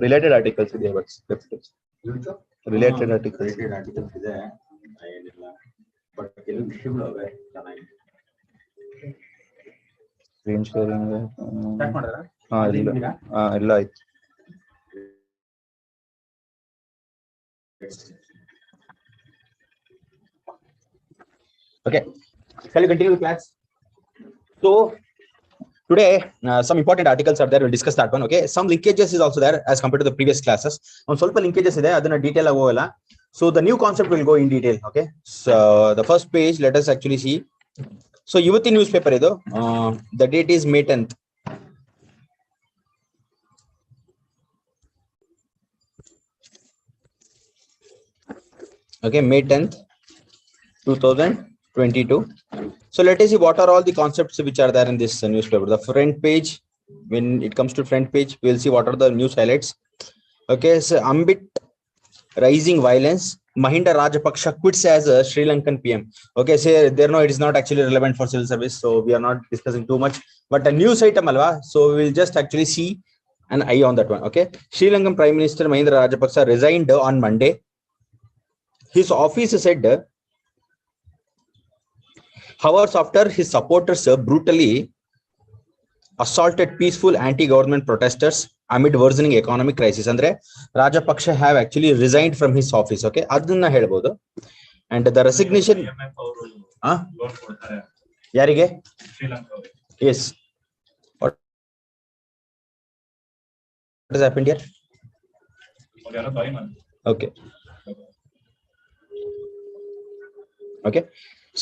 Related articles ಇದೆ related articles ಇದೆ ಏನಿಲ್ಲ ಬಟ್ ಕೆಲವು ವಿಷಯಗಳು ಅವೆ ಚೆನ್ನಾಗಿ ಸ್ಕ್ರೀನ್ ಶೇರಿಂಗ್ ಸ್ಟಾರ್ಟ್ ಮಾಡಿದ್ರಾ ಇಲ್ಲ ಆಯ್ತು okay shall we continue with class so today some important articles are there. We'll discuss that one. Okay, some linkages is also there as compared to the previous classes. On ಸ್ವಲ್ಪ linkages ಇದೆ ಅದನ್ನ detail ಆಗಿ ಹೋಗಲ್ಲ. So the new concept will go in detail. Okay, so the first page let us actually see. So ಇವತ್ತಿನ newspaper ಇದು the date is May 10th. Okay, May 10th 2022. So let us see what are all the concepts which are there in this newspaper. The front page, when it comes to front page, we'll see what are the news highlights. Okay, so amid rising violence, Mahinda Rajapaksa quits as a Sri Lankan PM. Okay, so there no, it is not actually relevant for civil service, so we are not discussing too much. But a news item alwa, so we will just actually see an eye on that one. Okay, Sri Lankan Prime Minister Mahinda Rajapaksa resigned on Monday. His office said hours after his supporters brutally assaulted peaceful anti-government protesters amid worsening economic crisis. Andre Rajapaksa have actually resigned from his office. Okay, adunna helbodu. And the resignation yarige Sri Lanka. Yes, what has happened here? Okay. Okay,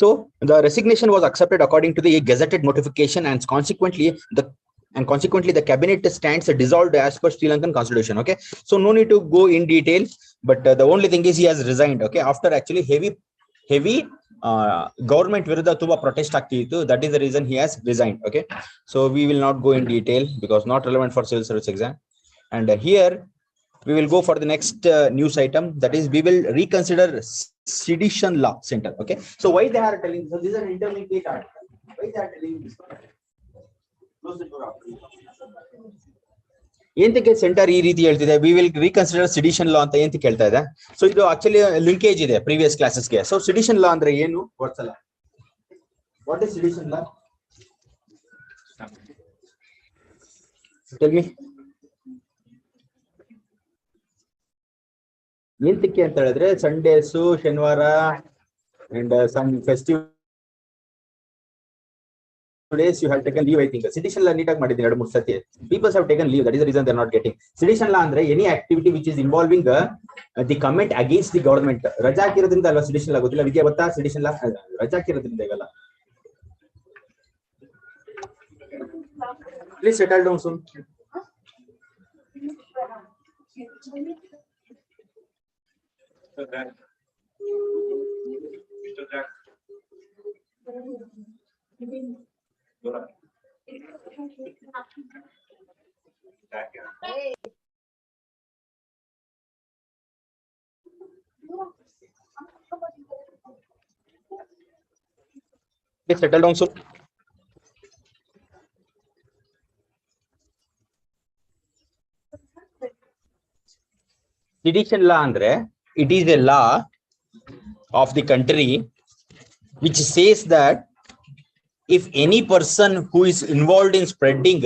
so the resignation was accepted according to the gazetted notification, and consequently the cabinet stands dissolved as per Sri Lankan constitution. Okay, so no need to go in detail, but the only thing is he has resigned. Okay, after actually heavy government viruddha tuba protest ಆಗ್ತಿತ್ತು, that is the reason he has resigned. Okay, so we will not go in detail because not relevant for civil service exam. And here we will go for the next news item, that is we will reconsider sedition law center. Okay, so why they are telling, so these are interlinked articles, why they are telling this one? Close the door entike center ee reeti heltide, we will reconsider sedition law anta enti kelta ide. So idu actually linkage ide previous classes ge. So sedition law andre ಏನು ಗೊತ್ತಲ್ಲ, what is sedition law? Tell me. ಎಂತಕ್ಕೆ ಅಂತ ಹೇಳಿದ್ರೆ Sundays, ಶನಿವಾರ and some festive days you have taken leave. I think sedition law neat ಆಗಿ ಮಾಡಿದ್ದೀನಿ 2-3 ಸತಿ. People have taken leave, that is the reason they are not getting. Sedition law ಅಂದ್ರೆ any activity which is involving the comment against the government. ರಜಾ ಹಾಕಿರೋದ್ರಿಂದ ಅಲ್ವಾ sedition law, ಗೊತ್ತಿಲ್ಲ ವಿದ್ಯಾ ಗೊತ್ತಾ? sedition law ರಜಾ ಹಾಕಿರೋದ್ರಿಂದ ಆಗಲ್ಲ. Please settle down soon. Please settle down soon. Sedition law andre it is a law of the country which says that if any person who is involved in spreading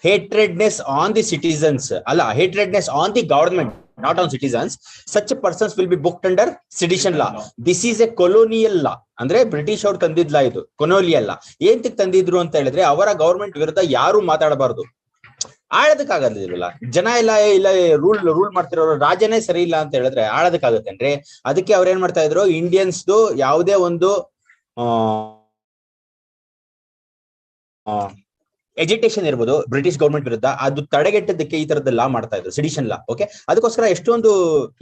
hatredness on the citizens, hatredness on the government, not on citizens, such persons will be booked under sedition law. This is a colonial law. ಅಂದ್ರೆ British ಅವರು ತಂದಿದ್ದ ಲಾ ಇದು, colonial ಲಾ. ಏಂತಕ್ಕೆ ತಂದಿದ್ರು ಅಂತ ಹೇಳಿದ್ರೆ ಅವರ government ವಿರುದ್ಧ ಯಾರು ಮಾತಾಡಬಾರದು, ಆಳೋದಕ್ಕಾಗದಿಲ್ಲ. ಜನ ಇಲ್ಲ ರೂಲ್ ಮಾಡ್ತಿರೋರು ರಾಜನೇ ಸರಿ ಇಲ್ಲ ಅಂತ ಹೇಳಿದ್ರೆ ಆಳೋದಕ್ಕಾಗತ್ತೇನ್ರಿ? ಅದಕ್ಕೆ ಅವ್ರ ಏನ್ ಮಾಡ್ತಾ ಇದ್ರು, ಇಂಡಿಯನ್ಸ್ದು ಯಾವುದೇ ಒಂದು ಎಜಿಟೇಷನ್ ಇರ್ಬೋದು ಬ್ರಿಟಿಷ್ ಗವರ್ಮೆಂಟ್ ವಿರುದ್ಧ, ಅದು ತಡೆಗಟ್ಟದಕ್ಕೆ ಈ ತರದ ಲಾ ಮಾಡ್ತಾ ಇದ್ರು, ಸಿಡಿಷನ್ ಲಾ. ಓಕೆ, ಅದಕ್ಕೋಸ್ಕರ ಎಷ್ಟೊಂದು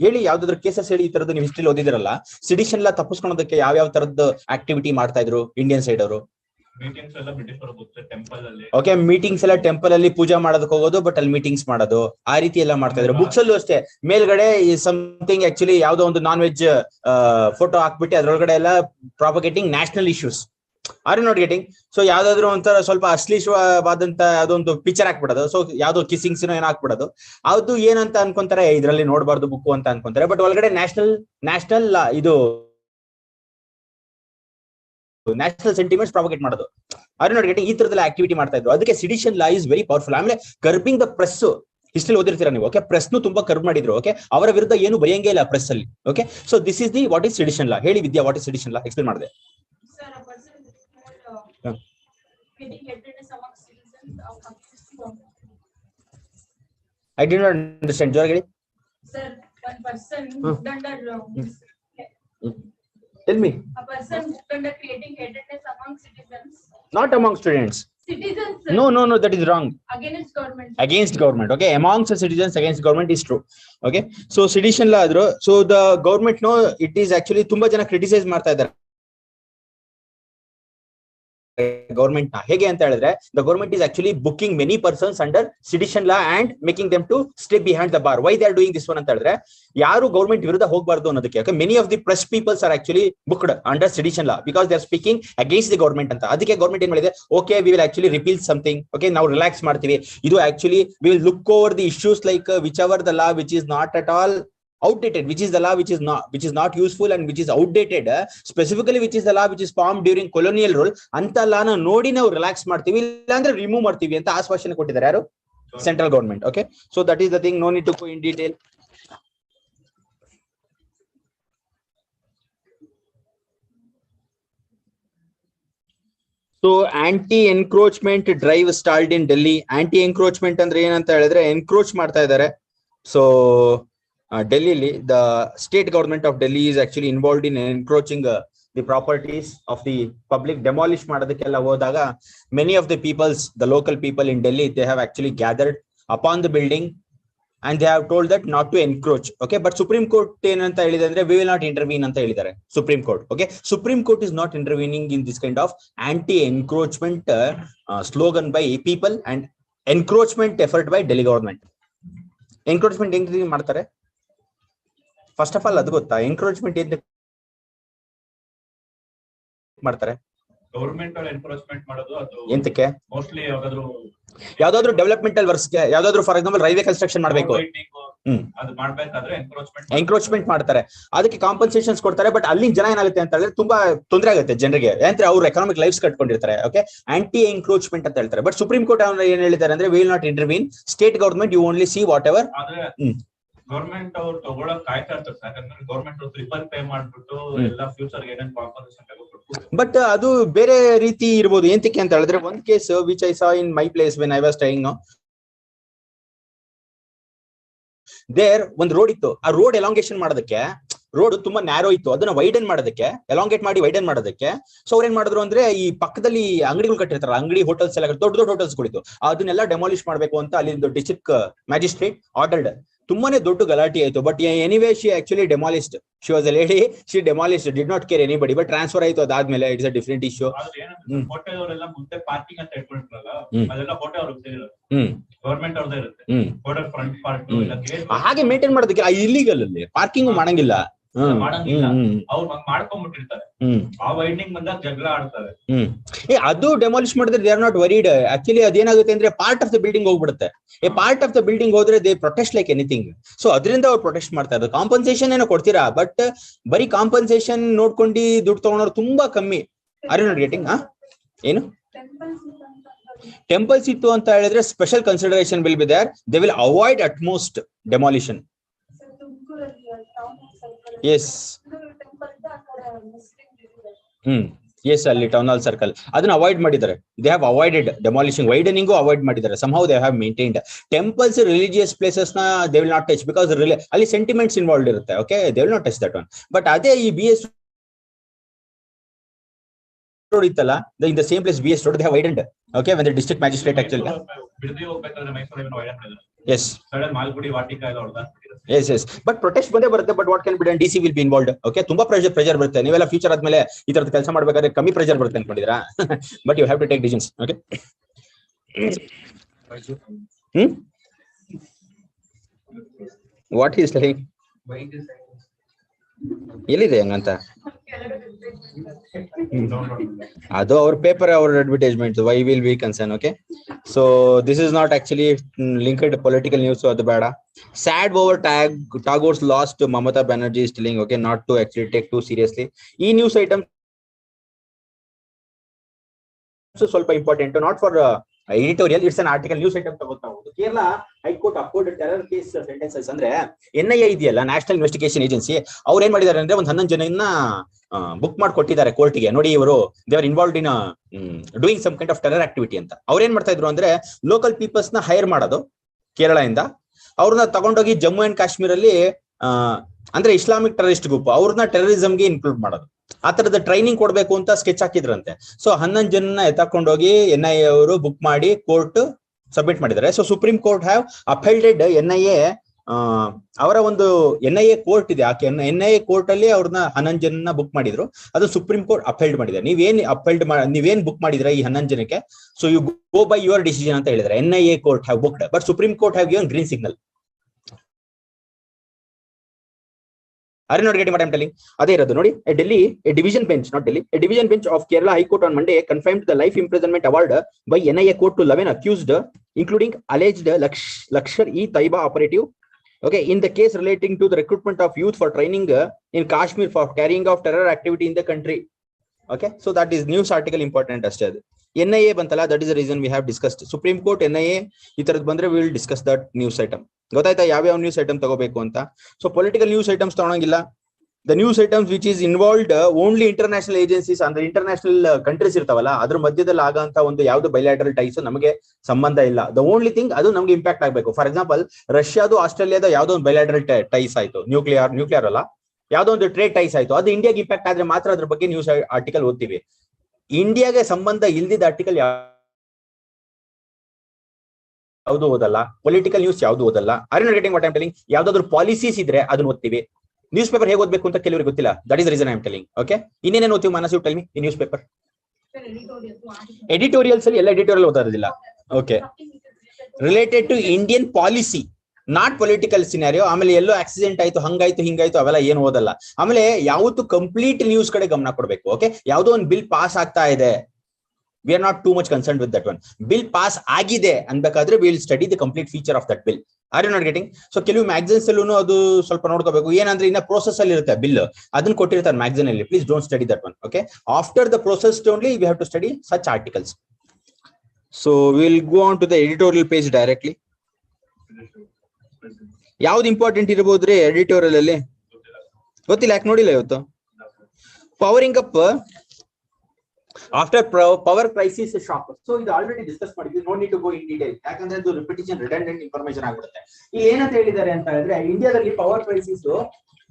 ಹೇಳಿ ಯಾವ್ದಾದ್ರು ಕೇಸಸ್ ಹೇಳಿ ಈ ತರದ್ದು ನೀವು ಹಿಸ್ಟ್ರಿ ಓದಿದಿರಲ್ಲ. ಸಿಡಿಷನ್ ಲಾ ತಪ್ಪಿಸ್ಕೊಳೋದಕ್ಕೆ ಯಾವ ತರದ್ದು ಆಕ್ಟಿವಿಟಿ ಮಾಡ್ತಾ ಇದ್ರು ಇಂಡಿಯನ್ ಸೈಡ್ ಅವರು? ಮೀಟಿಂಗ್ಸ್ ಎಲ್ಲ ಬ್ರಿಟಿಷ್ ಟೆಂಪಲ್ ಅಲ್ಲಿ. ಓಕೆ, ಮೀಟಿಂಗ್ಸ್ ಎಲ್ಲ ಟೆಂಪಲ್ ಅಲ್ಲಿ ಪೂಜಾ ಮಾಡೋದಕ್ಕೆ ಹೋಗೋದು, ಬಟ್ ಅಲ್ಲಿ ಮೀಟಿಂಗ್ಸ್ ಮಾಡೋದು ಆ ರೀತಿ ಎಲ್ಲ ಮಾಡ್ತಾ ಇದ್ರು. ಬುಕ್ಸ್ ಅಲ್ಲೂ ಅಷ್ಟೇ ಮೇಲ್ಗಡೆ ಸಮಥಿಂಗ್ ಆಕ್ಚುಲಿ ಯಾವ್ದೋ ಒಂದು ನಾನ್ ವೆಜ್ ಫೋಟೋ ಹಾಕ್ಬಿಟ್ಟು ಅದ್ರೊಳಗಡೆ ಎಲ್ಲ propagating national issues are you not getting. So ಯಾವ್ದಾದ್ರು ಒಂಥರ ಸ್ವಲ್ಪ ಅಶ್ಲೀಲವಾದಂತ ಯಾವ್ದೋ ಒಂದು ಪಿಕ್ಚರ್ ಹಾಕ್ಬಿಡೋದು. ಸೊ ಯಾವ್ದೋ ಕಿಸಿಂಗ್ಸ್ ಏನೋ ಹಾಕ್ಬಿಡೋದು. ಅದು ಏನಂತ ಅನ್ಕೊಂತಾರೆ, ಇದ್ರಲ್ಲಿ ನೋಡಬಾರ್ದು ಬುಕ್ ಅಂತ ಅನ್ಕೊಂತಾರೆ, ಬಟ್ ಒಳಗಡೆ ನ್ಯಾಷನಲ್ ಇದು ನ್ಯಾಷನಲ್ ಸೆಂಟಿಮೆಂಟ್ಸ್ ಪ್ರಾಪಗೇಟ್ ಮಾಡೋದು. ಆರ್ ನಾಟ್ ಗೆಟಿಂಗ್ ಈ ತರದೆಲ್ಲ ಆಕ್ಟಿವಿಟಿ ಮಾಡ್ತಾ ಇದ್ರು. ಅದಕ್ಕೆ ಸಿಡಿಷನ್ ಲಾ ಇಸ್ ವೆರಿ ಪವರ್ಫುಲ್. ಆಮೇಲೆ ಕರ್ಬಿಂಗ್ ದ ಪ್ರೆಸ್ ಹಿಸ್ಟ್ರಿ ಓದಿರ್ತೀರಾ ನೀವು. ಓಕೆ, ಪ್ರೆಸ್ ನು ತುಂಬಾ ಕರ್ಬ್ ಮಾಡಿದ್ರು. ಓಕೆ, ಅವರ ವಿರುದ್ಧ ಏನು ಬರೆಯಂಗೇ ಇಲ್ಲ ಪ್ರೆಸ್ ಅಲ್ಲಿ. Okay, so this is the what is sedition law. ಹೇಳಿ Vidya, what is sedition law explain ಮಾಡಿದೆ. I did not understand. Sir, one person tell me. A person under creating hatredness among citizens. Not among students. Citizens. No, that is wrong. Against government. Against government. Okay, amongst the citizens against government is true. Okay, so sedition law adro. So the government no, it is actually ತುಂಬಾ ಜನ criticise ಮಾಡ್ತಾ ಇದ್ದಾರೆ government ನ. ಹೇಗೆ ಅಂತ ಹೇಳಿದ್ರೆ, the government is actually booking many persons under sedition law and making them to stay behind the bar. Why they are doing this one ಅಂತ ಹೇಳಿದ್ರೆ, ಯಾರು ಗವರ್ಮೆಂಟ್ ವಿರುದ್ಧ ಹೋಗಬಾರ್ದು ಅನ್ನೋದಕ್ಕೆ. Many of the press peoples are actually booked under sedition law because they are speaking against the government ಅಂತ. ಅದಕ್ಕೆ government ಏನ್ ಮಾಡಿದೆ, okay we will actually repeal something. Okay, ನಾವು ರಿಲ್ಯಾಕ್ಸ್ ಮಾಡ್ತೀವಿ. ಇದು actually we will look over the issues like which ever the law which is not at all outdated, which is the law which is not useful and which is outdated, specifically which is the law which is formed during colonial rule, anta law na ನೋಡಿ ನಾವು relax ಮಾಡ್ತೀವಿ, ಇಲ್ಲ ಅಂದ್ರೆ remove ಮಾಡ್ತೀವಿ ಅಂತ ಆಶ್ವಾಸನೆ ಕೊಟ್ಟಿದ್ದಾರೆ. ಯಾರು? Central government. Okay, so that is the thing, no need to go in detail. So anti encroachment drive start in Delhi. Anti encroachment ಅಂದ್ರೆ ಏನಂತ ಹೇಳಿದ್ರೆ, ಎನ್ಕ್ರೋಚ್ ಮಾಡ್ತಾ ಇದ್ದಾರೆ. So Delhi, the state government of Delhi is actually involved in encroaching the properties of the public. Demolish ಮಾಡೋದಕ್ಕೆಲ್ಲ ಹೋದಾಗ many of the the local people in Delhi, they have actually gathered upon the building and they have told that not to encroach. Okay, but Supreme Court ಏನಂತ ಹೇಳಿದೆ ಅಂದ್ರೆ, we will not intervene ಅಂತ ಹೇಳಿದ್ದಾರೆ Supreme Court. Okay, Supreme Court is not intervening in this kind of anti-encroachment slogan by people and encroachment effort by Delhi government. Encroachment ಹೆಂಗ್ ಮಾಡ್ತಾರೆ? First of all ಅದು ಗೊತ್ತಾ, encroachment ಏನ್ ಮಾಡ್ತಾರೆ? Government ಅವ್ರು encroachment ಮಾಡೋದು ಅದು ಎಂತಕ್ಕೆ? ಮೋಸ್ಟ್ಲಿ ಯಾವ್ದಾದ್ರು ಡೆವಲಪ್ಮೆಂಟಲ್ ವರ್ಕ್ಸ್ ಗೆ, ಯಾವ್ದಾದ್ರು ಫಾರ್ ಎಕ್ಸಾಂಪಲ್ ರೈಲ್ವೆ ಕನ್ಸ್ಟ್ರಕ್ಷನ್ ಮಾಡ್ಬೇಕು, ಅದು ಮಾಡ್ಬೇಕಾದ್ರೆ ಎನ್ಕ್ರೋಚ್ಮೆಂಟ್ ಮಾಡ್ತಾರೆ. ಅದಕ್ಕೆ ಕಾಂಪನ್ಸೇಷನ್ಸ್ ಕೊಡ್ತಾರೆ. ಬಟ್ ಅಲ್ಲಿ ಜನ ಏನಾಗುತ್ತೆ ಅಂತ ಹೇಳಿದ್ರೆ, ತುಂಬಾ ತೊಂದರೆ ಆಗುತ್ತೆ ಜನರಿಗೆ. ಅಂದ್ರೆ ಅವ್ರು ಎಕನಾಮಿಕ್ ಲೈಫ್ಸ್ ಕಟ್ಕೊಂಡಿರ್ತಾರೆ. ಓಕೆ, ಆಂಟಿ ಎನ್ಕ್ರೋಚ್ಮೆಂಟ್ ಅಂತ ಹೇಳ್ತಾರೆ. ಬಟ್ ಸುಪ್ರೀಂ ಕೋರ್ಟ್ ಏನ್ ಹೇಳಿದ್ದಾರೆ ಅಂದ್ರೆ, we will not intervene. State government you only see whatever. Government ಅವ್ರು ತಗೊಳಕ್ ಕಾಯ್ತಾ ಇರ್ತಾರೆ. ಯಾಕಂದ್ರೆ ಗವರ್ಮೆಂಟ್ ಅವ್ರು ಟ್ರಿಪಲ್ ಪೇ ಮಾಡ್ಬಿಟ್ಟು ಎಲ್ಲ ಫ್ಯೂಚರ್ ಏನೇನು ಕಾಂಪನ್ಸೇಷನ್ ತಗೋಬೇಕು. ಬಟ್ ಅದು ಬೇರೆ ರೀತಿ ಇರ್ಬೋದು. ಎಂತಕ್ಕೆ ಅಂತ ಹೇಳಿದ್ರೆ, ಒಂದ್ case which I saw in my place when I was staying, there ಒಂದು ರೋಡ್ ಇತ್ತು. ಆ ರೋಡ್ ಎಲಾಂಗೇಶನ್ ಮಾಡೋದಕ್ಕೆ, ರೋಡ್ ತುಂಬಾ ನ್ಯಾರೋ ಇತ್ತು, ಅದನ್ನ ವೈಡನ್ ಮಾಡೋದಕ್ಕೆ, ಎಲಾಂಗೇಟ್ ಮಾಡಿ ವೈಡನ್ ಮಾಡೋದಕ್ಕೆ. ಸೊ ಅವ್ರು ಏನ್ ಮಾಡಿದ್ರು ಅಂದ್ರೆ, ಈ ಪಕ್ಕದಲ್ಲಿ ಅಂಗಡಿಗಳು ಕಟ್ಟಿರ್ತಾರ, ಅಂಗಡಿ ಹೋಟೆಲ್ಸ್ ಎಲ್ಲ ದೊಡ್ಡ ದೊಡ್ಡ ಹೋಟೆಲ್ಸ್ ಗಳಿತ್ತು, ಅದನ್ನೆಲ್ಲ ಡೆಮಾಲಿಷ್ ಮಾಡ್ಬೇಕು ಅಂತ ಅಲ್ಲಿ ಡಿಸ್ಟ್ರಿಕ್ಟ್ ಮ್ಯಾಜಿಸ್ಟ್ರೇಟ್ ಆರ್ಡರ್ಡ್. ತುಂಬಾನೇ ದೊಡ್ಡ ಗಲಾಟೆ ಆಯ್ತು. But anyway she actually demolished. She was a lady, she demolished, did not care anybody. But transfer ಆಯ್ತು ಅದಾದ್ಮೇಲೆ. It's a different issue. Hotel ಅವರೆಲ್ಲ ಮುಂದೆ ಪಾರ್ಕಿಂಗ್ ಅಂತ ಇಟ್ಕೊಂಡಿರಲ್ಲ, ಅದೆಲ್ಲ ಹೋಟೆಲ್ ಅವ್ರಿಗೆ ಗವರ್ಮೆಂಟ್ ಅವ್ರದೇ ಇರುತ್ತೆ. ಹೋಟೆಲ್ ಫ್ರಂಟ್ ಪಾರ್ಕ್ ಹಾಗೆ ಮೇಂಟೈನ್ ಮಾಡೋದಕ್ಕೆ ಇಲ್ಲಿಗಲ್ ಅಲ್ಲಿ ಪಾರ್ಕಿಂಗ್ ಮಾಡಂಗಿಲ್ಲ. ಅವ್ರು ಮಾಡ್ಕೊಂಡ್ಬಿಟ್ಟಿರ್ತಾರೆ. ಆ ವೈಂಡಿಂಗ್ ಬಂದಾಗ ಜಗಳ ಆಡ್ತಾರೆ. ಅದು ಡೆಮಾಲಿಷ್ ಮಾಡಿದ್ರೆ they are not worried. Actually ಅದೇನಾಗುತ್ತೆ ಅಂದ್ರೆ, ಪಾರ್ಟ್ ಆಫ್ ದ ಬಿಲ್ಡಿಂಗ್ ಹೋಗ್ಬಿಡುತ್ತೆ. ಪಾರ್ಟ್ ಆಫ್ ದ ಬಿಲ್ಡಿಂಗ್ ಹೋದ್ರೆ they protest like anything. So ಅದರಿಂದ ಅವ್ರು ಪ್ರೊಟೆಸ್ಟ್ ಮಾಡ್ತಾ ಇರೋದು. ಕಾಂಪನ್ಸೇಷನ್ ಏನೋ ಕೊಡ್ತೀರಾ, ಬಟ್ ಬರೀ ಕಾಂಪನ್ಸೇಷನ್ ನೋಡ್ಕೊಂಡು ದುಡ್ಡು ತಗೊಂಡವ್ರು ತುಂಬಾ ಕಮ್ಮಿ. Are you not getting? ಏನು ಟೆಂಪಲ್ಸ್ ಇತ್ತು ಅಂತ ಹೇಳಿದ್ರೆ, special consideration will be there. They will avoid at most demolition. Yes, yes, ಅಲ್ಲಿ ಟೌನ್ ಹಾಲ್ ಸರ್ಕಲ್ ಅದನ್ನ ಅವಾಯ್ಡ್ ಮಾಡಿದ್ದಾರೆ. They have avoided demolishing. Widening avoid ಮಾಡಿದ್ದಾರೆ. Somehow they have maintained. Temples, religious places ನ they will not touch because ಅಲ್ಲಿ sentiments involve ಇರುತ್ತೆ. Okay, they will not touch that one. But ಅದೇ ಈ BS road ಇತ್ತಲ್ಲ, in the same place BS road they have widened. Okay, when the district magistrate actually. Yes. Yes. But protest ಬಂದೇ ಬರುತ್ತೆ. But what can be done? DC will be involved. Okay, ತುಂಬಾ pressure ಬರುತ್ತೆ. ನೀವೆಲ್ಲ future ಆದ್ಮೇಲೆ ಈ ತರದ ಕೆಲಸ ಮಾಡ್ಬೇಕಾದ್ರೆ ಕಮ್ಮಿ ಪ್ರೆಷರ್ ಬರುತ್ತೆ ಅನ್ಕೊಂಡಿದ್ದೀರಾ? But you have to take decisions. Okay. What he is telling? ಎಲ್ಲಿದೆ ಹಂಗಂತ? ಅದು ಅವ್ರ ಪೇಪರ್, ಅವ್ರ advertisement. Why will we concern? Okay, so this is not actually linked political news, so ಅದು ಬೇಡ. Sad over Tagore's loss to Mamata Banerjee is telling, okay, not to actually take too seriously. ಈ news item ಸ್ವಲ್ಪ important, not for editorial, it's an article, news item ತಗೋತಾ ಹೋಗೋದು. Kerala high court uphold terror case sentences ಅಂದ್ರೆ NIA ಇದೆಯಲ್ಲ, national investigation agency, ಅವ್ರು ಏನ್ ಮಾಡಿದ್ದಾರೆ ಅಂದ್ರೆ ಒಂದು 11 ಜನನ್ನ ಬುಕ್ ಮಾಡ್ಕೊಟ್ಟಿದ್ದಾರೆ ಕೋರ್ಟ್ಗೆ. ನೋಡಿ, ಇವರು they are involved in doing some kind of terror activity ಅಂತ. ಅವ್ರು ಏನ್ ಮಾಡ್ತಾ ಇದ್ರು ಅಂದ್ರೆ ಲೋಕಲ್ ಪೀಪಲ್ಸ್ ನ ಹೈರ್ ಮಾಡೋದು ಕೇರಳದಿಂದ, ಅವ್ರನ್ನ ತಗೊಂಡೋಗಿ ಜಮ್ಮು ಅಂಡ್ ಕಾಶ್ಮೀರ್ ಅಲ್ಲಿ ಅಂದ್ರೆ ಇಸ್ಲಾಮಿಕ್ ಟೆರರಿಸ್ಟ್ ಗ್ರೂಪ್, ಅವ್ರನ್ನ ಟೆರರಿಸಂಗೆ ಇನ್ಕ್ಲೂಡ್ ಮಾಡೋದು. ಆ ತರದ ಟ್ರೈನಿಂಗ್ ಕೊಡ್ಬೇಕು ಅಂತ ಸ್ಕೆಚ್ ಹಾಕಿದ್ರಂತೆ. ಸೊ 11 ಜನನ ಎತ್ತಾಕೊಂಡೋಗಿ NIA ಅವರು ಬುಕ್ ಮಾಡಿ ಕೋರ್ಟ್ ಸಬ್ಮಿಟ್ ಮಾಡಿದ್ದಾರೆ. So supreme court have appealed NIA, ಅವರ ಒಂದು NIA ಕೋರ್ಟ್ ಇದೆ, ಆ NIA ಕೋರ್ಟ್ ಅಲ್ಲಿ ಅವ್ರನ್ನ 11 ಜನನ ಬುಕ್ ಮಾಡಿದ್ರು. ಅದು ಸುಪ್ರೀಂ ಕೋರ್ಟ್ ಅಪೆಲ್ಡ್ ಮಾಡಿದೆ. ನೀವೇನ್ ಬುಕ್ ಮಾಡಿದ್ರೆ ಈ 11 ಜನಕ್ಕೆ, so you go by your decision ಅಂತ ಹೇಳಿದ್ರೆ NIA court have booked, but supreme court have given green signal. Are you not getting what I'm telling? ಅದೇ ಇರೋದು ನೋಡಿ. A division bench of Kerala High Court on Monday confirmed the life imprisonment award by NIA court to 11 accused, including alleged Lashkar-e-Taiba operative. Okay, in the case relating to the recruitment of youth for training in Kashmir for carrying out terror activity in the country. Okay, so that is news article important ಅಷ್ಟೇ. ಅದು NIA ಬಂತಲ್ಲ, that is the reason we have discussed. Supreme Court, NIA ಈ ತರದ್ ಬಂದ್ರೆ we will discuss that news item. ಗೊತ್ತಾಯ್ತಾ ಯಾವ news item ತಗೋಬೇಕು ಅಂತ? ಸೊ ಪೊಲಿಟಿಕಲ್ ನ್ಯೂಸ್ ಐಟಮ್ಸ್ ತಗೊಳಂಗಿಲ್ಲ. The news items which is involved only international agencies, ಅಂದ್ರೆ international countries ಇರ್ತಾವಲ್ಲ, ಅದ್ರ ಮಧ್ಯದಲ್ಲಿ ಆಗಂತ ಒಂದು ಯಾವ್ದು ಬೈಲ್ಯಾಟರಲ್ ಟೈಸ್ ನಮಗೆ ಸಂಬಂಧ ಇಲ್ಲ. ದ ಓನ್ಲಿ ಥಿಂಗ್ ಅದು ನಮ್ಗೆ ಇಂಪ್ಯಾಕ್ಟ್ ಆಗ್ಬೇಕು. ಫಾರ್ ಎಕ್ಸಾಂಪಲ್, ರಷ್ಯಾದು ಆಸ್ಟ್ರೇಲಿಯಾದ ಯಾವ್ದೋ ಒಂದು ಬೈಲ್ಯಾಟರಲ್ ಟೈಸ್ ಆಯ್ತು, ನ್ಯೂಕ್ಲಿಯರ್ ಅಲ್ಲ, ಯಾವ್ದೋ ಒಂದು ಟ್ರೇಡ್ ಟೈಸ್ ಆಯ್ತು, ಅದು ಇಂಡಿಯಾಗೆ ಇಂಪ್ಯಾಕ್ಟ್ ಆದ್ರೆ ಮಾತ್ರ ಅದ್ರ ಬಗ್ಗೆ ನ್ಯೂಸ್ ಆರ್ಟಿಕಲ್ ಓದ್ತೀವಿ. ಇಂಡಿಯಾಗೆ ಸಂಬಂಧ ಇಲ್ದಿದ್ದ ಆರ್ಟಿಕಲ್ ಯಾವ್ದು ಓದಲ್ಲ, ಪೊಲಿಟಿಕಲ್ ನ್ಯೂಸ್ ಯಾವ್ದು ಓದಲ್ಲ. Are you not getting what I am telling? ಯಾವ್ದಾದ್ರು ಪಾಲಿಸೀಸ್ ಇದ್ರೆ ಅದನ್ನ ಓದ್ತೀವಿ. ನ್ಯೂಸ್ ಪೇಪರ್ ಹೇಗೆ ಓದ್ಬೇಕು ಅಂತ ಕೆಲವರಿಗೆ ಗೊತ್ತಿಲ್ಲ. That is the reason I am telling. Okay, ಇನ್ನೇನೇನು ಓದ್ತೀವಿ ಮಾನಸ್, ಯು ಟೆಲ್ ಮಿ ಈ ನ್ಯೂಸ್ ಪೇಪರ್. ಎಡಿಟೋರಿಯಲ್ಸ್ ಅಲ್ಲಿ ಎಲ್ಲ ಎಡಿಟೋರಿಯಲ್ ಓದೋದಿಲ್ಲ. Okay, related to Indian policy, not political scenario. ಆಮೇಲೆ ಎಲ್ಲೋ ಆಕ್ಸಿಡೆಂಟ್ ಆಯ್ತು, ಹಂಗಾಯ್ತು ಹಿಂಗಾಯ್ತು, ಅವೆಲ್ಲ ಏನು ಓದಲ್ಲ. ಆಮೇಲೆ ಯಾವತ್ತು ಕಂಪ್ಲೀಟ್ ನ್ಯೂಸ್ ಕಡೆ ಗಮನ ಕೊಡ್ಬೇಕು. ಓಕೆ, ಯಾವ್ದೋ ಒಂದು ಬಿಲ್ ಪಾಸ್ ಆಗ್ತಾ ಇದೆ, we are not too much concerned with that one. Bill pass agide anbekadre we will study the complete feature of that bill. Are you not getting? So ಕೆಲವು magazines ಅಲ್ಲೂ ಅದು ಸ್ವಲ್ಪ ನೋಡ್ಕೋಬೇಕು. ಏನಂದ್ರೆ ಇನ್ನ ಪ್ರೋಸೆಸ್ ಅಲ್ಲಿ ಇರುತ್ತೆ ಬಿಲ್, ಅದನ್ನ ಕೊಟ್ಟಿರ್ತಾರೆ ಮ್ಯಾಗಝಿನ್ ಅಲ್ಲಿ. Please don't study that one. Okay, after the process only we have to study such articles. So we will go on to the editorial page directly. ಯಾವ್ದು ಇಂಪಾರ್ಟೆಂಟ್ ಇರಬಹುದ್ರಿ ಎಡಿಟೋರಿಯಲ್ ಅಲ್ಲಿ? ಗೊತ್ತಿಲ್ಲ, ಯಾಕೆ ನೋಡಿಲ್ಲ ಇವತ್ತು. Powering up after power crisis shock. So ಇದು already discuss ಮಾಡಿದ್ವಿ, no need to go in detail, ಯಾಕಂದ್ರೆ ಅದು ರಿಪಿಟೇಷನ್ ರಿಡಂಡೆಂಟ್ ಇನ್ಫಾರ್ಮೇಶನ್ ಆಗ್ಬಿಡುತ್ತೆ. ಇಲ್ಲಿ ಏನಂತ ಹೇಳಿದ್ದಾರೆ ಅಂತ ಹೇಳಿದ್ರೆ, ಇಂಡಿಯಾದಲ್ಲಿ ಪವರ್ ಕ್ರೈಸಿಸ್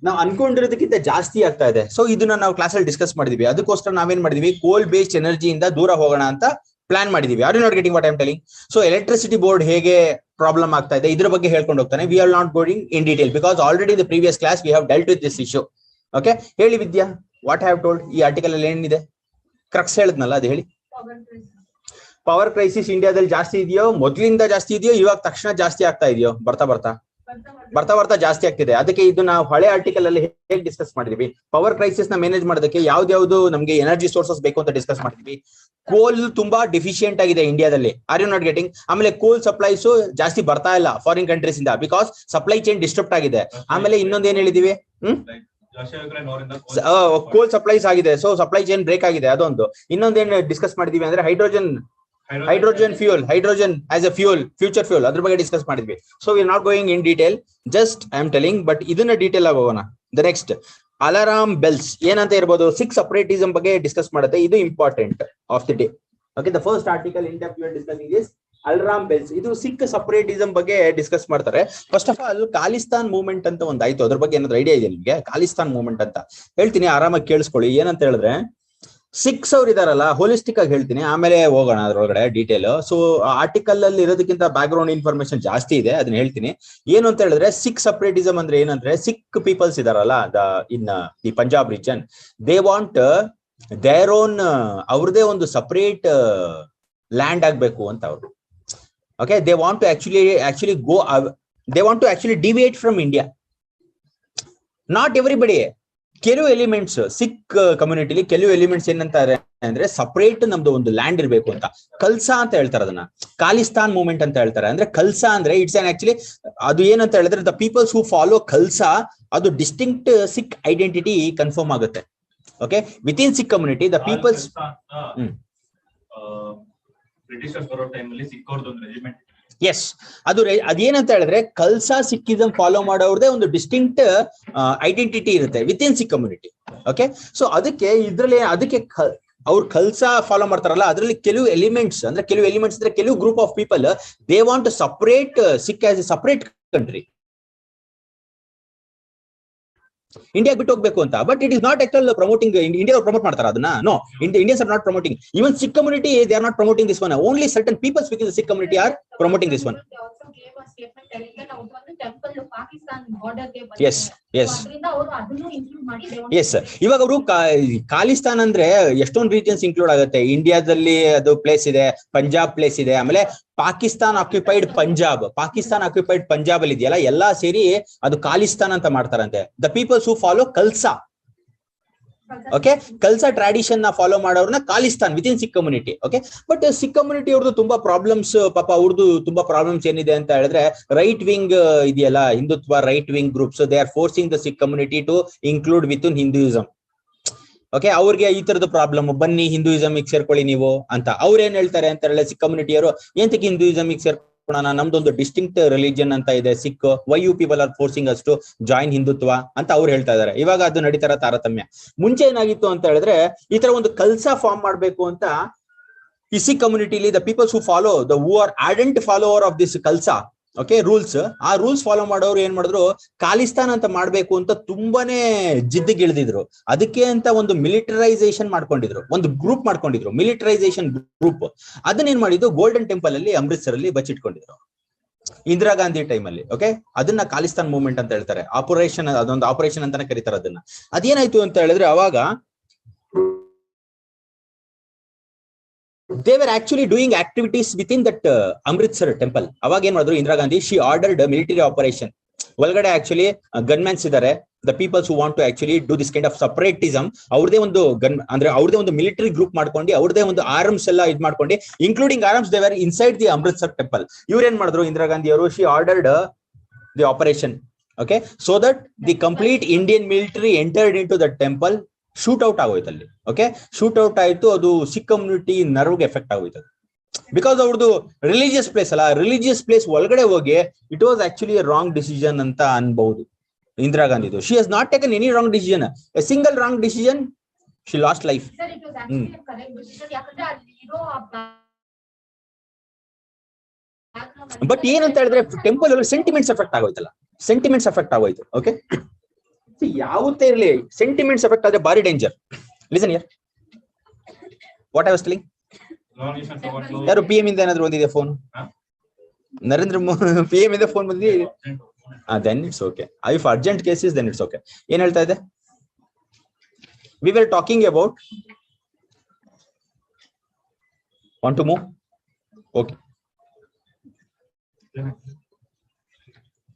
ನಾವು ಅನ್ಕೊಂಡಿರೋದಕ್ಕಿಂತ ಜಾಸ್ತಿ ಆಗ್ತಾ ಇದೆ. ಸೊ ಇದನ್ನ ನಾವು ಕ್ಲಾಸ್ ಅಲ್ಲಿ ಡಿಸ್ಕಸ್ ಮಾಡಿದ್ವಿ. ಅದಕ್ಕೋಸ್ಕರ ನಾವೇನ್ ಮಾಡಿದ್ವಿ, ಕೋಲ್ ಬೇಸ್ಡ್ ಎನರ್ಜಿಯಿಂದ ದೂರ ಹೋಗೋಣ ಅಂತ ಪ್ಲಾನ್ ಮಾಡಿದೀವಿ. Are you not getting what I am telling? So electricity board ಹೇಗೆ ಪ್ರಾಬ್ಲಮ್ ಆಗ್ತಾ ಇದೆ ಇದ್ರ ಬಗ್ಗೆ ಹೇಳ್ಕೊಂಡು ಹೋಗ್ತಾನೆ. We are not going in detail because already the previous class we have dealt with this issue. Okay, ಹೇಳಿ Vidya, what have told? ಈ article ಅಲ್ಲಿ ಏನಿದೆ ಕ್ರಕ್ಸ್ ಹೇಳಿದ್ನಲ್ಲ, ಅದು ಹೇಳಿ. ಪವರ್ ಕ್ರೈಸಿಸ್ ಇಂಡಿಯಾದಲ್ಲಿ ಜಾಸ್ತಿ ಇದೆಯೋ, ಮೊದಲಿಂದ ಜಾಸ್ತಿ ಇದೆಯೋ, ಇವಾಗ ತಕ್ಷಣ ಜಾಸ್ತಿ ಆಗ್ತಾ ಇದೆಯೋ? ಬರ್ತಾ ಬರ್ತಾ ಜಾಸ್ತಿ ಆಗ್ತಿದೆ. ಅದಕ್ಕೆ ಇದು ನಾವು ಹಳೆ ಆರ್ಟಿಕಲ್ ಅಲ್ಲಿ ಹೇಗೆ ಡಿಸ್ಕಸ್ ಮಾಡಿದ್ವಿ, ಪವರ್ ಕ್ರೈಸಿಸ್ ನ ಮ್ಯಾನೇಜ್ ಮಾಡೋದಕ್ಕೆ ಯಾವ್ದು ನಮ್ಗೆ ಎನರ್ಜಿ ಸೋರ್ಸಸ್ ಬೇಕು ಅಂತ ಡಿಸ್ಕಸ್ ಮಾಡಿದ್ವಿ. ಕೋಲ್ ತುಂಬಾ ಡಿಫಿಷಿಯಂಟ್ ಆಗಿದೆ ಇಂಡಿಯಾದಲ್ಲಿ. Are you not getting? ಆಮೇಲೆ ಕೋಲ್ ಸಪ್ಲೈಸ್ ಜಾಸ್ತಿ ಬರ್ತಾ ಇಲ್ಲ ಫಾರಿನ್ ಕಂಟ್ರೀಸ್ ಇಂದ ಬಿಕಾಸ್ ಸಪ್ಲೈ ಚೈನ್ ಡಿಸ್ಟರ್ಬ್ ಆಗಿದೆ. ಆಮೇಲೆ ಇನ್ನೊಂದ್ ಏನ್ ಹೇಳಿದೀವಿ, ಕೋಲ್ ಸಪ್ಲೈಸ್ ಆಗಿದೆ, ಸೊ ಸಪ್ಲೈ ಚೈನ್ ಬ್ರೇಕ್ ಆಗಿದೆ. ಅದೊಂದು. ಇನ್ನೊಂದೇನ್ ಡಿಸ್ಕಸ್ ಮಾಡಿದೀವಿ ಅಂದ್ರೆ hydrogen as A fuel, future fuel, ಅದ್ರ ಬಗ್ಗೆ ಡಿಸ್ಕಸ್ ಮಾಡಿದ್ವಿ. So we are not going in detail, just I am telling. But ಇದನ್ನ ಡೀಟೇಲ್ ಆಗಿ ಹೋಗೋಣ. ದ ನೆಕ್ಸ್ಟ್ ಅಲಾರಾಮ್ ಬೆಲ್ಸ್ ಏನಂತ ಇರ್ಬೋದು, ಸಿಖ್ ಸಪರೇಟಿಸಂ ಬಗ್ಗೆ ಡಿಸ್ಕಸ್ ಮಾಡುತ್ತೆ. ಇದು important of the day. Okay, the first article in depth V are discussing is alarm bells. ಇದು ಸಿಖ್ ಸಪರೇಟಿಸಂ ಬಗ್ಗೆ ಡಿಸ್ಕಸ್ ಮಾಡ್ತಾರೆ. First of all Khalistan movement ಅಂತ ಒಂದು ಆಯ್ತು, ಅದ್ರ ಬಗ್ಗೆ ಏನಾದ್ರು ಐಡಿಯಾ ಇದೆ ನಿಮ್ಗೆ? ಖಾಲಿಸ್ತಾನ್ ಮೂವ್ಮೆಂಟ್ ಅಂತ ಹೇಳ್ತೀನಿ, ಆರಾಮಾಗಿ ಕೇಳಿಸ್ಕೊಳ್ಳಿ. ಏನಂತ ಹೇಳಿದ್ರೆ, ಸಿಕ್ಸ್ ಅವ್ರು ಇದಾರಲ್ಲ, ಹೋಲಿಸ್ಟಿಕ್ ಆಗಿ ಹೇಳ್ತೀನಿ, ಆಮೇಲೆ ಹೋಗೋಣ ಅದ್ರೊಳಗಡೆ ಡೀಟೇಲ್. ಸೊ ಆರ್ಟಿಕಲ್ ಅಲ್ಲಿ ಇರೋದಕ್ಕಿಂತ ಬ್ಯಾಕ್ ಗ್ರೌಂಡ್ ಇನ್ಫಾರ್ಮೇಶನ್ ಜಾಸ್ತಿ ಇದೆ, ಅದನ್ನ ಹೇಳ್ತೀನಿ. ಏನು ಅಂತ ಹೇಳಿದ್ರೆ, ಸಿಖ್ ಸಪ್ರೇಟಿಸಮ್ ಅಂದ್ರೆ ಏನಂದ್ರೆ, ಸಿಖ್ ಪೀಪಲ್ಸ್ ಇದಾರಲ್ಲ in the Punjab region, they want their own, ಅವ್ರದೇ ಒಂದು ಸಪರೇಟ್ ಲ್ಯಾಂಡ್ ಆಗ್ಬೇಕು ಅಂತ ಅವರು. Okay, they want to actually go, they want to actually deviate from India. Not everybody, ಕೆಲವು ಎಲಿಮೆಂಟ್ಸ್ ಸಿಖ್ ಕಮ್ಯುನಿಟಿಲಿ ಕೆಲವು ಎಲಿಮೆಂಟ್ಸ್ ಏನಂತಾರೆ ಅಂದ್ರೆ, ಸಪರೇಟ್ ನಮ್ದು ಒಂದು ಲ್ಯಾಂಡ್ ಇರಬೇಕು ಅಂತ. ಕಲ್ಸಾ ಅಂತ ಹೇಳ್ತಾರೆ ಅದನ್ನ, ಖಾಲಿಸ್ತಾನ್ ಮೂವ್ಮೆಂಟ್ ಅಂತ ಹೇಳ್ತಾರೆ. ಅಂದ್ರೆ ಕಲ್ಸಾ ಅಂದ್ರೆ ಇಟ್ಸ್ ಅನ್ ಆಕ್ಚುಲಿ, ಅದು ಏನಂತ ಹೇಳಿದ್ರೆ, the peoples who follow Khalsa, ಅದು ಡಿಸ್ಟಿಂಕ್ಟ್ ಸಿಖ್ ಐಡೆಂಟಿಟಿ ಕನ್ಫರ್ಮ್ ಆಗುತ್ತೆ. Okay, with in Sikh community the peoples, Britishers ಬರೋ ಟೈಮಲ್ಲಿ ಸಿಕ್ಕವ್ರದ್ದು ಒಂದು ರೆಜಿಮೆಂಟ್. ಎಸ್, ಅದೇನಂತ ಹೇಳಿದ್ರೆ, ಕಲ್ಸಾ ಸಿಕ್ಕಿಸಂ ಫಾಲೋ ಮಾಡೋದೇ ಒಂದು ಡಿಸ್ಟಿಂಕ್ಟ್ ಐಡೆಂಟಿಟಿ ಇರುತ್ತೆ with in Sikh community. Okay, so ಅದಕ್ಕೆ ಅವ್ರು ಕಲ್ಸಾ ಫಾಲೋ ಮಾಡ್ತಾರಲ್ಲ, ಅದರಲ್ಲಿ ಕೆಲವು ಎಲಿಮೆಂಟ್ಸ್ ಅಂದ್ರೆ ಕೆಲವು group of people, they want to separate Sikh as a separate country, India ಬಿಟ್ಟು ಹೋಗ್ಬೇಕು ಅಂತ. But it is not actual promoting, India promote ಮಾಡ್ತಾರೆ ಅದನ್ನ. No, Indians are not promoting. Even Sikh community, they are not promoting this one. Only certain peoples with in the Sikh community are promoting this one. Yes yes yes. ಇವಾಗ ಅವರು ಖಾಲಿಸ್ತಾನ್ ಅಂದ್ರೆ ಎಷ್ಟೊಂದು regions include ಆಗುತ್ತೆ. ಇಂಡಿಯಾದಲ್ಲಿ ಅದು place ಇದೆ, ಪಂಜಾಬ್ ಪ್ಲೇಸ್ ಇದೆ, ಆಮೇಲೆ ಪಾಕಿಸ್ತಾನ್ ಆಕ್ಯುಪೈಡ್ ಪಂಜಾಬ್ ಅಲ್ಲಿ ಇದೆಯಲ್ಲ, ಎಲ್ಲಾ ಸೇರಿ ಅದು ಖಾಲಿಸ್ತಾನ್ ಅಂತ ಮಾಡ್ತಾರಂತೆ. The peoples who follow Khalsa, okay, Khalsa tradition ನ ಫಾಲೋ ಮಾಡೋರ್ನ Khalistan with in Sikh community. Okay, but Sikh community ಅವ್ರದ್ದು ತುಂಬಾ ಪ್ರಾಬ್ಲಮ್ಸ್, ಪಾಪ ಅವ್ರದ್ದು ತುಂಬಾ ಪ್ರಾಬ್ಲಮ್ಸ್ ಏನಿದೆ ಅಂತ ಹೇಳಿದ್ರೆ, ರೈಟ್ ವಿಂಗ್ ಇದೆಯಲ್ಲ, Hindutva right wing groups, they are forcing the Sikh community to include with in Hinduism. Okay, ಅವ್ರಿಗೆ ಈ ತರದ ಪ್ರಾಬ್ಲಮ್, ಬನ್ನಿ ಹಿಂದೂಯಿಸಮ್ ಸೇರ್ಕೊಳ್ಳಿ ನೀವು ಅಂತ. ಅವ್ರು ಏನ್ ಹೇಳ್ತಾರೆ ಅಂತ ಹೇಳಿದ್ರೆ, ಸಿಖ್ ಕಮ್ಯುನಿಟಿಯವರು, ಎಂತಕ್ಕೆ ಹಿಂದೂಯಿಸಮ್ ಸೇರ್ಕೊಳ್ಳೋಣ, ನಮ್ದೊಂದು ಡಿಸ್ಟಿಂಕ್ಟ್ ರಿಲಿಜನ್ ಅಂತ ಇದೆ Sikh, why you people are forcing us to join Hindutva ಅಂತ ಅವ್ರು ಹೇಳ್ತಾ ಇದಾರೆ. ಇವಾಗ ಅದು ನಡೀತಾರ ತಾರತಮ್ಯ. ಮುಂಚೆ ಏನಾಗಿತ್ತು ಅಂತ ಹೇಳಿದ್ರೆ, ಈ ತರ ಒಂದು ಕಲ್ಸಾ ಫಾರ್ಮ್ ಮಾಡ್ಬೇಕು ಅಂತ ಈ ಸಿಖ್ ಕಮ್ಯುನಿಟಿಲಿ the peoples who are ardent follower of this Khalsa, okay, ಆ ರೂಲ್ಸ್ ಫಾಲೋ ಮಾಡೋರು ಏನ್ ಮಾಡಿದ್ರು, ಖಾಲಿಸ್ತಾನ್ ಅಂತ ಮಾಡ್ಬೇಕು ಅಂತ ತುಂಬಾನೇ ಜಿದ್ದಿಗಿಳಿದಿದ್ರು. ಅದಕ್ಕೆ ಅಂತ ಒಂದು ಮಿಲಿಟರೈಸೇಷನ್ ಮಾಡ್ಕೊಂಡಿದ್ರು, ಒಂದು ಗ್ರೂಪ್ ಮಾಡ್ಕೊಂಡಿದ್ರು, ಮಿಲಿಟರೈಸೇಷನ್ ಗ್ರೂಪ್. ಅದನ್ನೇನ್ ಮಾಡಿದ್ದು, ಗೋಲ್ಡನ್ ಟೆಂಪಲ್ ಅಲ್ಲಿ ಅಮೃತ್ಸರ್ ಅಲ್ಲಿ ಬಚ್ಚಿಟ್ಕೊಂಡಿದ್ರು ಇಂದಿರಾ ಗಾಂಧಿ ಟೈಮ್ ಅಲ್ಲಿ. ಓಕೆ, ಅದನ್ನ ಖಾಲಿಸ್ತಾನ್ ಮೂವ್ಮೆಂಟ್ ಅಂತ ಹೇಳ್ತಾರೆ. ಅದೊಂದು ಆಪರೇಷನ್ ಅಂತಾನೆ ಕರೀತಾರೆ ಅದನ್ನ. ಅದೇನಾಯ್ತು ಅಂತ ಹೇಳಿದ್ರೆ, ಅವಾಗ they were actually doing activities within that Amritsar temple. ಅವಾಗ ಏನ್ ಮಾಡಿದ್ರು Indira Gandhi, she ordered a military operation. ಒಳಗಡೆ ಆಕ್ಚುಲಿ ಗನ್ಮ್ಯಾನ್ಸ್ ಇದಾರೆ, the peoples who want to actually do this kind of separatism. ಅವ್ರದೇ ಒಂದು ಅವ್ರದೇ ಒಂದು ಮಿಲಿಟರಿ ಗ್ರೂಪ್ ಮಾಡ್ಕೊಂಡು, ಅವ್ರದೇ ಒಂದು ಆರ್ಮ್ಸ್ ಎಲ್ಲ ಇದ್ ಮಾಡ್ಕೊಂಡು, including arms, they were inside the Amritsar temple. ಇವ್ರು ಏನ್ ಮಾಡಿದ್ರು ಇಂದಿರಾ ಗಾಂಧಿ ಅವರು, she ordered the operation, okay, so that the complete Indian military entered into the temple. Shoot out ಆಗೋಯ್ತು ಅಲ್ಲಿ. ಓಕೆ, ಶೂಟ್ ಔಟ್ ಆಯ್ತು. ಅದು ಸಿಖ್ ಕಮ್ಯುನಿಟಿ ನರ್ವ್ಗೆ ಎಫೆಕ್ಟ್ ಆಗೋಯ್ತು, ಬಿಕಾಸ್ ಅವ್ರದ್ದು ರಿಲಿಜಿಯಸ್ ಪ್ಲೇಸ್ ಅಲ್ಲ. ರಿಲಿಜಿಯಸ್ ಪ್ಲೇಸ್ ಒಳಗಡೆ ಹೋಗಿ it was actually wrong decision ಅಂತ ಅನ್ಬಹುದು ಇಂದಿರಾ ಗಾಂಧಿದು. She has not taken any wrong decision, a single wrong decision, she lost life. But ಏನಂತ ಹೇಳಿದ್ರೆ, ಟೆಂಪಲ್ ಅಲ್ಲಿ ಸೆಂಟಿಮೆಂಟ್ಸ್ ಎಫೆಕ್ಟ್ ಆಗೋಯ್ತು. ಓಕೆ, ಯಾವುದೇ ಇರಲಿ, ಸೆಂಟಿಮೆಂಟ್ಸ್ ಎಫೆಕ್ಟ್ ಆದ್ರೆ ಬಾರಿ danger. Listen here what I was telling. ಯಾರು PM ಇಂದ ಏನಾದ್ರು ಬಂದಿದೆ ಫೋನ್? ನರೇಂದ್ರ ಮೋದಿ PM ಇಂದ ಫೋನ್ ಬಂದಿದೆ. Then it's okay. If urgent cases then it's okay. ಏನ್ ಹೇಳ್ತಾ ಇದೆ? We were talking about, want to move? Okay,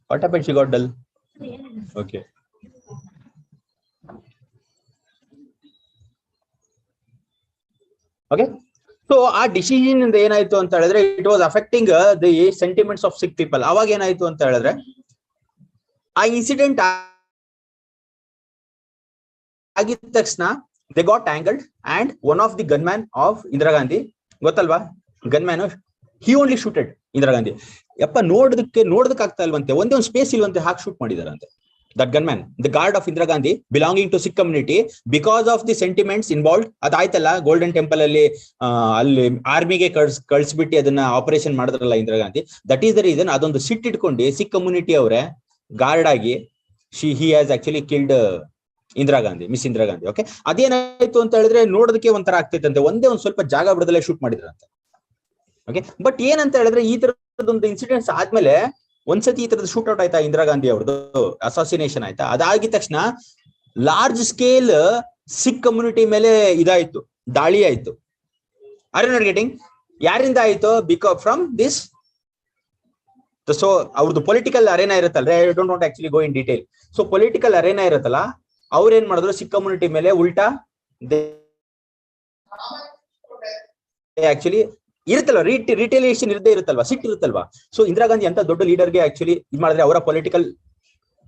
what happen? She got dull. Okay, okay. So ಆ ಡಿಸಿಷನ್ ಇಂದ ಏನಾಯ್ತು ಅಂತ ಹೇಳಿದ್ರೆ, it was affecting the sentiments of Sikh people. ಅವಾಗ ಏನಾಯ್ತು ಅಂತ ಹೇಳಿದ್ರೆ, ಆ ಇನ್ಸಿಡೆಂಟ್ ಆಗಿದ ತಕ್ಷಣ they got angled and one of the gunman of Indira Gandhi, ಗೊತ್ತಲ್ವಾ gunman, he only shooted Indira Gandhi. ಯಪ್ಪ, ನೋಡೋದಕ್ಕೆ ಆಗ್ತಾ ಇಲ್ವಂತೆ, ಒಂದೇ ಒಂದು ಸ್ಪೇಸ್ ಇಲ್ವಂತೆ, ಹಾಕಿ ಶೂಟ್ ಮಾಡಿದಾರಂತೆ. That gunman, the guard of Indira Gandhi, belonging to Sikh community, because of the sentiments involved, ಅದಾಯ್ತಲ್ಲ ಗೋಲ್ಡನ್ ಟೆಂಪಲ್ ಅಲ್ಲಿ ಆರ್ಮಿಗೆ ಕಳ್ಸಿಬಿಟ್ಟು ಅದನ್ನ ಆಪರೇಷನ್ ಮಾಡಿದ್ರಲ್ಲ Indira Gandhi. That is the reason. ಅದೊಂದು ಸಿಟ್ ಇಟ್ಕೊಂಡು ಸಿಖ್ ಕಮ್ಯುನಿಟಿ ಅವರೇ ಗಾರ್ಡ್ ಆಗಿ he has actually killed Indira Gandhi, miss Indira Gandhi. Okay, ಅದೇನಾಯ್ತು ಅಂತ ಹೇಳಿದ್ರೆ ನೋಡೋದಕ್ಕೆ ಒಂಥರ ಆಗ್ತೈತಂತೆ, ಒಂದೇ ಒಂದ್ ಸ್ವಲ್ಪ ಜಾಗ ಬಿಡದಲ್ಲೇ ಶೂಟ್ ಮಾಡಿದ್ರಂತೆ. ಓಕೆ, ಬಟ್ ಏನಂತ ಹೇಳಿದ್ರೆ ಈ ತರದೊಂದು ಇನ್ಸಿಡೆಂಟ್ಸ್ ಆದ್ಮೇಲೆ ಒಂದ್ಸತಿ ಈ ತರದ ಶೂಟ್ ಔಟ್ ಆಯ್ತಾ ಇಂದಿರಾ ಗಾಂಧಿ ಅವ್ರದ್ದು, ಅಸಾಸಿನೇಷನ್ ಆಯ್ತಾ, ಅದಾಗಿದ ತಕ್ಷಣ ಲಾರ್ಜ್ ಸ್ಕೇಲ್ ಸಿಖ್ ಕಮ್ಯುನಿಟಿ ಮೇಲೆ ಇದಾಯ್ತು, ದಾಳಿ ಆಯ್ತು. Are you not getting? ಯಾರಿಂದ ಆಯ್ತು? Because from this. ಸೊ ಅವ್ರದ್ದು ಪೊಲಿಟಿಕಲ್ ಅರೇನಾ ಇರುತ್ತಲ್ಲ, I don't want actually go in detail. So political arena ಇರುತ್ತಲ್ಲ, ಅವ್ರ ಏನ್ ಮಾಡಿದ್ರು ಸಿಖ್ ಕಮ್ಯುನಿಟಿ ಮೇಲೆ ಉಲ್ಟಾ ಆಕ್ಚುಲಿ ಇರುತ್ತಲ್ವಾ, ರಿಟೇಲಿಯೇಷನ್ ಇರದೇ ಇರುತ್ತಲ್ವಾ, ಸಿಟ್ಟು ಇರುತ್ತಲ್ವಾ. ಸೊ ಇಂದಿರಾ ಗಾಂಧಿ ಅಂತ ದೊಡ್ಡ ಲೀಡರ್ಗೆ ಆಕ್ಚುಲಿ ಇದು ಮಾಡಿದ್ರೆ ಅವರ ಪೊಲಿಟಿಕಲ್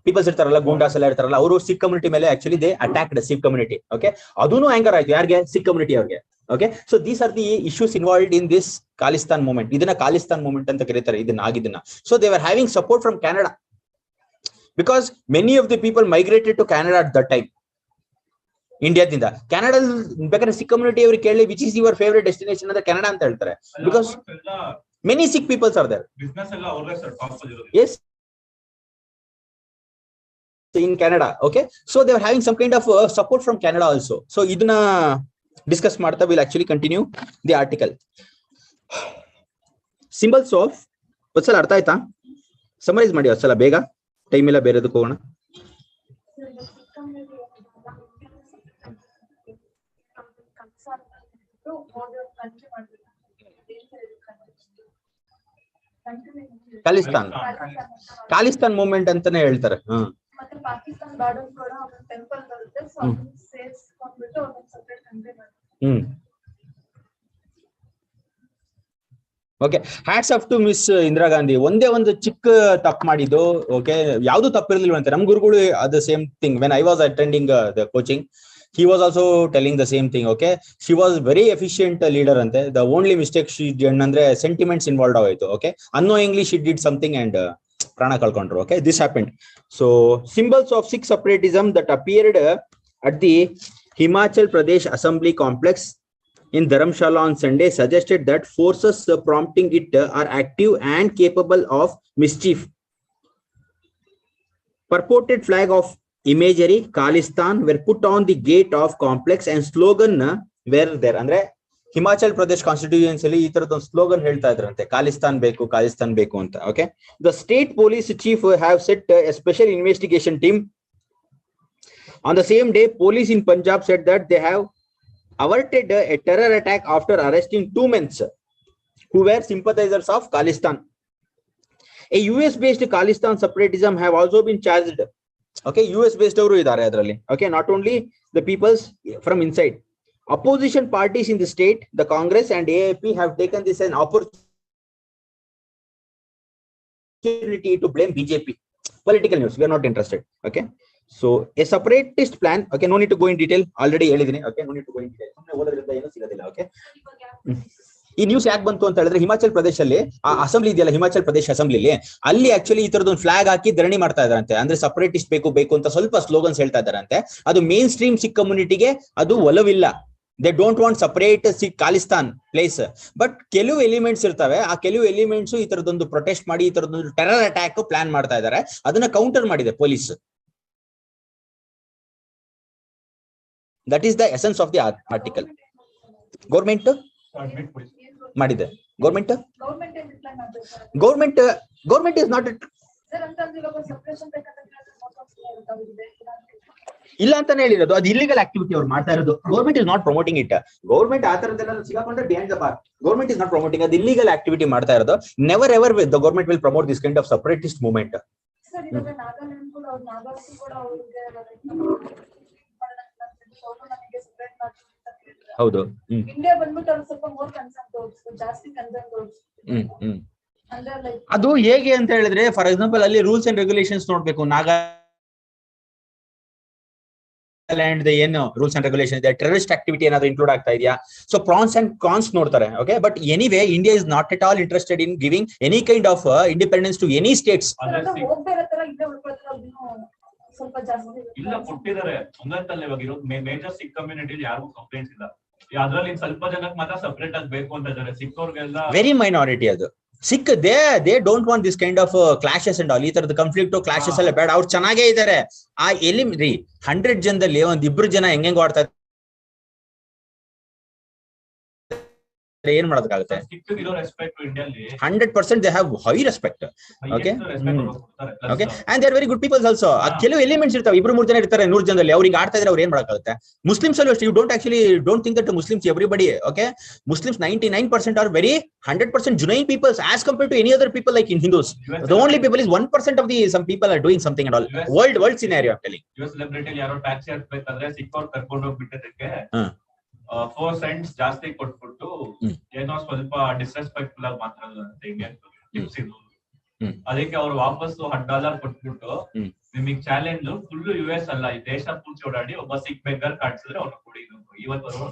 ಪೀಪಲ್ಸ್ ಇರ್ತಾರಲ್ಲ, ಗೂಂಡಾಸ್ ಎಲ್ಲ ಇರ್ತಾರಲ್ಲ, ಅವರು ಸಿಖ್ ಕಮ್ಯುನಿಟಿ ಮೇಲೆ actually they attacked Sikh community. Okay, ಅದೂನು ಆಂಗರ್ ಆಯ್ತು ಯಾರಿಗೆ? ಸಿಖ್ ಕಮ್ಯುನಿಟಿ ಅವ್ರಿಗೆ. Okay, so these are the issues involved in this Khalistan movement. ಇದನ್ನ ಖಾಲಿಸ್ತಾನ್ ಮೂವ್ಮೆಂಟ್ ಅಂತ ಕರೀತಾರೆ ಇದನ್ನ. So they are having support from Canada because many of the people migrated to Canada at that time. ಇಂಡಿಯಾದಿಂದ Canada ಬೇಕಾದ್ರೆ Sikh community ಅವ್ರಿಗೆ ಕೇಳಿ which is your favourite destination ಅಂದ್ರೆ Canada ಅಂತ ಹೇಳ್ತಾರೆ. Because many Sikh peoples are there. Yes, in Canada. Okay, so they are having some kind of support from Canada also. So idna discuss ಮಾಡ್ತಾ will actually continue the article. Symbols of ಒಂದ್ಸಲ ಅರ್ಥ ಆಯ್ತಾ? Summarise ಮಾಡಿ ಒಂದ್ಸಲ ಬೇಗ, time ಇಲ್ಲ, ಬೇರೆದಕ್ಕೆ ಹೋಗೋಣ. Khalistan movement ಅಂತಾನೆ ಹೇಳ್ತಾರೆ. ಮತ್ತೆ ಪಾಕಿಸ್ತಾನ ಬಾರ್ಡರ್ ಕೂಡ ಒಂದು ಟೆಂಪಲ್ ಬರುತ್ತೆ, ಸೊ ಅದನ್ನ ಸೇರಿಸ್ಕೊಂಡ್ಬಿಟ್ಟು ಒಂದು ಸೆಪರೇಟ್ ಕಂಟ್ರಿ ಮಾಡ್ತಾರೆ. Okay, hats off to miss Indira Gandhi. ಒಂದೇ ಒಂದು ಚಿಕ್ಕ ತಪ್ಪು ಮಾಡಿದ್ದು. ಓಕೆ, ಯಾವ್ದು ತಪ್ಪಿರಲಿಲ್ಲ ಅಂತ ನಮ್ಮ ಗುರುಗಳು ಅದು same thing. When I was attending the coaching, he was also telling the same thing. Okay, she was very efficient leader ante. The only mistake she did andre sentiments involved ಆಗೋಯ್ತು. Okay, unknowingly she did something and prana kalkondru. Okay, this happened. So symbols of Sikh separatism that appeared at the Himachal Pradesh Assembly complex in Dharamshala on Sunday suggested that forces prompting it are active and capable of mischief. Purported flag of imagery Khalistan were put on the gate of complex and slogan were there. ಅಂದ್ರೆ Himachal Pradesh constituency ಅಲ್ಲಿ ಈ ತರದ ಒಂದು slogan ಹೇಳ್ತಾ ಇದ್ರಂತೆ, ಖಾಲಿಸ್ತಾನ್ ಬೇಕು, ಖಾಲಿಸ್ತಾನ್ ಬೇಕು ಅಂತ. Okay, the state police chief have set A special investigation team. On the same day, police in Punjab set that they have averted a terror attack after arresting 2 men who were sympathizers of Khalistan. A US based Khalistan separatism have also been charged. Okay, US based ಅವರು ಇದ್ದಾರೆ ಅದರಲ್ಲಿ. Okay, not only the peoples from inside. Opposition parties in the state, the Congress and AAP have taken this as an opportunity to blame BJP. Political news, we are not interested. Okay, so a separatist plan. Okay, no need to go in detail, already ಹೇಳಿದೀನಿ. Okay, no need to go in detail. ಸುಮ್ಮನೆ ಓದೋದ್ರಿಂದ ಏನೂ ಸಿಗೋದಿಲ್ಲ. Okay, ಈ news ಯಾಕೆ ಬಂತು ಅಂತ ಹೇಳಿದ್ರೆ, ಹಿಮಾಚಲ್ ಪ್ರದೇಶಲ್ಲಿ ಆ ಅಸೆಂಬ್ಲಿ ಇದೆಯಲ್ಲ, ಹಿಮಾಚಲ್ ಪ್ರದೇಶ ಅಸೆಂಬ್ಲಿಲಿ, ಅಲ್ಲಿ ಆಕ್ಚುಲಿ ಈ ತರದೊಂದು ಫ್ಲಾಗ್ ಹಾಕಿ ಧರಣಿ ಮಾಡ್ತಾ ಇದಾರಂತೆ. ಅಂದ್ರೆ ಸಪರೇಟಿಸ್ಟ್ ಬೇಕು ಬೇಕು ಅಂತ ಸ್ವಲ್ಪ ಸ್ಲೋಗನ್ಸ್ ಹೇಳ್ತಾ ಇದಾರಂತೆ. ಅದು ಮೇನ್ ಸ್ಟ್ರೀಮ್ ಸಿಖ್ ಕಮ್ಯುನಿಟಿಗೆ ಅದು ಒಲವಿಲ್ಲ. They don't want separate Sikh Khalistan place. But ಕೆಲವು ಎಲಿಮೆಂಟ್ಸ್ ಇರ್ತವೆ, ಆ ಕೆಲವು ಎಲಿಮೆಂಟ್ಸ್ ಈ ತರದೊಂದು ಪ್ರೊಟೆಸ್ಟ್ ಮಾಡಿ ಈ ತರದೊಂದು ಟೆರರ್ ಅಟ್ಯಾಕ್ ಪ್ಲಾನ್ ಮಾಡ್ತಾ ಇದ್ದಾರೆ. ಅದನ್ನ ಕೌಂಟರ್ ಮಾಡಿದೆ police. That is the essence of the article. Government ಮಾಡಿದೆ. ಗೌರ್ಮೆಂಟ್ ಇಸ್ ನಾಟ್ ಇಲ್ಲ ಅಂತಾನೆ ಹೇಳಿರೋದು. ಅದು ಇಲ್ಲಿಗಲ್ ಆಕ್ಟಿವಿಟಿ ಅವ್ರು ಮಾಡ್ತಾ ಇರೋದು. Government is not promoting it. Government ಆ ತರದೆಲ್ಲ ಸಿಗಾಕೊಂಡ್ರೆ behind the bar. Government is not promoting, ಅದು ಇಲ್ಲಿಗಲ್ ಆಕ್ಟಿವಿಟಿ ಮಾಡ್ತಾ ಇರೋದು. Never ever the government will promote this kind of separatist movement. ಹೌದು, ಇಂಡಿಯಾ ಬಂದ್ಬಿಟ್ಟು ಅವ್ರು ಸ್ವಲ್ಪ ಮೋರ್ ಕನ್ಸರ್ನ್ ತೋರಿಸ್ತು, ಜಾಸ್ತಿ ಕನ್ಸರ್ನ್ ತೋರಿಸ್ತು. ಅದು ಹೇಗೆ ಅಂತ ಹೇಳಿದ್ರೆ, ಫಾರ್ ಎಕ್ಸಾಂಪಲ್ ಅಲ್ಲಿ ರೂಲ್ಸ್ ಅಂಡ್ ರೆಗ್ಯುಲೇಷನ್ಸ್ ನೋಡ್ಬೇಕು. ನಾಗಾಲ್ಯಾಂಡ್ ಏನು ರೂಲ್ಸ್ ಅಂಡ್ ರೆಗ್ಯುಲೇಷನ್ ಇದೆ, ಟೆರರಿಸ್ಟ್ ಆಕ್ಟಿವಿಟಿ ಏನಾದ್ರು ಇನ್ಕ್ಲೂಡ್ ಆಗ್ತಾ ಇದೆಯಾ, ಸೊ ಪ್ರಾನ್ಸ್ ಅಂಡ್ ಕಾನ್ಸ್ ನೋಡ್ತಾರೆ. Okay, but anyway India is not at all interested in giving any kind of independence to any states. ಸ್ವಲ್ಪ ಜಾಸ್ತಿ ಇಲ್ಲ ಕೊಟ್ಟಿದ್ದಾರೆ ಒಂದಂತಲ್ಲ. ಇವಾಗ ಇರೋ ಮೇಜರ್ ಸಿಖ್ ಕಮ್ಯುನಿಟಿ ಯಾರಿಗೂ ಕಂಪ್ಲೇಂಟ್ಸ್ ಇಲ್ಲ. ಅದ್ರಲ್ಲಿ ಸ್ವಲ್ಪ ಜನಕ್ಕೆ ಮಾತ್ರ ಸಪರೇಟ್ ಆಗಿ ಬೇಕು ಅಂತ ಇದ್ದಾರೆ. ಸಿಖ್ ಅವ್ರಿಗೆಲ್ಲ ವೆರಿ ಮೈನಾರಿಟಿ, ಅದು Sikh, they don't want this kind of clashes and all. ಈ ತರದ conflict clashes ಎಲ್ಲ ಬೇಡ. ಅವ್ರು ಚೆನ್ನಾಗೇ ಇದ್ದಾರೆ. ಆ ಎಲ್ಲಿ ರೀ 100 ಜನದಲ್ಲಿ ಒಂದ್ ಇಬ್ರು ಜನ ಹೆಂಗ್ ಆಡ್ತಾ ಏನ್ ಮಾಡೋದಕ್ಕಾಗುತ್ತೆ? 100% they have high respect. Okay, okay, and they are very good people also. ಕೆಲವು ಎಲಿಮೆಂಟ್ಸ್ ಇರ್ತಾವೆ, ಇಬ್ರು ಮೂರು ಜನ ಇರ್ತಾರೆ 100 ಜನದಲ್ಲಿ, ಅವ್ರಿಗೆ ಆಡ್ತಾ ಇದ್ರೆ ಅವ್ರು ಏನ್ ಮಾಡಕ್ಕಾಗುತ್ತೆ? ಮುಸ್ಲಿಮ್ಸ್ ಅಲ್ಲೂ ಅಷ್ಟೇ, you don't think that Muslims everybody, okay, Muslims 99% are very 100% genuine people as compared to any other people like in Hindus. The only people is 1% of the some people are doing something and all. World scenario I'm telling. US celebrity ಯಾರೋ taxi ಹತ್ತಬೇಕಾದ್ರೆ ಸಿಕ್ಕವ್ರು ಕರ್ಕೊಂಡು ಹೋಗ್ಬಿಟ್ಟಿದ್ದಕ್ಕೆ 4 cents ಜಾಸ್ತಿ ಕೊಟ್ಬಿಟ್ಟು ಏನೋ ಸ್ವಲ್ಪ disrespectful ಆಗಿ ಮಾತಾಡೋದು ಅಂತ ಹಿಂಗೆ ಟಿಪ್ಸ್ ಇದು. ಅದಕ್ಕೆ ಅವ್ರು ವಾಪಸ್ಸು $10 ಕೊಟ್ಬಿಟ್ಟು ನಿಮಗೆ ಚಾಲೆಂಜ್ ಫುಲ್ US ಅಲ್ಲ, ಈ ದೇಶ ಪೂರ್ತಿ ಓಡಾಡಿ ಒಬ್ಬ ಸಿಕ್ ಬೆಂಗಲ್ ಕಾಣಿಸಿದ್ರೆ ಅವ್ರು ಕೊಡಿ ಇವತ್ತು.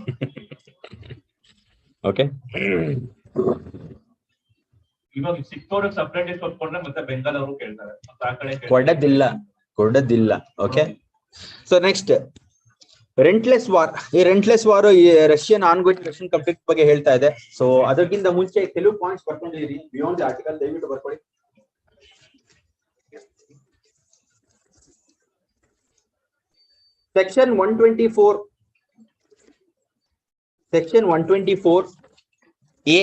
ಓಕೆ, ಇವಾಗ ಸಿಕ್ಕವ್ರಿಗೆ ಸಪ್ರೇಟ್ ಕೊಟ್ಕೊಂಡ್ರೆ ಮತ್ತೆ ಬೆಂಗಾಲ್ ಅವರು ಕೇಳ್ತಾರೆ, ಆ ಕಡೆ ಕೊಡೋದಿಲ್ಲ. Okay, so next relentless war. ಈ relentless war Russian ongoing Russian conflict ಬಗ್ಗೆ ಹೇಳ್ತಾ ಇದೆ. ಸೊ ಅದಕ್ಕಿಂತ ಮುಂಚೆ ಕೆಲವು ಪಾಯಿಂಟ್ಸ್ ಬರ್ಕೊಂಡಿದ್ದೀರಿ ಬಿಯಾಂಡ್ ದಿ ಆರ್ಟಿಕಲ್, ದಯವಿಟ್ಟು ಬರ್ಕೊಳ್ಳಿ. Section 124A.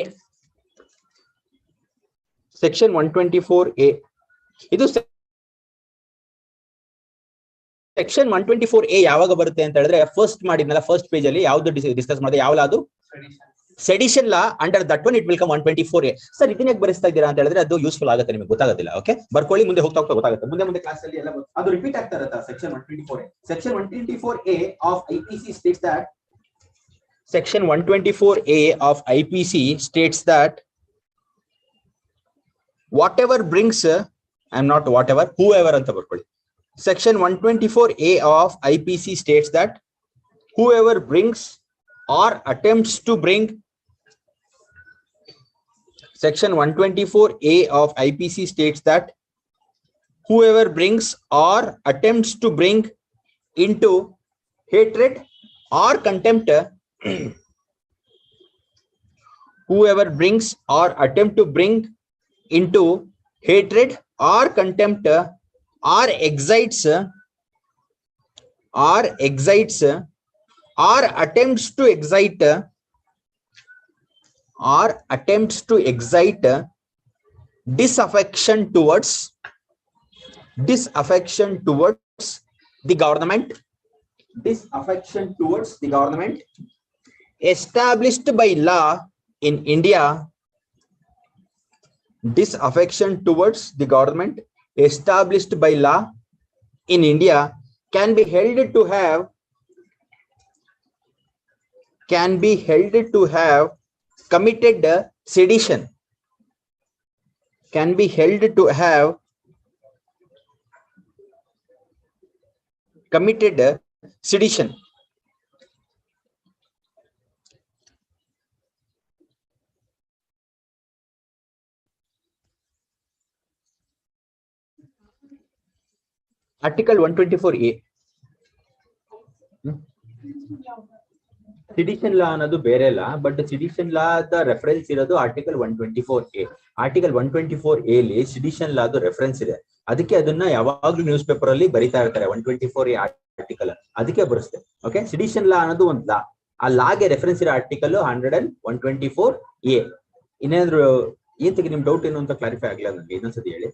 Section 124A. ಇದು ಸೆಕ್ಷನ್ 124A ಯಾವಾಗ ಬರುತ್ತೆ ಅಂತ ಹೇಳಿದ್ರೆ, ಫಸ್ಟ್ ಮಾಡಿದ್ನಲ್ಲ, ಫಸ್ಟ್ ಪೇಜ್ ಅಲ್ಲಿ ಯಾವ್ದು ಡಿಸ್ಕಸ್ ಮಾಡಿದೆ, ಯಾವ್ದು sedition law. Under that one it will come 124A. Sir ಇದನ್ನ ಬರೆಸ್ತಾ ಇದ್ದೀರಾ ಅಂತ ಹೇಳಿದ್ರೆ ಅದು ಯೂಸ್ಫುಲ್ ಆಗುತ್ತೆ, ನಿಮಗೆ ಗೊತ್ತಾಗೋದಿಲ್ಲ. ಓಕೆ, ಬರ್ಕೊಳ್ಳಿ, ಮುಂದೆ ಹೋಗ್ತಾ ಗೊತ್ತಾಗುತ್ತೆ. ಮುಂದೆ ಕ್ಲಾಸ್ ಅಲ್ಲಿ ಎಲ್ಲ ಅದು ರಿಪೀಟ್ ಆಗ್ತಾ ಇರುತ್ತೆ. Section 124A. Section 124A of IPC states that Section 124A of IPC states that whatever brings, I'm not whatever, whoever ಅಂತ ಬರ್ಕೊಳ್ಳಿ. Section 124A of IPC states that whoever brings or attempts to bring, Section 124A of IPC states that whoever brings or attempts to bring into hatred or contempt, whoever brings or attempt to bring into hatred or contempt or excites or attempts to excite disaffection towards the government, established by law in India, disaffection towards the government established by law in India can be held to have committed sedition, Article 124A. Sedition law ಅನ್ನೋದು ಬೇರೆ law, but sedition law the reference ಇರೋದು article 124A. Article 124A ಅಲ್ಲಿ sedition law the reference ಇದೆ, ಅದಕ್ಕೆ ಅದನ್ನ ಯಾವಾಗ್ಲೂ news paper ಅಲ್ಲಿ ಬರಿತಾ ಇರ್ತಾರೆ. 124A ಆರ್ಟಿಕಲ್ ಅದಕ್ಕೆ ಬರುತ್ತೆ. ಓಕೆ, sedition law ಅನ್ನೋದು ಒಂದು ಲಾ, ಆ ಲಾಗೆ ರೆಫರೆನ್ಸ್ ಇರೋ ಆರ್ಟಿಕಲ್ 124A. ಇನ್ನೇನಾದ್ರು ಏನ್ ತೆಗಿ ನಿಮ್ ಡೌಟ್ ಏನು ಅಂತ ಕ್ಲಾರಿಫೈ ಆಗಿಲ್ಲ ನನಗೆ, ಇನ್ನೊಂದ್ಸತಿ ಹೇಳಿ.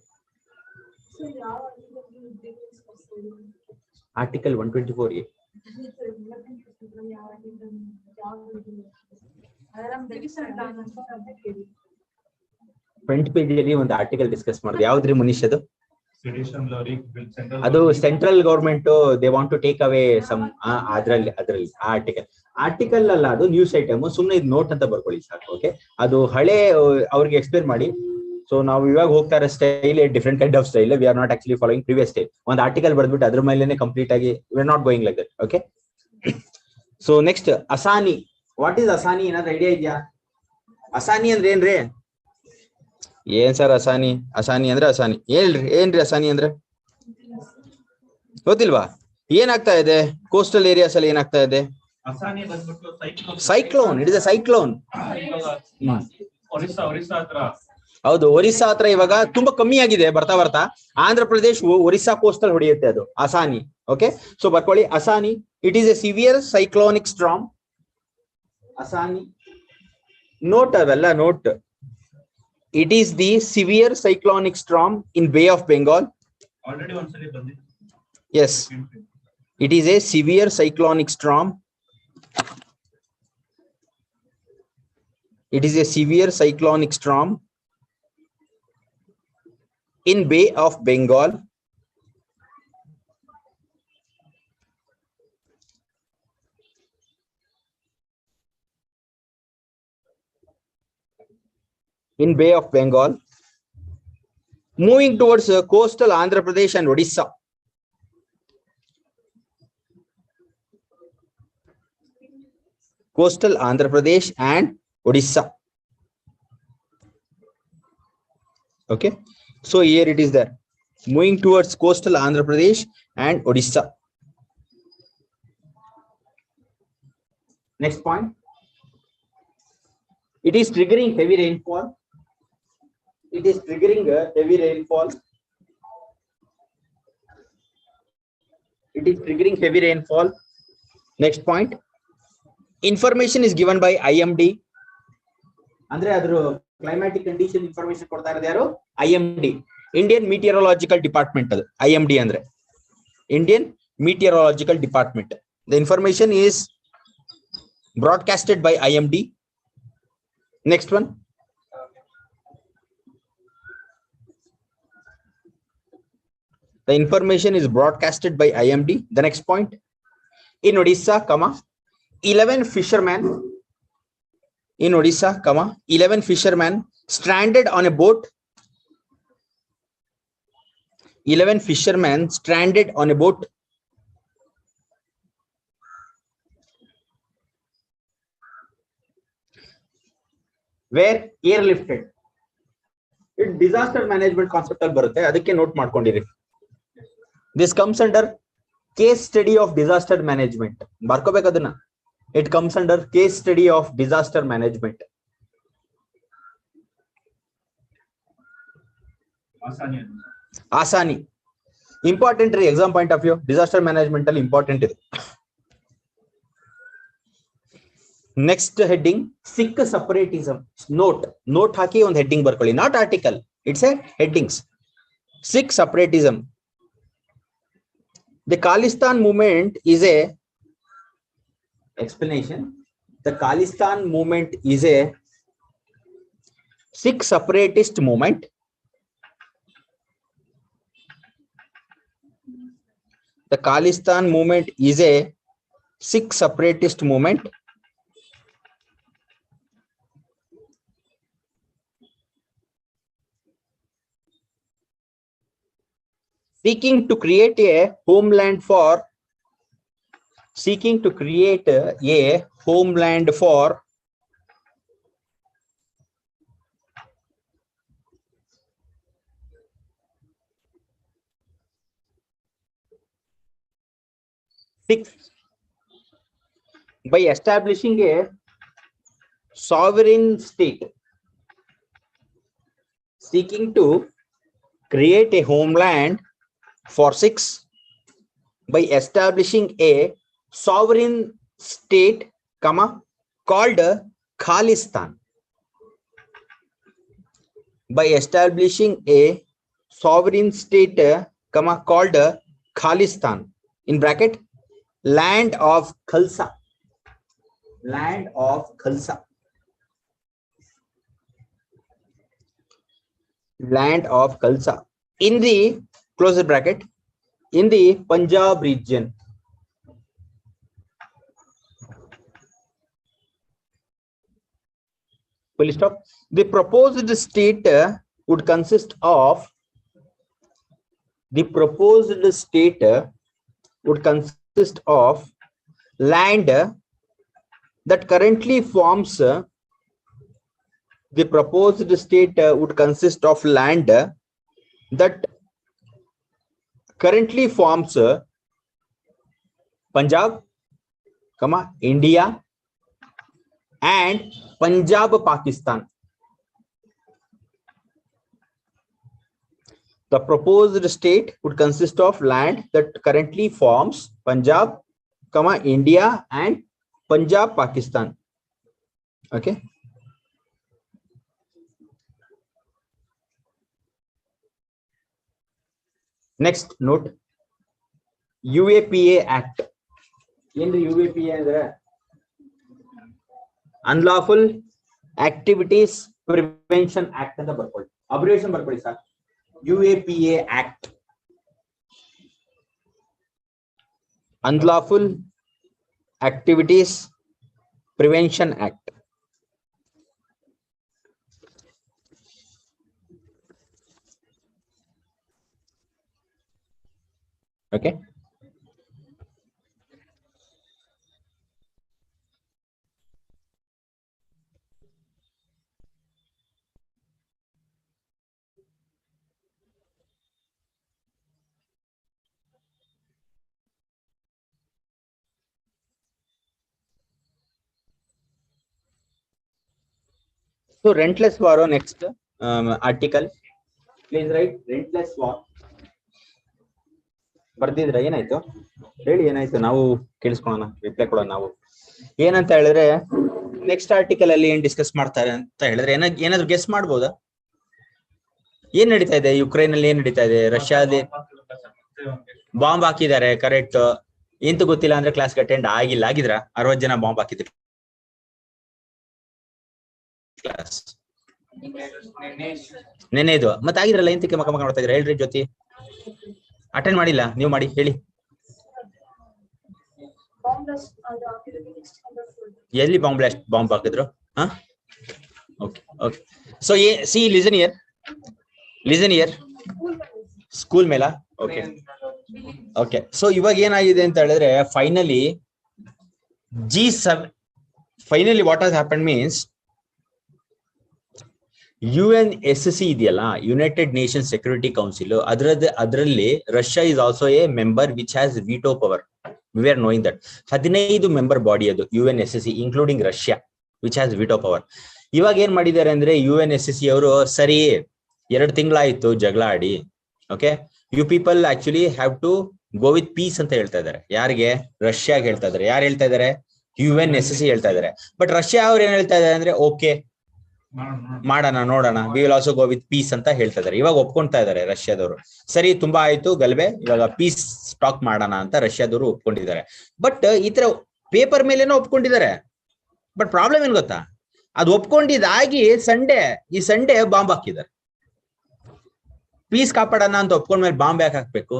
ಆರ್ಟಿಕಲ್ 124A ಫ್ರಂಟ್ ಪೇಜ್ ಅಲ್ಲಿ ಒಂದು ಆರ್ಟಿಕಲ್ ಡಿಸ್ಕಸ್ ಮಾಡಿದೆ. ಯಾವ್ದ್ರಿ ಮನೀಶ್ ಅದು? ಅದು central government they want to take away some, ಅದ್ರಲ್ಲಿ ಆರ್ಟಿಕಲ್ ಅಲ್ಲ, ಅದು ನ್ಯೂಸ್ ಐಟಮ್. ಸುಮ್ನೆ ಇದು ನೋಟ್ ಅಂತ ಬರ್ಕೊಳ್ಳಿ ಸಾಕು. ಓಕೆ, ಅದು ಹಳೆ ಅವ್ರಿಗೆ ಎಕ್ಸ್ಪ್ಲೇನ್ ಮಾಡಿ. ಸೊ ನಾವು ಇವಾಗ ಹೋಗ್ತಾ ಇರೋ style different kind of style. We are not actually following previous style. ಒಂದು ಆರ್ಟಿಕಲ್ ಬರ್ದ್ಬಿಟ್ಟು ಅದ್ರ ಮೇಲೆ ಕಂಪ್ಲೀಟ್ ಆಗಿ we are not going like that. Okay, so next Asani. What is Asani? ಏನಾದ್ರು ಐಡಿಯಾ ಇದೆಯಾ? ಅಸಾನಿ ಅಂದ್ರೆ ಏನ್ರಿ? ಏನ್ ಸರ್ ಅಸಾನಿ? ಅಸಾನಿ ಅಂದ್ರೆ ಅಸಾನಿ ಏನ್ರಿ ಅಸಾನಿ ಅಂದ್ರೆ ಗೊತ್ತಿಲ್ವಾ? ಏನಾಗ್ತಾ ಇದೆ ಕೋಸ್ಟಲ್ ಏರಿಯಾಸ್ ಅಲ್ಲಿ? ಏನಾಗ್ತಾ ಇದೆ? Cyclone. It is a cyclone. Orissa ಹತ್ರ ಹೌದು, ಒರಿಸ್ಸಾ ಹತ್ರ ಇವಾಗ ತುಂಬಾ ಕಮ್ಮಿ ಆಗಿದೆ ಬರ್ತಾ ಬರ್ತಾ. ಆಂಧ್ರ ಪ್ರದೇಶ್ ಒರಿಸ್ಸಾ ಕೋಸ್ಟಲ್ ಹೊಡೆಯುತ್ತೆ ಅದು ಅಸಾನಿ. ಓಕೆ, ಸೊ ಬರ್ಕೊಳ್ಳಿ Asani. It is a severe cyclonic storm. Asani note ಅವೆಲ್ಲ note. It is the severe cyclonic storm in bay of Bengal. Already ಒಂದ್ಸಲಿ ಬಂದಿದೆ. Yes, it is a severe cyclonic storm. It is a severe cyclonic storm in Bay of Bengal. In Bay of Bengal, moving towards coastal Andhra Pradesh and Odisha. Coastal Andhra Pradesh and Odisha. Okay, so here it is there, moving towards coastal Andhra Pradesh and Odisha. Next point, it is triggering heavy rainfall. It is triggering heavy rainfall. It is triggering heavy rainfall. Next point, information is given by IMD. ಅಂದ್ರೆ ಅದರ climatic condition information ಕೊಡ್ತಾ ಇರೋದು ಯಾರು? IMD, Indian meteorological department. ಅದು IMD ಅಂದ್ರೆ Indian meteorological department. The information is broadcasted by IMD. Next one, the information is broadcasted by IMD. The next point, in Odisha, 11 fishermen. In Odisha, 11 fishermen stranded on a boat. 11 fishermen stranded on a boat. Were airlifted. It disaster management concept al barutte, adakke note ಮಾಡ್ಕೊಂಡಿರಿ. This comes under case study of disaster management. ಬರ್ಕೋಬೇಕು ಅದನ್ನ. It comes under case study of disaster management. Asani. Important exam point of view, disaster management ಅಲ್ಲಿ important ಇದೆ. Next heading, Sikh separatism. Note ಹಾಕಿ ಒಂದು heading ಬರ್ಕೊಳ್ಳಿ. Not article, it's a headings. Sikh separatism. The Khalistan movement is a explanation. The Khalistan movement is a Sikh separatist movement. The Khalistan movement is a Sikh separatist movement. Seeking to create a homeland for Sikhs by establishing a sovereign state. Seeking to create a homeland for Sikhs by establishing a sovereign state, called Khalistan. By establishing a sovereign state, called Khalistan. In bracket, land of Khalsa. Land of Khalsa. Land of Khalsa. In the close bracket, in the Punjab region. Full stop. The proposed state would consist of land that currently forms the proposed state would consist of land that currently forms Punjab, India and Punjab, Pakistan. The proposed state would consist of land that currently forms Punjab, India and Punjab, Pakistan. Okay. Next note, UAPA Act. ఏంದ್ರಿ UAPA ಅಂದ್ರೆ Unlawful Activities Prevention Act ಅಂತ ಬರ್ಕೊಳ್ಳಿ. Abbreviation ಬರ್ಕೊಳ್ಳಿ sir. UAPA Act. Unlawful Activities Prevention Act. Okay. So rentless war on next article. Please write rentless war. ಬರ್ದಿದ್ರ ಏನಾಯ್ತು ಹೇಳಿ, ಏನಾಯ್ತು ನಾವು ಕೇಳಿಸ್ಕೊಳ್ಳೋಣ, reply ಕೊಡೋಣ. ನಾವು ಏನಂತ ಹೇಳಿದ್ರೆ ನೆಕ್ಸ್ಟ್ ಆರ್ಟಿಕಲ್ ಅಲ್ಲಿ ಏನ್ ಡಿಸ್ಕಸ್ ಮಾಡ್ತಾರೆ ಅಂತ ಹೇಳಿದ್ರೆ ಏನಾದ್ರು ಗೆಸ್ ಮಾಡ್ಬೋದಾ? ಏನ್ ನಡೀತಾ ಇದೆ ಯುಕ್ರೇನ್ ಅಲ್ಲಿ? ಏನ್ ನಡೀತಾ ಇದೆ? ರಷ್ಯಾದಲ್ಲಿ ಬಾಂಬ್ ಹಾಕಿದ್ದಾರೆ, ಕರೆಕ್ಟ್. ಎಂತ ಗೊತ್ತಿಲ್ಲ ಅಂದ್ರೆ ಕ್ಲಾಸ್ಗೆ ಅಟೆಂಡ್ ಆಗಿದ್ರ 60 ಜನ ಬಾಂಬ್ ಹಾಕಿದ್ರು ಕ್ಲಾಸ್ ನೆನೆದು. ಮತ್ತೆ ಆಗಿದ್ರಲ್ಲ, ಎಂತಕ್ಕೆ ಮಕ್ಕ ಮಾಡ್ತಾ ಇದ್ರ? ಹೇಳ್ರಿ ಜೊತೆ. ಅಟೆಂಡ್ ಮಾಡಿಲ್ಲ, ನೀವು ಮಾಡಿ ಹೇಳಿ. ಎಲ್ಲಿ ಬಾಂಬ್ ಹಾಕಿದ್ರು? Okay. So C listen year school ಮೇಲ. ಓಕೆ. ಸೊ ಇವಾಗ ಏನಾಗಿದೆ ಅಂತ ಹೇಳಿದ್ರೆ finally finally what has happen means UNSC ಇದೆಯಲ್ಲ, ಯುನೈಟೆಡ್ ನೇಷನ್ ಸೆಕ್ಯೂರಿಟಿ ಕೌನ್ಸಿಲ್, ಅದರಲ್ಲಿ Russia is also A member which has veto power. We are knowing that 15 member body ಅದು UNSC including Russia which has veto power. ಇವಾಗ ಏನ್ ಮಾಡಿದ್ದಾರೆ ಅಂದ್ರೆ UNSC ಅವರು, ಸರಿ 2 ತಿಂಗಳಾಯ್ತು ಜಗಳ ಆಡಿ, okay, you people actually have to go with peace ಅಂತ ಹೇಳ್ತಾ ಇದಾರೆ. ಯಾರಿಗೆ? ರಷ್ಯಾಗೆ ಹೇಳ್ತಾ ಇದಾರೆ. ಯಾರು ಹೇಳ್ತಾ ಇದಾರೆ? UNSC ಹೇಳ್ತಾ ಇದಾರೆ. ಬಟ್ ರಷ್ಯಾ ಅವ್ರು ಏನ್ ಹೇಳ್ತಾ ಇದಾರೆ ಅಂದ್ರೆ ಓಕೆ ಮಾಡೋಣ, ನೋಡೋಣ, we will also go with peace ಅಂತ ಹೇಳ್ತಾ ಇದಾರೆ. ಇವಾಗ ಒಪ್ಕೊಂತಾ ಇದಾರೆ ರಷ್ಯಾದವರು. ಸರಿ, ತುಂಬಾ ಆಯ್ತು ಗಲಭೆ, ಇವಾಗ ಪೀಸ್ ಸ್ಟಾಕ್ ಮಾಡೋಣ ಅಂತ ರಷ್ಯಾದವರು ಒಪ್ಕೊಂಡಿದ್ದಾರೆ. ಬಟ್ ಈ ತರ ಪೇಪರ್ ಮೇಲೇನೋ ಒಪ್ಕೊಂಡಿದ್ದಾರೆ. ಬಟ್ ಪ್ರಾಬ್ಲಮ್ ಏನ್ ಗೊತ್ತಾ? ಅದು ಒಪ್ಕೊಂಡಿದ್ದಾಗಿ ಈ ಸಂಡೇ ಬಾಂಬ್ ಹಾಕಿದ್ದಾರೆ. ಪೀಸ್ ಕಾಪಾಡೋಣ ಅಂತ ಒಪ್ಕೊಂಡ್ಮೇಲೆ ಬಾಂಬ್ ಯಾಕೆ ಹಾಕ್ಬೇಕು?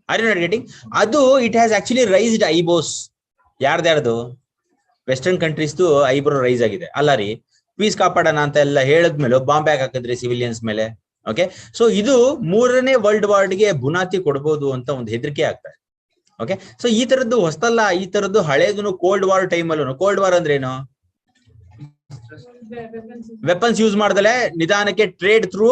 Are you not getting? ಅದು it has actually raised eyebrows. ಯಾರ್ದು? ವೆಸ್ಟರ್ನ್ ಕಂಟ್ರೀಸ್ದು ಐಬ್ರೋ ರೈಸ್ ಆಗಿದೆ. ಅಲ್ಲ ರೀ, ಪೀಸ್ ಕಾಪಾಡೋಣ ಅಂತ ಎಲ್ಲ ಹೇಳಿದ್ಮೇಲೆ ಬಾಂಬ್ ಯಾಕೆ ಹಾಕಿದ್ರಿ ಸಿವಿಲಿಯನ್ಸ್ ಮೇಲೆ? ಓಕೆ. ಸೊ ಇದು 3ನೇ ವರ್ಲ್ಡ್ ವಾರ್ಗೆ ಬುನಾತಿ ಕೊಡ್ಬೋದು ಅಂತ ಒಂದು ಹೆದರಿಕೆ ಆಗ್ತಾ ಇದೆ. ಓಕೆ. ಸೊ ಈ ತರದ್ದು ಹೊಸತಲ್ಲ, ಈ ತರದ್ದು ಹಳೇದು. ಕೋಲ್ಡ್ ವಾರ್ ಟೈಮಲ್ಲೂ, ಕೋಲ್ಡ್ ವಾರ್ ಅಂದ್ರೆ ಏನು? ವೆಪನ್ಸ್ ಯೂಸ್ ಮಾಡ್ದಲೆ ನಿಧಾನಕ್ಕೆ ಟ್ರೇಡ್ ಥ್ರೂ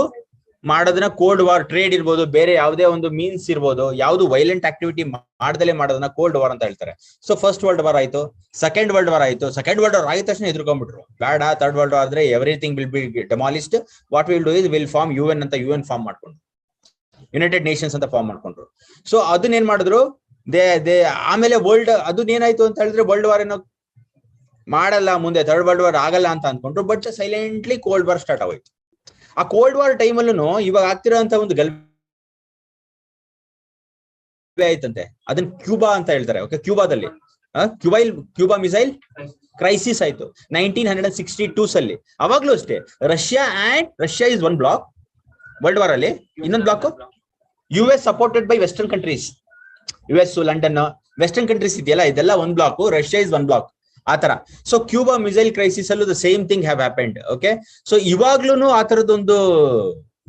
ಮಾಡೋದನ್ನ ಕೋಲ್ಡ್ ವಾರ್. ಟ್ರೇಡ್ ಇರ್ಬೋದು, ಬೇರೆ ಯಾವುದೇ ಒಂದು ಮೀನ್ಸ್ ಇರ್ಬೋದು, ಯಾವ್ದು ವೈಲೆಂಟ್ ಆಕ್ಟಿವಿಟಿ ಮಾಡ್ದಲೆ ಮಾಡೋದನ್ನ ಕೋಲ್ಡ್ ವಾರ್ ಅಂತ ಹೇಳ್ತಾರೆ. ಸೊ ಫಸ್ಟ್ ವರ್ಲ್ಡ್ ವಾರ್ ಆಯ್ತು, ಸೆಕೆಂಡ್ ವರ್ಲ್ಡ್ ವಾರ್ ಆಯ್ತು. ಸೆಕೆಂಡ್ ವರ್ಲ್ಡ್ ವಾರ್ ಆಗಿದ ತಕ್ಷಣ ಎದುರ್ಕೊಂಡ್ಬಿಟ್ರು, ಬೇಡ ಥರ್ಡ್ ವರ್ಲ್ಡ್ ವಾರ್ ಆದ್ರೆ everything will be demolished. What will do is will form UN ಅಂತ UN ಫಾರ್ಮ್ ಮಾಡ್ಕೊಂಡ್ರು, ಯುನೈಟೆಡ್ ನೇಷನ್ಸ್ ಅಂತ ಫಾರ್ಮ್ ಮಾಡ್ಕೊಂಡ್ರು. ಸೊ ಅದನ್ನ ಏನ್ ಮಾಡಿದ್ರು ಆಮೇಲೆ ಅದನ್ನೇನಾಯ್ತು ಅಂತ ಹೇಳಿದ್ರೆ ವರ್ಲ್ಡ್ ವಾರ್ ಏನೋ ಮಾಡಲ್ಲ, ಮುಂದೆ ಥರ್ಡ್ ವರ್ಲ್ಡ್ ವಾರ್ ಆಗಲ್ಲ ಅಂತ ಅನ್ಕೊಂಡ್ರು. But silently cold war start ಆಗೋಯ್ತು. ಆ ಕೋಲ್ಡ್ ವಾರ್ ಟೈಮಲ್ಲೂ ಇವಾಗ ಆಗ್ತಿರೋಂತ ಒಂದು ಗಲಭೆ ಆಯ್ತಂತೆ. ಅದನ್ನ ಕ್ಯೂಬಾ ಅಂತ ಹೇಳ್ತಾರೆ. ಓಕೆ, ಕ್ಯೂಬಾದಲ್ಲಿ ಕ್ಯೂಬಾ ಮಿಸೈಲ್ ಕ್ರೈಸಿಸ್ ಆಯ್ತು 1962 ಅಲ್ಲಿ. ಅವಾಗ್ಲೂ ಅಷ್ಟೇ Russia is one block world war ಅಲ್ಲಿ. ಇನ್ನೊಂದು block US supported by western countries. US, London, western countries ಇದೆಯಲ್ಲ, ಇದೆಲ್ಲ ಒಂದ್ block. Russia is one block. ಆತರ. ಸೊ ಕ್ಯೂಬಾ ಮಿಸೈಲ್ ಕ್ರೈಸಿಸ್ ಅಲ್ಲೂ the same thing have happened. Okay. So ಇವಾಗ್ಲೂ ಆ ತರದೊಂದು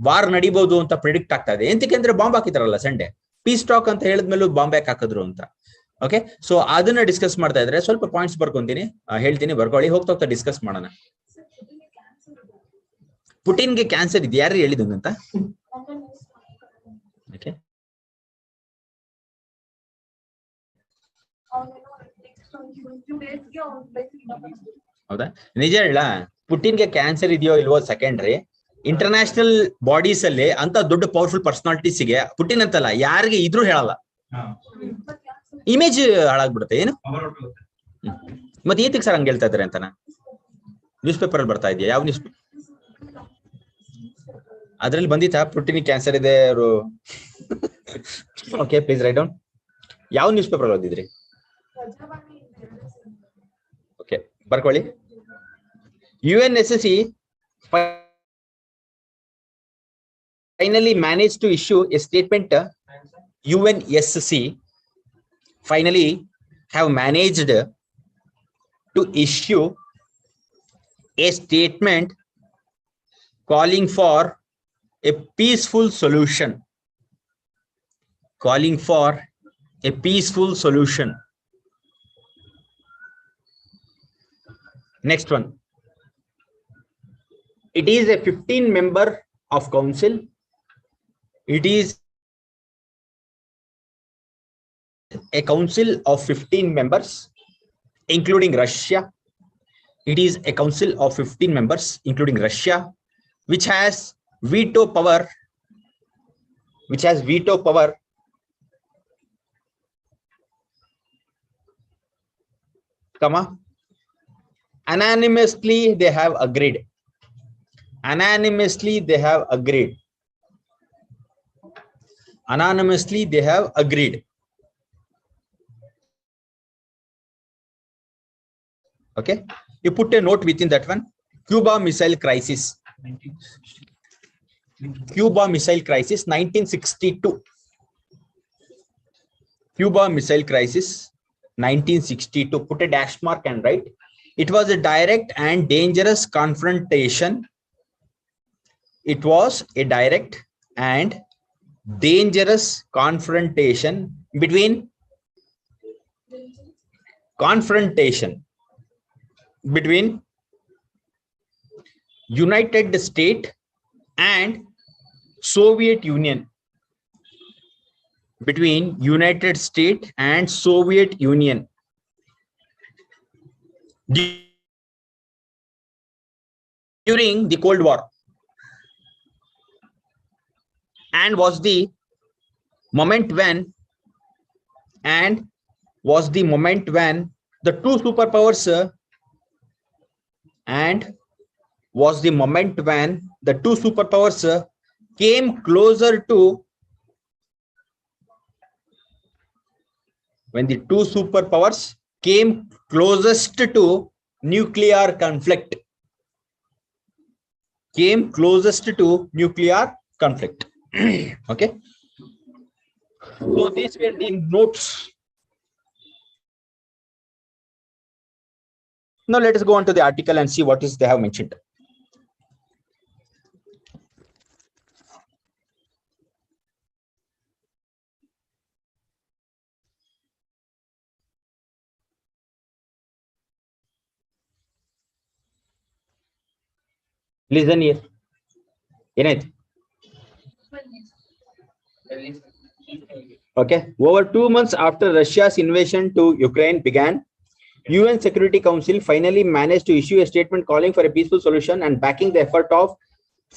war ನಡಿಬಹುದು ಅಂತ ಪ್ರಿಡಿಕ್ಟ್ ಆಗ್ತಾ ಇದೆ. ಎಂತಕ್ಕೆ ಬಾಂಬ್ ಹಾಕಿದಾರಲ್ಲ ಸಂಡೇ, ಪೀಸ್ ಟಾಕ್ ಅಂತ ಹೇಳಿದ್ಮೇಲೂ ಬಾಂಬ್ ಯಾಕೆ ಹಾಕಿದ್ರು ಅಂತ. ಓಕೆ. ಸೊ ಅದನ್ನ ಡಿಸ್ಕಸ್ ಮಾಡ್ತಾ ಇದ್ರೆ ಸ್ವಲ್ಪ ಪಾಯಿಂಟ್ಸ್ ಬರ್ಕೊಂತೀನಿ, ಹೇಳ್ತೀನಿ, ಬರ್ಕೊಳ್ಳಿ. ಹೋಗ್ತಾ ಡಿಸ್ಕಸ್ ಮಾಡೋಣ. ಪುಟಿನ್ಗೆ ಕ್ಯಾನ್ಸರ್ ಇದೆ, ಯಾರು ಹೇಳಿದ್ರು ಅಂತ? ಓಕೆ. ಹೌದಾ? ನಿಜ ಹೇಳ, ಪುಟಿನ್ಗೆ ಕ್ಯಾನ್ಸರ್ ಇದೆಯೋ ಇಲ್ವೋ ಸೆಕೆಂಡ್ರಿ. ಇಂಟರ್ನ್ಯಾಷನಲ್ ಬಾಡೀಸ್ ಅಲ್ಲಿ ಅಂತ ದೊಡ್ಡ ಪವರ್ಫುಲ್ ಪರ್ಸನಾಲಿಟೀಸ್ಗೆ ಪುಟಿನ್ ಅಂತಲ್ಲ ಯಾರಿಗೆ ಇದ್ರೂ ಹೇಳಲ್ಲ, ಇಮೇಜ್ ಹಾಳಾಗ್ಬಿಡುತ್ತೆ. ಏನು ಮತ್ತೆ ಏತಿಗೆ ಸರ್ ಹಂಗೆ ಹೇಳ್ತಾ ಇದಾರೆ ಅಂತಾನ? ನ್ಯೂಸ್ ಪೇಪರ್ ಅಲ್ಲಿ ಬರ್ತಾ ಇದೆಯಾ? ಯಾವ ನ್ಯೂಸ್ ಪೇಪರ್ ಅದ್ರಲ್ಲಿ ಬಂದಿತ್ತಾ ಪುಟಿನ್ ಕ್ಯಾನ್ಸರ್ ಇದೆ ಅವರು? Okay, please write down. ಯಾವ ನ್ಯೂಸ್ ಪೇಪರ್ ಓದಿದ್ರಿ? ಓಕೆ, ಬರ್ಕೊಳ್ಳಿ. UNSC finally managed to issue a statement. UNSC finally have managed to issue a statement calling for a peaceful solution. Calling for a peaceful solution. Next one. It is a 15-member of council. It is a council of 15 members, including Russia. It is a council of 15 members, including Russia, which has veto power. Comma. Unanimously, they have agreed. Unanimously, they have agreed. Unanimously, they have agreed. Okay, you put a note within that one. Cuba Missile Crisis. Cuba Missile Crisis, 1962. Cuba Missile Crisis, 1962. Put a dash mark and write. It was a direct and dangerous confrontation. It was a direct and dangerous confrontation between United States and Soviet Union. Between United States and Soviet Union during the Cold War, and was the moment when the two superpowers came closer to closest to nuclear conflict. Okay, so these were the notes. Now let us go on to the article and see what is they have mentioned. Listen here. Okay, over 2 months after Russia's invasion to Ukraine began, UN Security Council finally managed to issue a statement calling for a peaceful solution and backing the effort of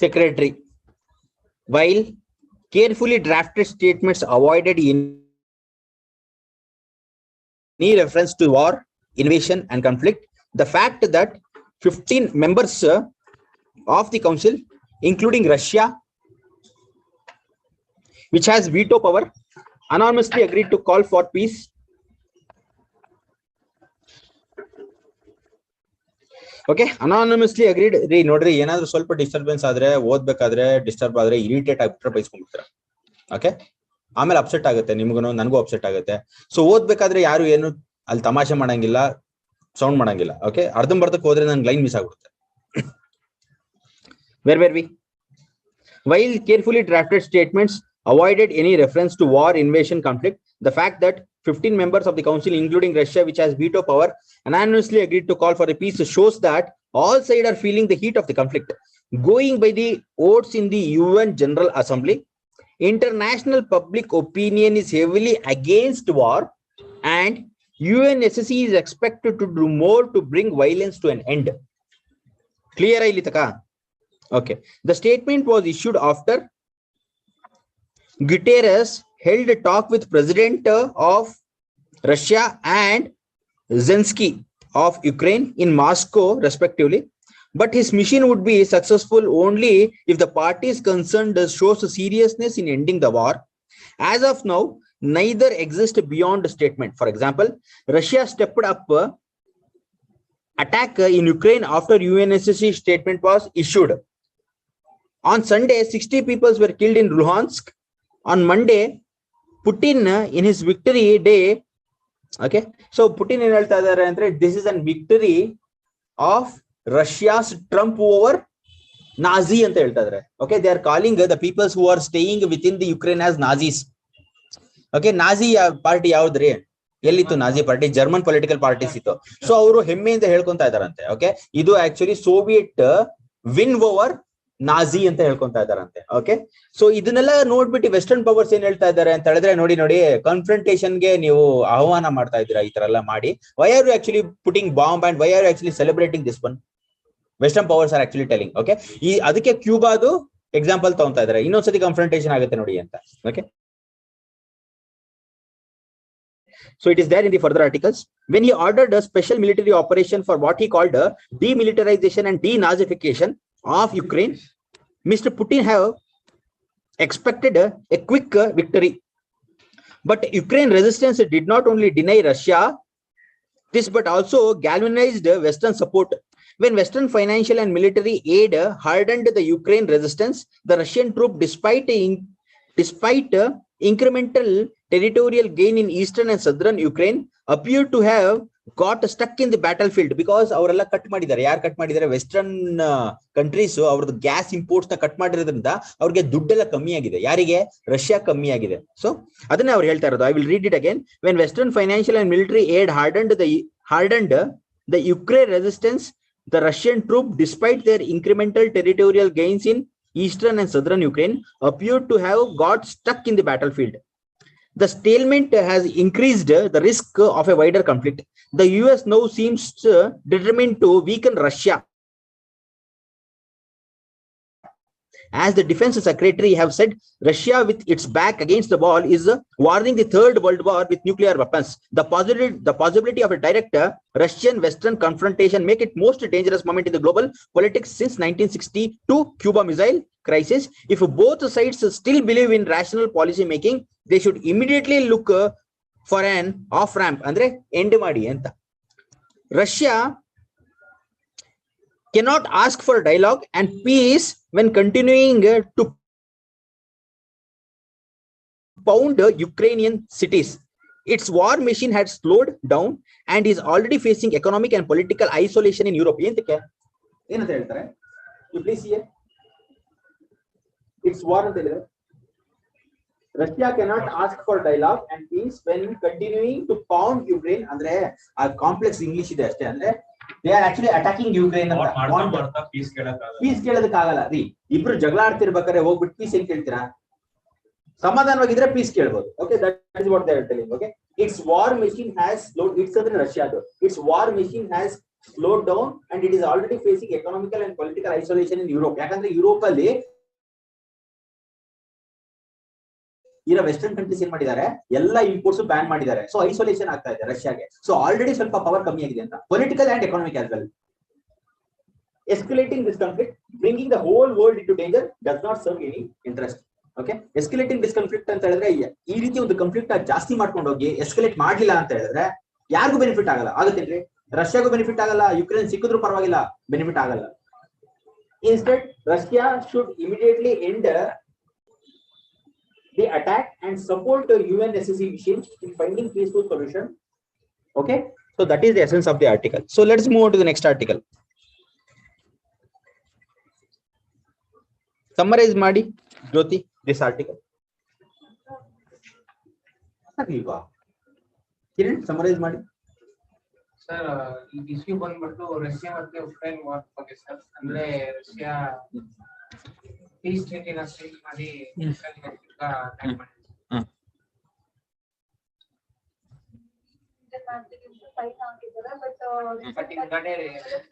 Secretary. While carefully drafted statements avoided any reference to war, invasion, and conflict, the fact that 15 members of the council, including Russia, which has veto power, anonymously agreed to call for peace. Okay, anonymously agreed. Re nodri enadru ಸ್ವಲ್ಪ disturbance ಆದ್ರೆ ಓದಬೇಕಾದ್ರೆ disturb ಆದ್ರೆ irritate ಆಗಿಬಿಟ್ರೆ ಬೈಸ್ಕೊಂಡ್ಬಿಡ್ತಾರೆ. Okay, ಆಮೇಲೆ upset ಆಗುತ್ತೆ, ನಿಮಗೂ ನನಗೂ upset ಆಗುತ್ತೆ. ಸೊ ಓದ್ಬೇಕಾದ್ರೆ ಯಾರು ಏನು ಅಲ್ಲಿ ತಮಾಷೆ ಮಾಡಂಗಿಲ್ಲ, ಸೌಂಡ್ ಮಾಡಂಗಿಲ್ಲ. ಓಕೆ, ಅರ್ಧಂಬರ್ಧಕ್ಕೆ ಹೋದ್ರೆ ನನ್ಗೆ ಲೈನ್ ಮಿಸ್ ಆಗ್ಬಿಡುತ್ತೆ. Where were we? While carefully drafted statements avoided any reference to war, invasion, conflict, the fact that 15 members of the council, including Russia, which has veto power, unanimously agreed to call for a peace shows that all sides are feeling the heat of the conflict. Going by the votes in the UN General Assembly, international public opinion is heavily against war, and UNSC is expected to do more to bring violence to an end. Clear ಇಲ್ಲಿ ತಕ? Okay. The statement was issued after Guterres held a talk with President of Russia and Zelensky of Ukraine in Moscow, respectively. But his mission would be successful only if the parties concerned shows seriousness in ending the war. As of now, neither exists beyond the statement. For example, Russia stepped up attack in Ukraine after UNSC statement was issued. On Sunday, 60 people were killed in Luhansk. On Monday, Putin in his victory day, okay, so Putin in ಹೇಳ್ತಾ ಇದ್ದಾರೆ ಅಂದ್ರೆ this is a victory of Russia's Trump over Nazi ಅಂತ ಹೇಳ್ತಾ ಇದ್ದಾರೆ. Okay, they are calling the people who are staying within the Ukraine as Nazis. Okay, Nazi party ಯಾವ್ದ್ರಿ? ಎಲ್ಲಿತ್ತು Nazi party? German political parties ಇತ್ತು. So ಅವರು ಹೆಮ್ಮೆಯಿಂದ ಹೇಳ್ಕೊಂತಾ ಇದಾರಂತೆ. ಓಕೆ, ಇದು actually Soviet win over Nazi ಅಂತ ಹೇಳ್ಕೊಂತಾ ಇದಾರಂತೆ. ಓಕೆ, ಸೊ ಇದನ್ನೆಲ್ಲ ನೋಡ್ಬಿಟ್ಟು ವೆಸ್ಟರ್ನ್ ಪವರ್ಸ್ ಏನ್ ಹೇಳ್ತಾ ಇದ್ದಾರೆ ಅಂತ ಹೇಳಿದ್ರೆ, ನೋಡಿ ಕನ್ಫ್ರಂಟೇಷನ್ಗೆ ನೀವು ಆಹ್ವಾನ ಮಾಡ್ತಾ ಇದ್ದೀರಾ ಈ ತರ ಎಲ್ಲ ಮಾಡಿ. Why are you actually putting bomb and why are you actually celebrating this one? Western powers are actually telling. Okay, ಈ ಅದಕ್ಕೆ ಕ್ಯೂಬಾದು ಎಕ್ಸಾಂಪಲ್ ತಗೊಂತಾ ಇದ್ದಾರೆ. ಇನ್ನೊಂದ್ಸತಿ ಕನ್ಫ್ರಂಟೇಷನ್ ಆಗುತ್ತೆ ನೋಡಿ ಅಂತ. Okay, so it is there in the further articles. When he ordered a special military operation for what he called a demilitarization and denazification of Ukraine, Mr. Putin have expected a quick victory. But Ukraine resistance did not only deny Russia this, but also galvanized Western support. When Western financial and military aid hardened the Ukraine resistance, the Russian troop, despite incremental territorial gain in eastern and southern Ukraine, appeared to have got stuck in the battlefield because ಅವರೆಲ್ಲ cut ಮಾಡಿದ್ದಾರೆ. ಯಾರು cut ಮಾಡಿದ್ದಾರೆ? Western countries ಅವ್ರದ್ದು gas imports ನ cut ಮಾಡಿರೋದ್ರಿಂದ ಅವ್ರಿಗೆ ದುಡ್ಡೆಲ್ಲ ಕಮ್ಮಿ ಆಗಿದೆ. ಯಾರಿಗೆ? ರಷ್ಯಾ ಕಮ್ಮಿ ಆಗಿದೆ. ಸೊ ಅದನ್ನೇ ಅವ್ರು ಹೇಳ್ತಾ ಇರೋದು. I will read it again. When western financial and military aid hardened the Ukraine resistance, the Russian troop, despite their incremental territorial gains in eastern and southern Ukraine, appeared to have got stuck in the battlefield. The stalemate has increased the risk of a wider conflict. The US now seems determined to weaken Russia. As the defense secretary have said, Russia with its back against the wall is warning the third world war with nuclear weapons. The possibility of a direct Russian-Western confrontation make it most dangerous moment in the global politics since 1962 Cuba Missile Crisis. If both sides still believe in rational policy making, they should immediately look for an off ramp. Andre end ಮಾಡಿ ಅಂತ. Russia cannot ask for dialogue and peace when continuing to pound Ukrainian cities. Its war machine had slowed down and is already facing economic and political isolation in Europe. ಏನಂತ ಹೇಳ್ತಾರೆ? You please see it. It's war ಅಂತ ಹೇಳಿದ್ರೆ Russia cannot ask for dialogue and peace when continuing to pound Ukraine. ಅಂದ್ರೆ ಆ complex English ಇದೆ ಅಷ್ಟೇ. ಅಂದ್ರೆ they are actually attacking Ukraine ಅಂತ. ಪೀಸ್ ಕೇಳೋದಕ್ಕಾಗಲ್ಲ ರೀ. ಇಬ್ರು ಜಗಳ ಆಡ್ತಿರ್ಬೇಕಾದ್ರೆ ಹೋಗ್ಬಿಟ್ಟು ಪೀಸ್ ಏನ್ ಕೇಳ್ತೀರಾ? ಸಮಾಧಾನವಾಗಿದ್ರೆ ಪೀಸ್ ಕೇಳ್ಬೋದು. Okay, that is what they are telling. Okay, its war machine has slowed. It's ಅಂದ್ರೆ ರಷ್ಯಾದು. Its war machine has slowed down and it is already facing economical and political isolation in Europe. ಯಾಕಂದ್ರೆ Europe ಅಲ್ಲಿ ಇರೋ western countries ಏನ್ ಮಾಡಿದ್ದಾರೆ? ಎಲ್ಲ imports ban ಮಾಡಿದ್ದಾರೆ. So isolation ಆಗ್ತಾ ಇದೆ ರಷ್ಯಾಗೆ. ಸೊ ಆಲ್ರೆಡಿ ಸ್ವಲ್ಪ ಪವರ್ ಕಮ್ಮಿ ಆಗಿದೆ ಅಂತ. Political and economic as well. Escalating this conflict, bringing the whole world into danger, does not serve any interest. Okay, escalating this conflict ಅಂತ ಹೇಳಿದ್ರೆ ಈ ರೀತಿ ಒಂದು ಕಾನ್ಫ್ಲಿಕ್ಟ್ ಜಾಸ್ತಿ ಮಾಡ್ಕೊಂಡು ಹೋಗಿ ಎಸ್ಕಲೇಟ್ ಮಾಡ್ಲಿಲ್ಲ ಅಂತ ಹೇಳಿದ್ರೆ ಯಾರಿಗೂ ಬೆನಿಫಿಟ್ ಆಗಲ್ಲ. ಆಗುತ್ತೇನ್ರಿ? ರಷ್ಯಾಗೂ ಬೆನಿಫಿಟ್ ಆಗಲ್ಲ, ಯುಕ್ರೇನ್ ಸಿಕ್ಕಿದ್ರು ಪರವಾಗಿಲ್ಲ, ಬೆನಿಫಿಟ್ ಆಗಲ್ಲ. Instead, Russia should immediately end the attack and support the UNSC mission in finding peaceful solution. Okay, so that is the essence of the article. So let's move on to the next article. Summarize ಮಾಡಿ ಜ್ಯೋತಿ this article. Kiran summarize ಮಾಡಿ. Sir, ಈ issue ಬಂದ್ಬಿಟ್ಟು Russia ಮತ್ತೆ Ukraine war ಬಗ್ಗೆ sir. ಅಂದ್ರೆ Russia piece ಟ್ರೀಟಿನ sign ಮಾಡಿ ಉಕ್ರೇನ್ಗೆ attack ಮಾಡಿದೆ. Fine ಹಾಕಿದ್ದಾರೆ.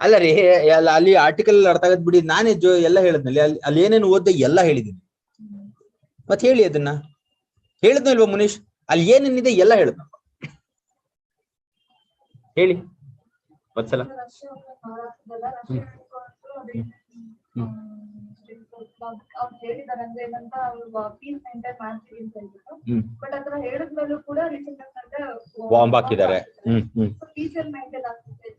ಅಲ್ಲ ರೀ, ಅಲ್ಲಿ ಆರ್ಟಿಕಲ್ ಅರ್ಥ ಆಗದ್ ಬಿಡಿ, ನಾನೇ ಎಲ್ಲ ಹೇಳಿದ್ನಲ್ಲಿ, ಅಲ್ಲಿ ಏನೇನು ಓದ್ದೆ ಎಲ್ಲ ಹೇಳಿದೀನಿ. ಮತ್ ಹೇಳಿ ಅದನ್ನ, ಹೇಳಿದ್ನ ಇಲ್ವಾ ಮುನೀಶ್? ಅಲ್ಲಿ ಏನೇನಿದೆ ಎಲ್ಲ ಹೇಳಿದ್ನ, ಹೇಳಿ ಒಂದ್ಸಲ. ಹೇಳಿದಾರೆ ಅಂದ್ರೆ ಏನಂತ ಪೀಸ್ ಮೇಂಟೈನ್ ಮಾಡ್ತೀವಿ ಅಂತ ಹೇಳ್ಬಿಟ್ಟು, ಬಟ್ ಅದನ್ನ ಹೇಳಿದ್ಮೇಲೂ ಕೂಡ ಬಾಂಬ್ ಹಾಕಿದ್ದಾರೆ. ಪೀಸ್ ಮೇಂಟೈನ್ ಆಗ್ತಿದೆ.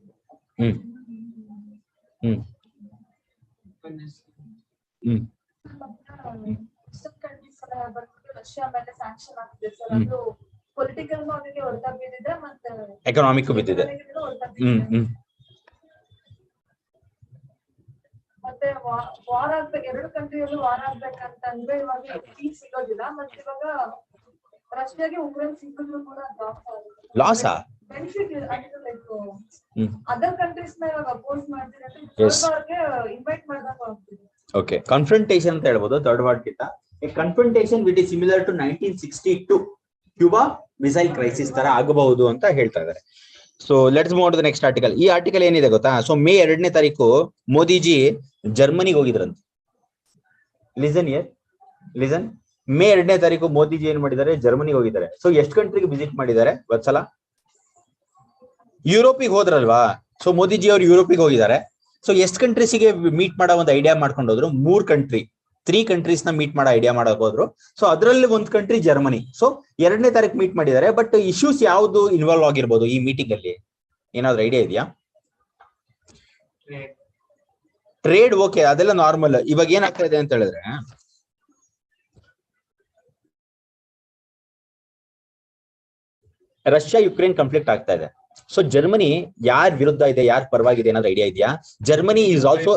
ರಷ್ಯಾ ಮೇಲೆ ಸ್ಯಾಂಕ್ಷನ್ ಆಗ್ತಿದೆ ಸರ್, ಅದು ಪೊಲಿಟಿಕಲ್ ಅವರಿಗೆ ಹೊಡೆತ ಬಿದ್ದಿದೆ, ಮತ್ತೆ ಎಕನಾಮಿಕ್ ಬಿದ್ದಿದೆ. ಮತ್ತೆ ವಾರ್ ಆಗ್ಬೇಕು, ಎರಡು ಕಂಟ್ರಿಯಲ್ಲೂ ವಾರ್ ಆಗ್ಬೇಕಂತಂದ್ರೆ ಇವಾಗ ಪೀಸ್ ಸಿಗೋದಿಲ್ಲ. ಮತ್ತೆ ಇವಾಗ ರಷ್ಯಾಗೆ ಉಕ್ರೇನ್ ಸಿಕ್ಕಿದ್ರು ಕೂಡ loss benefit like other countries ನ ಇವಾಗ ಅಪೋಸ್ ಮಾಡ್ತಿದ್ರೆ ಇನ್ವೈಟ್ ಮಾಡಿದಾಗ ಆಗ್ತಿದೆ. ಓಕೆ, ಕನ್ಫ್ರಂಟೇಷನ್ ಅಂತ ಹೇಳ್ಬೋದು ಥರ್ಡ್ ವಾರ್ ಗಿಂತ. Confrontation which is similar to 1962 Cuba missile crisis ತರ ಆಗಬಹುದು ಅಂತ ಹೇಳ್ತಾ ಇದ್ದಾರೆ. So let's move to the next article. ಈ ಆರ್ಟಿಕಲ್ ಏನಿದೆ ಗೊತ್ತಾ? ಸೊ ಮೇ 2ನೇ ತಾರೀಕು ಮೋದಿಜಿ ಜರ್ಮನಿಗೆ ಹೋಗಿದ್ರಂತೆ. ಲಿಸನ್, ಮೇ 2ನೇ ತಾರೀಕು ಮೋದಿಜಿ ಏನ್ ಮಾಡಿದ್ದಾರೆ? ಜರ್ಮನಿಗೆ ಹೋಗಿದ್ದಾರೆ. ಸೊ ಎಷ್ಟು ಕಂಟ್ರಿಗೆ ವಿಸಿಟ್ ಮಾಡಿದ್ದಾರೆ ಒಂದ್ಸಲ? ಯುರೋಪಿಗೆ ಹೋದ್ರಲ್ವಾ? ಸೊ ಮೋದಿಜಿ ಅವರು ಯುರೋಪಿಗೆ ಹೋಗಿದ್ದಾರೆ. ಸೊ ಎಷ್ಟು ಕಂಟ್ರೀಸ್ಗೆ ಮೀಟ್ ಮಾಡೋ ಒಂದು ಐಡಿಯಾ ಮಾಡ್ಕೊಂಡು ಹೋದ್ರು? 3 ಕಂಟ್ರೀಸ್ ನ ಮೀಟ್ ಮಾಡೋ ಐಡಿಯಾ ಮಾಡಕ್ ಹೋದ್ರು. ಸೊ ಅದರಲ್ಲಿ ಒಂದು ಕಂಟ್ರಿ ಜರ್ಮನಿ. ಸೊ 2ನೇ ತಾರೀಕು ಮೀಟ್ ಮಾಡಿದ್ದಾರೆ. ಬಟ್ ಇಶ್ಯೂಸ್ ಯಾವ್ದು ಇನ್ವಾಲ್ವ್ ಆಗಿರ್ಬೋದು ಈ ಮೀಟಿಂಗ್ ಅಲ್ಲಿ? ಏನಾದ್ರು ಐಡಿಯಾ ಇದೆಯಾ? ಟ್ರೇಡ್ ಓಕೆ, ಅದೆಲ್ಲ ನಾರ್ಮಲ್. ಇವಾಗ ಏನಾಗ್ತಾ ಇದೆ ಅಂತ ಹೇಳಿದ್ರೆ, ರಷ್ಯಾ ಯುಕ್ರೇನ್ ಕಾನ್ಫ್ಲಿಕ್ಟ್ ಆಗ್ತಾ ಇದೆ. ಸೊ ಜರ್ಮನಿ ಯಾರ ವಿರುದ್ಧ ಇದೆ, ಯಾರ ಪರವಾಗಿದೆ, ಏನಾದ್ರು ಐಡಿಯಾ ಇದೆಯಾ? ಜರ್ಮನಿ ಈಸ್ ಆಲ್ಸೋ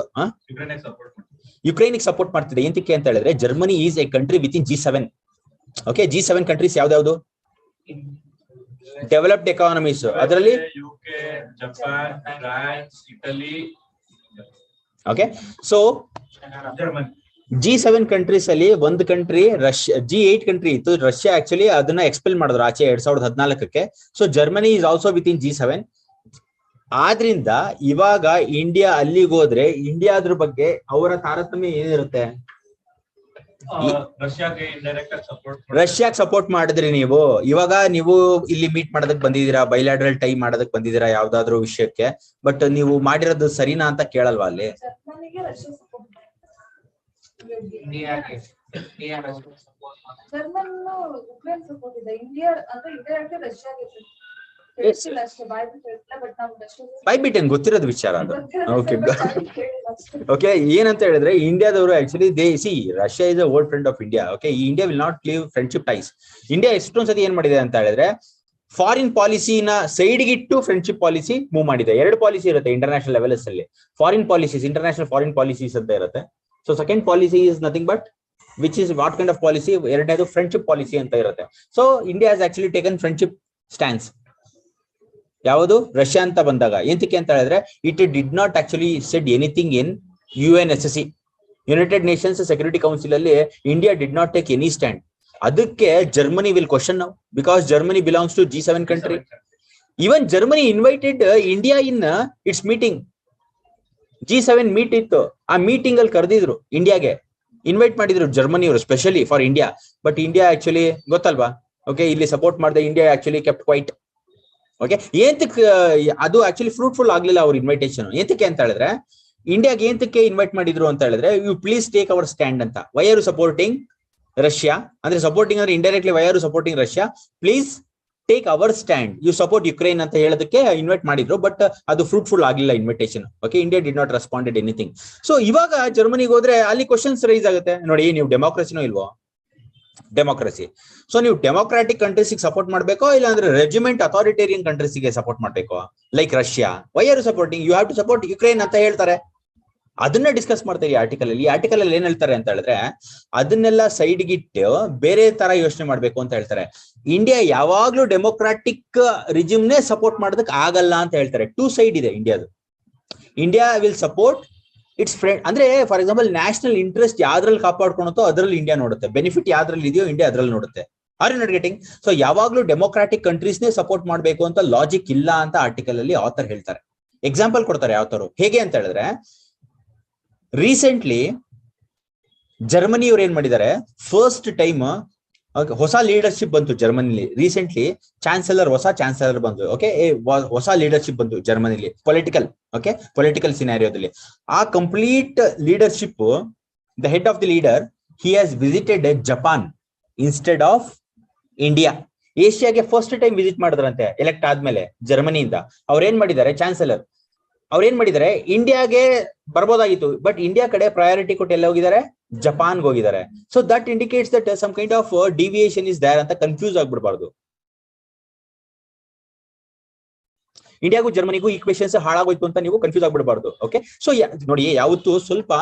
ಯುಕ್ರೇನಿಗೆ ಸಪೋರ್ಟ್ ಮಾಡ್ತಿದೆ. ಎಂತಕ್ಕೆ ಅಂತ ಹೇಳಿದ್ರೆ, Germany is a country within G7. Okay, G7 countries ಯಾವ್ದಾವ್ದು? Developed economies. ಅದರಲ್ಲಿ UK, Japan, France, Italy. Okay, so Germany G7 countries ಅಲ್ಲಿ ಒಂದು ಕಂಟ್ರಿ ರಷ್ಯಾ. G8 ಕಂಟ್ರಿ ಇತ್ತು, ರಷ್ಯಾ ಆಕ್ಚುಲಿ ಅದನ್ನ ಎಕ್ಸ್ಪೆಲ್ ಮಾಡಿದ್ರು ಆಚೆ 2014ಕ್ಕೆ. So Germany is also within G7. ಆದ್ರಿಂದ ಇವಾಗ ಇಂಡಿಯಾ ಅಲ್ಲಿಗೆ ಹೋದ್ರೆ ಇಂಡಿಯಾದ್ರ ಬಗ್ಗೆ ಅವರ ತಾರತಮ್ಯ ಏನಿರುತ್ತೆ? ರಷ್ಯಾಗೆ ಸಪೋರ್ಟ್ ಮಾಡಿದ್ರಿ ನೀವು. ಇವಾಗ ನೀವು ಇಲ್ಲಿ ಮೀಟ್ ಮಾಡೋದಕ್ ಬಂದಿದ್ದೀರಾ, ಬೈಲಾಟ್ರಲ್ ಟೈ ಮಾಡೋದಕ್ ಬಂದಿದ್ದೀರಾ ಯಾವ್ದಾದ್ರು ವಿಷಯಕ್ಕೆ. ಬಟ್ ನೀವು ಮಾಡಿರೋದು ಸರಿನಾ ಅಂತ ಕೇಳಲ್ವಾ ಅಲ್ಲಿ? ಬೈಬಿಟ್ ಏನ್ ಗೊತ್ತಿರೋದು ವಿಚಾರ ಅದು. ಓಕೆ ಓಕೆ, ಏನಂತ ಹೇಳಿದ್ರೆ ಇಂಡಿಯಾದವರು actually Russia is a old friend of India. Okay, India will not leave friendship ties. India ಎಷ್ಟೊಂದ್ಸತಿ ಏನ್ ಮಾಡಿದೆ ಅಂತ ಹೇಳಿದ್ರೆ, ಫಾರಿನ್ ಪಾಲಿಸಿನ ಸೈಡ್ಗಿಟ್ಟು ಫ್ರೆಂಡ್ಶಿಪ್ ಪಾಲಿಸಿ ಮೂವ್ ಮಾಡಿದೆ. 2 ಪಾಲಿಸಿ ಇರುತ್ತೆ ಇಂಟರ್ನ್ಯಾಷನಲ್ ಲೆವೆಲ್ಸ್ ಅಲ್ಲಿ. Foreign policies, international foreign policies ಅಂತ ಇರುತ್ತೆ. So second policy is nothing but which is what kind of policy? ಎರಡನೇದು ಫ್ರೆಂಡ್ಶಿಪ್ ಪಾಲಿಸಿ ಅಂತ ಇರುತ್ತೆ. So India has actually taken friendship stance. ಯಾವುದು? Russia ಅಂತ ಬಂದಾಗ. ಎಂತಕ್ಕೆ ಅಂತ ಹೇಳಿದ್ರೆ, it did not actually said anything in UNSC, united nations security council ಅಲ್ಲಿ India did not take any stand. ಅದಕ್ಕೆ Germany will question now, because Germany belongs to G7 country. Even Germany invited India in its meeting. G7 meet ಇತ್ತು, ಆ meeting ಅಲ್ಲಿ ಕರೆದಿದ್ರು, ಇಂಡಿಯಾಗೆ invite ಮಾಡಿದ್ರು ಜರ್ಮನಿಯವರು specially for India. But India actually ಗೊತ್ತಲ್ವಾ, okay, ಇಲ್ಲಿ ಸಪೋರ್ಟ್ ಮಾಡಿದೆ. India actually kept quiet. Okay, ಏಂತಕ್ಕೆ ಅದು ಆಕ್ಚುಲಿ ಫ್ರೂಟ್ಫುಲ್ ಆಗ್ಲಿಲ್ಲ ಅವ್ರ ಇನ್ವೈಟೇಷನ್? ಏಂತಕ್ಕೆ ಅಂತ ಹೇಳಿದ್ರೆ, ಇಂಡಿಯಾಗೆ ಏಂತಕ್ಕೆ ಇನ್ವೈಟ್ ಮಾಡಿದ್ರು ಅಂತ ಹೇಳಿದ್ರೆ, you please take our stand ಅಂತ. Why are you supporting Russia? ಅಂದ್ರೆ ಸಪೋರ್ಟಿಂಗ್ ಅಂದ್ರೆ indirectly why are you supporting Russia? Please take our stand, you support Ukraine ಅಂತ ಹೇಳೋದಕ್ಕೆ ಇನ್ವೈಟ್ ಮಾಡಿದ್ರು. ಬಟ್ ಅದು ಫ್ರೂಟ್ಫುಲ್ ಆಗಿಲ್ಲ invitation. Okay, India did not responded anything. So ಇವಾಗ ಜರ್ಮನಿಗೆ ಹೋದ್ರೆ ಅಲ್ಲಿ ಕ್ವಶನ್ಸ್ ರೈಸ್ ಆಗುತ್ತೆ. ನೋಡಿ, ನೀವು ಡೆಮೋಕ್ರಸಿನೋ ಇಲ್ವೋ? ಡೆಮೋಕ್ರಸಿ. ಸೊ ನೀವು ಡೆಮೋಕ್ರಾಟಿಕ್ ಕಂಟ್ರೀಸ್ಗೆ ಸಪೋರ್ಟ್ ಮಾಡ್ಬೇಕೋ, ಇಲ್ಲ ಅಂದ್ರೆ ರೆಜಿಮೆಂಟ್ ಅಥಾರಿಟೇರಿಯನ್ ಕಂಟ್ರೀಸ್ಗೆ ಸಪೋರ್ಟ್ ಮಾಡ್ಬೇಕೋ? Like Russia, why are you supporting? You have to support Ukraine ಅಂತ ಹೇಳ್ತಾರೆ. ಅದನ್ನ ಡಿಸ್ಕಸ್ ಮಾಡ್ತಾರೆ ಈ ಆರ್ಟಿಕಲ್ ಅಲ್ಲಿ. ಈ ಆರ್ಟಿಕಲ್ ಅಲ್ಲಿ ಏನ್ ಹೇಳ್ತಾರೆ ಅಂತ ಹೇಳಿದ್ರೆ, ಅದನ್ನೆಲ್ಲ ಸೈಡ್ಗಿಟ್ಟು ಬೇರೆ ತರ ಯೋಚನೆ ಮಾಡ್ಬೇಕು ಅಂತ ಹೇಳ್ತಾರೆ. ಇಂಡಿಯಾ ಯಾವಾಗ್ಲೂ ಡೆಮೋಕ್ರಾಟಿಕ್ ರಿಜಿಮ್ನೇ ಸಪೋರ್ಟ್ ಮಾಡೋದಕ್ಕೆ ಆಗಲ್ಲ ಅಂತ ಹೇಳ್ತಾರೆ. 2 ಸೈಡ್ ಇದೆ ಇಂಡಿಯಾದು. India will support it's friend. ಅಂದ್ರೆ ಫಾರ್ ಎಕ್ಸಾಂಪಲ್ ನ್ಯಾಷನಲ್ ಇಂಟ್ರೆಸ್ಟ್ ಯಾವ್ದ್ರಲ್ಲಿ ಕಾಪಾಡ್ಕೊಳುತ್ತೋ ಅದ್ರಲ್ಲಿ ಇಂಡಿಯಾ ನೋಡುತ್ತೆ. ಬೆನಿಫಿಟ್ ಯಾವ್ದ್ರಲ್ಲಿ ಇದೆಯೋ ಇಂಡಿಯಾ ಅದ್ರಲ್ಲಿ ನೋಡುತ್ತೆ. Are you not getting? So ಯಾವಾಗ್ಲೂ ಡೆಮೋಕ್ರಾಟಿಕ್ ಕಂಟ್ರೀಸ್ನೇ ಸಪೋರ್ಟ್ ಮಾಡಬೇಕು ಅಂತ ಲಾಜಿಕ್ ಇಲ್ಲ ಅಂತ ಆರ್ಟಿಕಲ್ ಅಲ್ಲಿ ಆಥರ್ ಹೇಳ್ತಾರೆ. ಎಕ್ಸಾಂಪಲ್ ಕೊಡ್ತಾರೆ ಯಾವ್ತರು ಹೇಗೆ ಅಂತ ಹೇಳಿದ್ರೆ, ರೀಸೆಂಟ್ಲಿ ಜರ್ಮನಿಯವ್ರು ಏನ್ ಮಾಡಿದ್ದಾರೆ, ಫಸ್ಟ್ ಟೈಮ್ ಹೊಸ ಲೀಡರ್ಶಿಪ್ ಬಂತು ಜರ್ಮನಿಲಿ. ರೀಸೆಂಟ್ಲಿ ಹೊಸ ಚಾನ್ಸಲರ್ ಬಂತು. ಓಕೆ, ಹೊಸ ಲೀಡರ್ಶಿಪ್ ಬಂತು ಜರ್ಮನಿಲಿ, ಪೊಲಿಟಿಕಲ್ ಸಿನಾರಿಯೋದಲ್ಲಿ. ಆ complete leadership, the head of the leader, he has visited Japan instead of India. ಏಷ್ಯಾಗೆ ಫಸ್ಟ್ ಟೈಮ್ ವಿಸಿಟ್ ಮಾಡಿದ್ರಂತೆ ಎಲೆಕ್ಟ್ ಆದ್ಮೇಲೆ ಜರ್ಮನಿಯಿಂದ. ಅವ್ರೇನ್ ಮಾಡಿದ್ದಾರೆ, ಚಾನ್ಸಲರ್ ಅವ್ರೇನ್ ಮಾಡಿದ್ದಾರೆ, ಇಂಡಿಯಾಗೆ ಬರ್ಬೋದಾಗಿತ್ತು, ಬಟ್ ಇಂಡಿಯಾ ಕಡೆ ಪ್ರಯಾರಿಟಿ ಕೊಟ್ಟು ಎಲ್ಲ ಹೋಗಿದ್ದಾರೆ, ಜಪಾನ್ಗೆ ಹೋಗಿದ್ದಾರೆ. So that indicates that some kind of deviation is there ಅಂತ ಕನ್ಫ್ಯೂಸ್ ಆಗ್ಬಿಡ್ಬಾರ್ದು. ಇಂಡಿಯಾಗೂ ಜರ್ಮನಿಗೂ ಈಕ್ವೇಷನ್ಸ್ ಹಾಳಾಗೋಯ್ತು ಅಂತ ನೀವು ಕನ್ಫ್ಯೂಸ್ ಆಗ್ಬಿಡಬಾರ್ದು. ಓಕೆ, ಸೊ ನೋಡಿ, ಯಾವತ್ತು ಸ್ವಲ್ಪ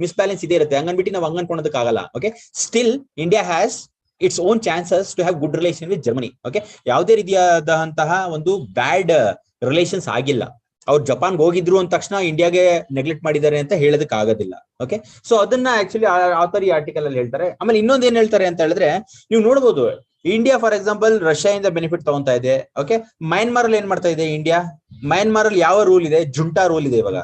ಮಿಸ್ಬ್ಯಾಲೆನ್ಸ್ ಇದೇ ಇರುತ್ತೆ, ಹಂಗನ್ಬಿಟ್ಟು ನಾವು ಹಂಗನ್ಕೊಳೋದಕ್ಕಾಗಲ್ಲ. Okay, still India has its own chances to have good relation with Germany. Okay, ಯಾವುದೇ ರೀತಿಯಾದಂತಹ ಒಂದು ಬ್ಯಾಡ್ ರಿಲೇಷನ್ಸ್ ಆಗಿಲ್ಲ. ಅವ್ರು ಜಪಾನ್ಗೆ ಹೋಗಿದ್ರು ಅಂದ ತಕ್ಷಣ ಇಂಡಿಯಾಗೆ ನೆಗ್ಲೆಕ್ಟ್ ಮಾಡಿದ್ದಾರೆ ಅಂತ ಹೇಳೋದಕ್ಕೆ ಆಗೋದಿಲ್ಲ. ಓಕೆ, ಸೊ ಅದನ್ನ ಆಕ್ಚುಲಿ ಆಥರ್ ಈ ಆರ್ಟಿಕಲ್ ಅಲ್ಲಿ ಹೇಳ್ತಾರೆ. ಆಮೇಲೆ ಇನ್ನೊಂದು ಏನ್ ಹೇಳ್ತಾರೆ ಅಂತ ಹೇಳಿದ್ರೆ, ನೀವು ನೋಡ್ಬೋದು, ಇಂಡಿಯಾ ಫಾರ್ ಎಕ್ಸಾಂಪಲ್ ರಷ್ಯಾದಿಂದ ಬೆನಿಫಿಟ್ ತಗೊಂತಾ ಇದೆ. ಓಕೆ, ಮಯನ್ಮಾರ್ ಅಲ್ಲಿ ಏನ್ ಮಾಡ್ತಾ ಇದೆ ಇಂಡಿಯಾ? ಮಯನ್ಮಾರ್ ಅಲ್ಲಿ ಯಾವ ರೂಲ್ ಇದೆ? ಜುಂಟಾ ರೂಲ್ ಇದೆ ಇವಾಗ.